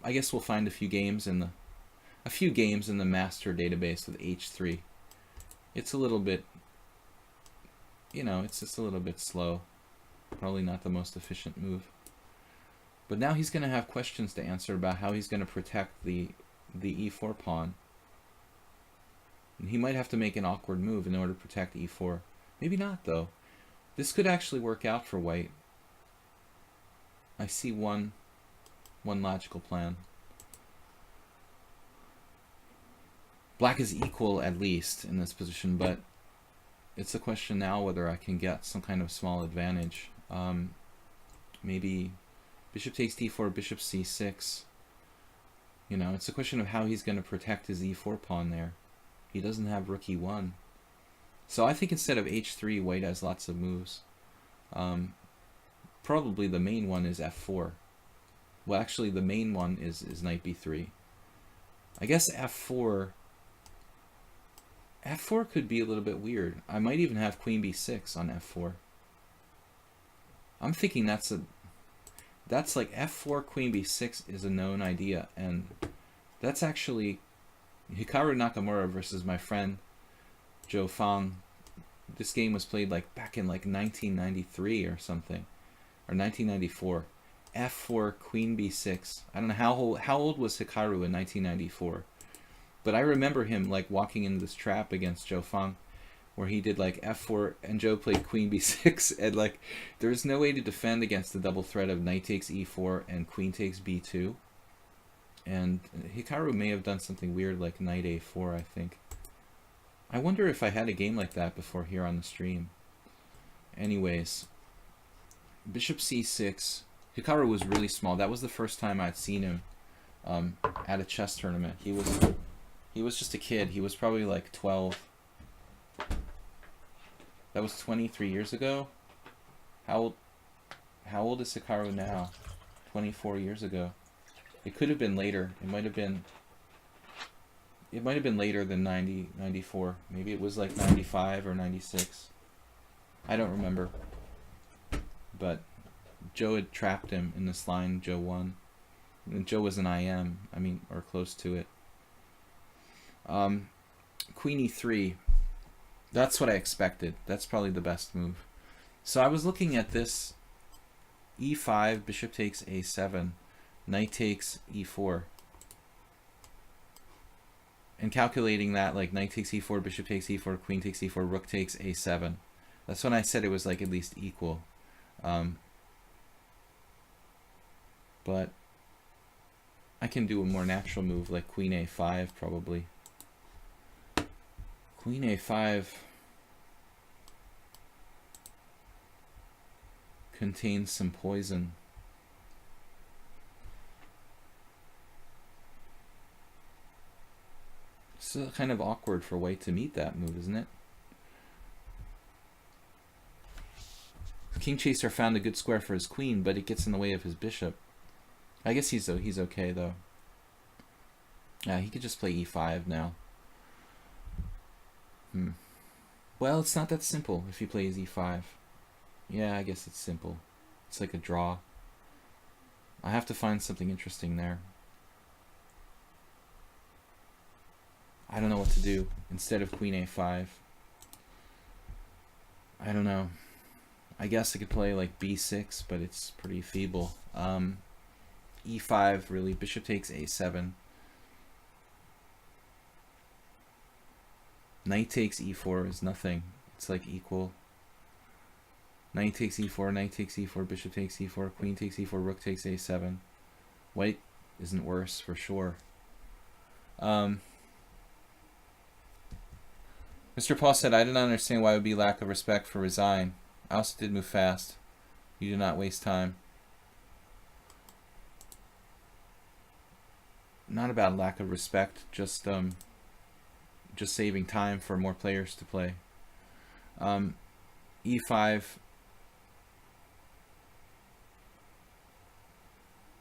I guess we'll find a few games in the master database with H3. It's a little bit, it's just a little bit slow. Probably not the most efficient move. But now he's going to have questions to answer about how he's going to protect the E4 pawn. And he might have to make an awkward move in order to protect E4. Maybe not, though. This could actually work out for White. I see one logical plan. Black is equal, at least, in this position, but it's a question now whether I can get some kind of small advantage. Maybe bishop takes D4, bishop C6. It's a question of how he's going to protect his E4 pawn there. He doesn't have rook E1. So I think instead of H3, White has lots of moves. Probably the main one is F4. Well, actually, the main one is knight B3. I guess F4 could be a little bit weird. I might even have queen B6 on F4. I'm thinking that's like F4 queen B6 is a known idea, and that's actually Hikaru Nakamura versus my friend Joe Fang This game was played like back in like 1993 or something, or 1994. F4 Queen B6. I don't know how old was Hikaru in 1994, but I remember him like walking into this trap against Zhou Feng, where he did like F4 and Zhou played Queen B6, and like there was no way to defend against the double threat of Knight takes E4 and Queen takes B2. And Hikaru may have done something weird like Knight A4, I think. I wonder if I had a game like that before here on the stream. Anyways, Bishop C6. Hikaru was really small. That was the first time I'd seen him at a chess tournament. He was just a kid. He was probably like 12. That was 23 years ago. How old is Hikaru now? 24 years ago. It could have been later. It might have been later than 94. Maybe it was like 95 or 96. I don't remember. But Zhou had trapped him in this line. Zhou won. And Zhou was an IM. I mean, or close to it. Queen E3. That's what I expected. That's probably the best move. So I was looking at this. E5, bishop takes A7. Knight takes E4. And calculating that, like knight takes E4, bishop takes E4, queen takes E4, rook takes A7. That's when I said it was like at least equal. But I can do a more natural move like queen A5 probably. Queen A5 contains some poison. It's kind of awkward for white to meet that move, isn't it? King Chaser found a good square for his queen, but it gets in the way of his bishop. I guess he's okay though. Yeah, he could just play E5 now. Well, it's not that simple if he plays E5. Yeah, I guess it's simple. It's like a draw. I have to find something interesting there. I don't know what to do instead of queen A5. I don't know. I guess I could play like B6, but it's pretty feeble. E5, really. Bishop takes A7. Knight takes E4 is nothing. It's like equal. Knight takes E4, knight takes E4, bishop takes E4, queen takes E4, rook takes A7. White isn't worse for sure. Mr. Paul said, I didn't understand why it would be lack of respect for resign. I also did move fast. You do not waste time. Not about lack of respect, just saving time for more players to play. E5.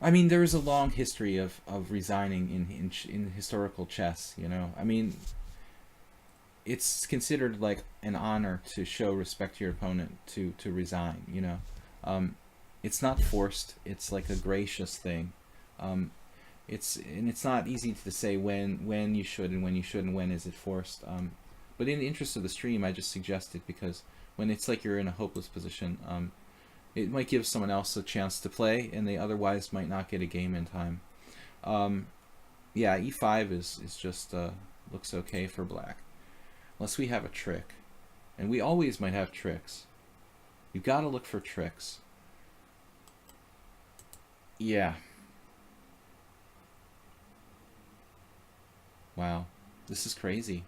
I mean, there is a long history of resigning in historical chess, you know. I mean, it's considered like an honor to show respect to your opponent to resign, you know. It's not forced. It's like a gracious thing. It's not easy to say when you should and when you shouldn't, when is it forced. But in the interest of the stream, I just suggest it because when it's like you're in a hopeless position, it might give someone else a chance to play, and they otherwise might not get a game in time. Yeah, E5 is just looks okay for black, unless we have a trick, and we always might have tricks. You've got to look for tricks. Yeah. Wow, this is crazy.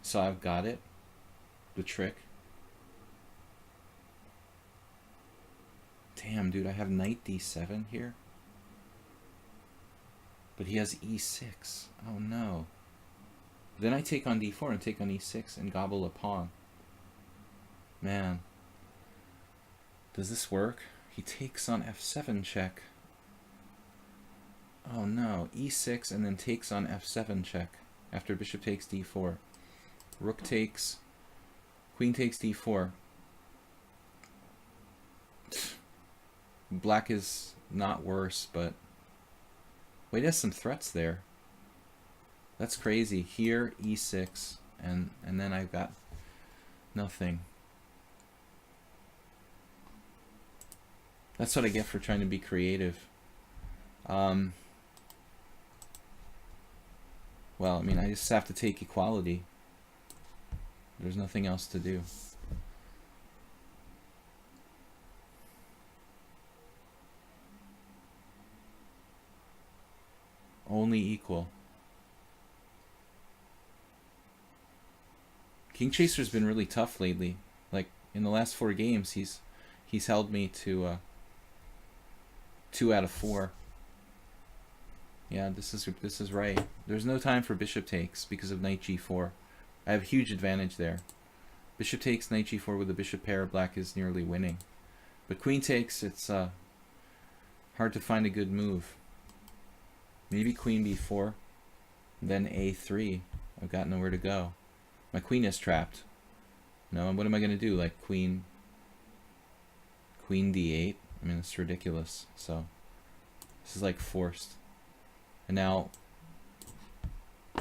So I've got it, the trick. Damn, dude, I have knight d7 here. But he has e6. Oh no. Then I take on d4 and take on e6 and gobble a pawn. Man. Does this work? He takes on f7 check. Oh no, e6 and then takes on f7 check after bishop takes d4. Rook takes, queen takes d4. Black is not worse, but wait, he has some threats there. That's crazy. Here, e6, and then I've got Nothing. That's what I get for trying to be creative. Well, I mean, I just have to take equality. There's nothing else to do. Only equal. King Chaser's been really tough lately. Like in the last 4 games, he's held me to 2 out of 4. Yeah, this is right. There's no time for bishop takes because of knight g4. I have a huge advantage there. Bishop takes, knight g4 with a bishop pair. Black is nearly winning. But queen takes, it's hard to find a good move. Maybe queen b4, then a3. I've got nowhere to go. My queen is trapped. No, what am I going to do? Like queen d8? I mean, it's ridiculous. So this is like forced. And now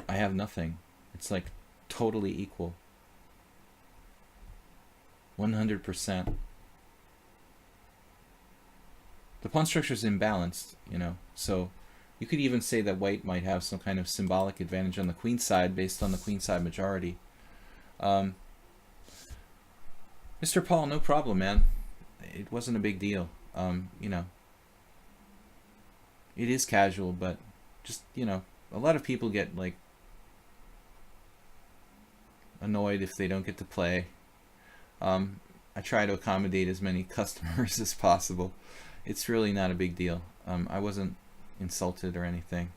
I have nothing. It's like totally equal. 100%. The pawn structure is imbalanced, you know, so you could even say that white might have some kind of symbolic advantage on the queen side based on the queen side majority. Mr. Paul, no problem, man. It wasn't a big deal. You know, it is casual, but just, you know, a lot of people get like annoyed if they don't get to play. I try to accommodate as many customers as possible. It's really not a big deal. I wasn't insulted or anything.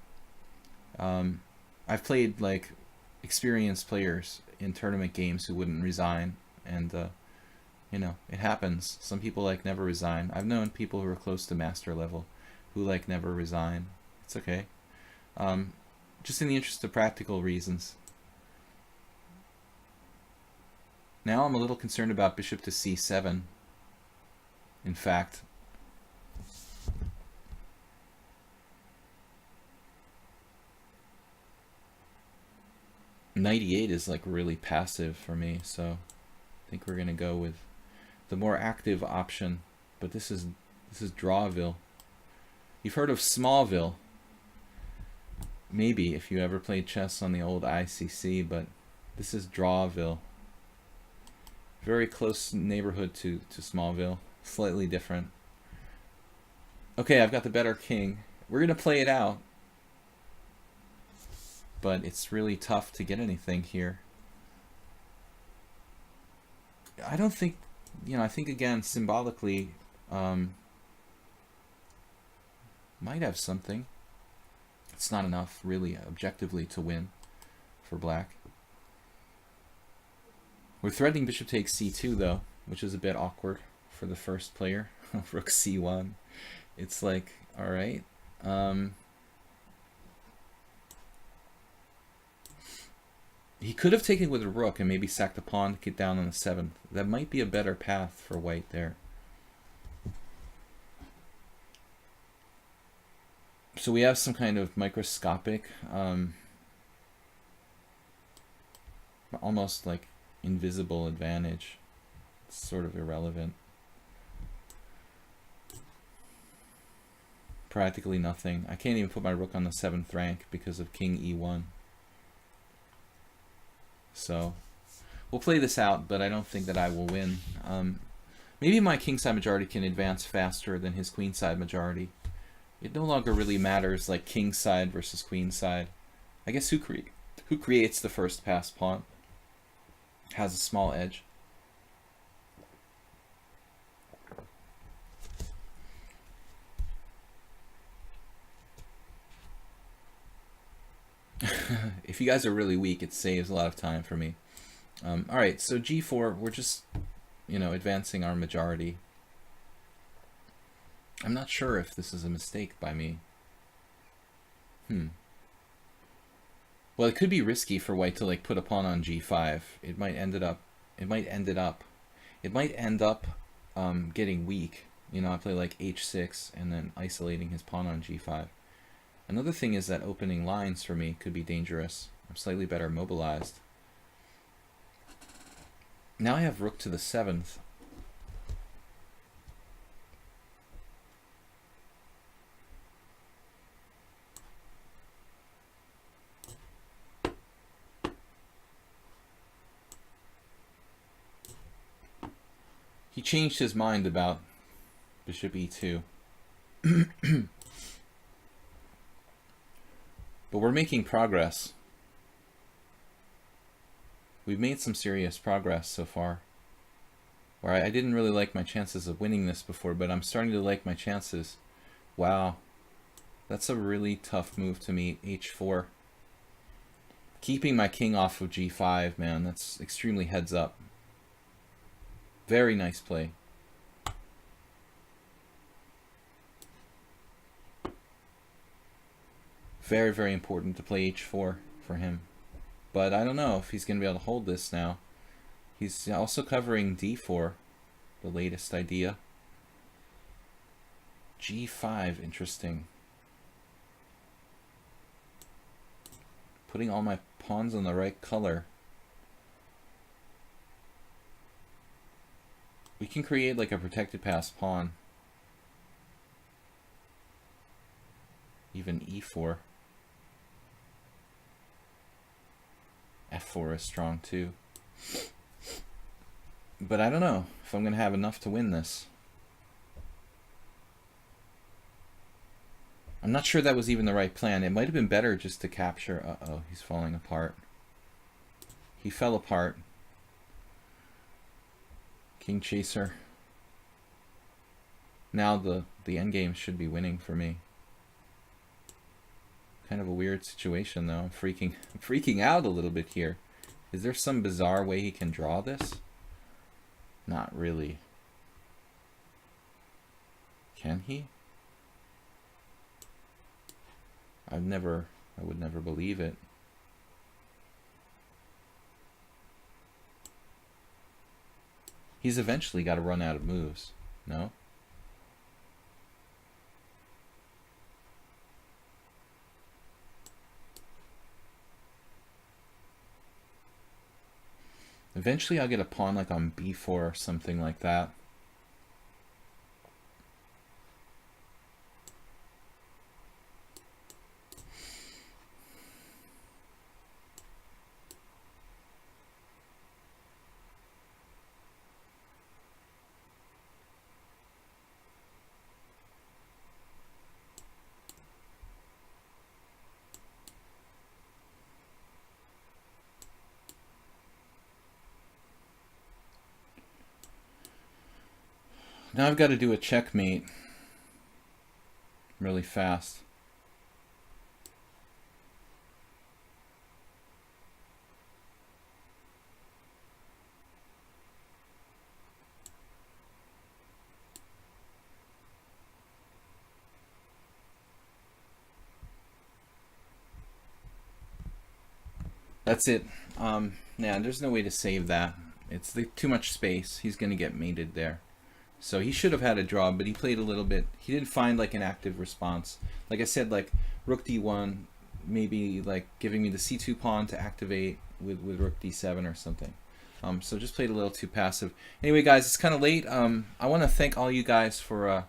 I've played like experienced players in tournament games who wouldn't resign, and you know, it happens. Some people like never resign. I've known people who are close to master level who like never resign. It's okay. Just in the interest of practical reasons. Now I'm a little concerned about bishop to c7. In fact, knight e8 is like really passive for me, so I think we're gonna go with the more active option. But this is Drawville. You've heard of Smallville, maybe, if you ever played chess on the old ICC, but this is Drawville. Very close neighborhood to Smallville, slightly different. Okay, I've got the better king. We're gonna play it out, but it's really tough to get anything here. I don't think, you know, I think again symbolically might have something. It's not enough really objectively to win for black. We're threatening bishop takes c2 though, which is a bit awkward for the first player. Rook c1. It's like, all right. He could have taken with a rook and maybe sacked a pawn to get down on the 7th. That might be a better path for white there. So we have some kind of microscopic, almost like invisible advantage. It's sort of irrelevant. Practically nothing. I can't even put my rook on the 7th rank because of king e1. So we'll play this out, but I don't think that I will win. Maybe my kingside majority can advance faster than his queenside majority. It no longer really matters, like kingside versus queenside. I guess who creates the first pass pawn has a small edge. If you guys are really weak, it saves a lot of time for me. All right, so g4, we're just, you know, advancing our majority. I'm not sure if this is a mistake by me. Well, it could be risky for white to like put a pawn on g5. It might end up getting weak. You know, I play like h6 and then isolating his pawn on g5. Another thing is that opening lines for me could be dangerous. I'm slightly better mobilized. Now I have rook to the 7th. He changed his mind about bishop e2. But we're making progress. We've made some serious progress so far. Or I didn't really like my chances of winning this before, but I'm starting to like my chances. Wow. That's a really tough move to me, h4. Keeping my king off of g5, man, that's extremely heads up. Very nice play. Very, very important to play h4 for him. But I don't know if he's going to be able to hold this now. He's also covering d4, the latest idea. g5, interesting. Putting all my pawns on the right color. We can create like a protected pass pawn. Even e4. f4 is strong too. But I don't know if I'm going to have enough to win this. I'm not sure that was even the right plan. It might have been better just to capture... Uh-oh, he's falling apart. He fell apart. King chaser. Now the endgame should be winning for me. Kind of a weird situation though. I'm freaking out a little bit here. Is there some bizarre way he can draw this? Not really. Can he? I would never believe it. He's eventually got to run out of moves, no? Eventually I'll get a pawn like on b4 or something like that. Now I've got to do a checkmate really fast. That's it. Yeah, there's no way to save that. It's too much space. He's going to get mated there. So he should have had a draw, but he played a little bit. He didn't find like an active response. Like I said, like rook d1, maybe like giving me the c2 pawn to activate with rook d7 or something. So just played a little too passive. Anyway, guys, it's kind of late. I want to thank all you guys for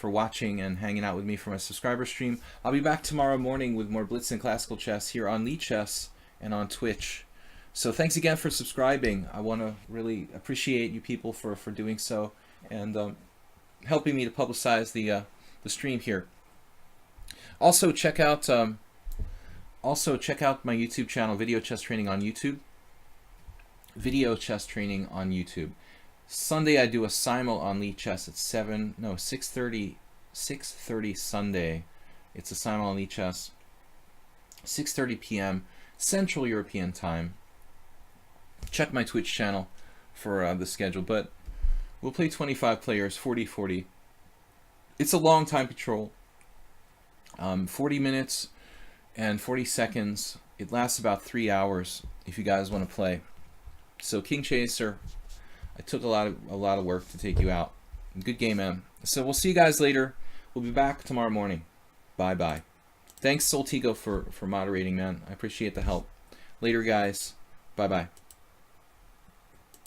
watching and hanging out with me for my subscriber stream. I'll be back tomorrow morning with more Blitz and Classical Chess here on lichess and on Twitch. So thanks again for subscribing. I want to really appreciate you people for doing so and helping me to publicize the stream here. Also check out my YouTube channel, Video Chess Training on YouTube. Video Chess Training on YouTube. Sunday I do a simul on lichess at 6:30 Sunday. It's a simul on lichess. 6:30 p.m. Central European Time. Check my Twitch channel for the schedule, but we'll play 25 players, 40-40. It's a long time control. 40 minutes and 40 seconds. It lasts about 3 hours if you guys want to play. So King Chaser, I took a lot of work to take you out. Good game, man. So we'll see you guys later. We'll be back tomorrow morning. Bye-bye. Thanks, Soltigo, for moderating, man. I appreciate the help. Later, guys. Bye-bye.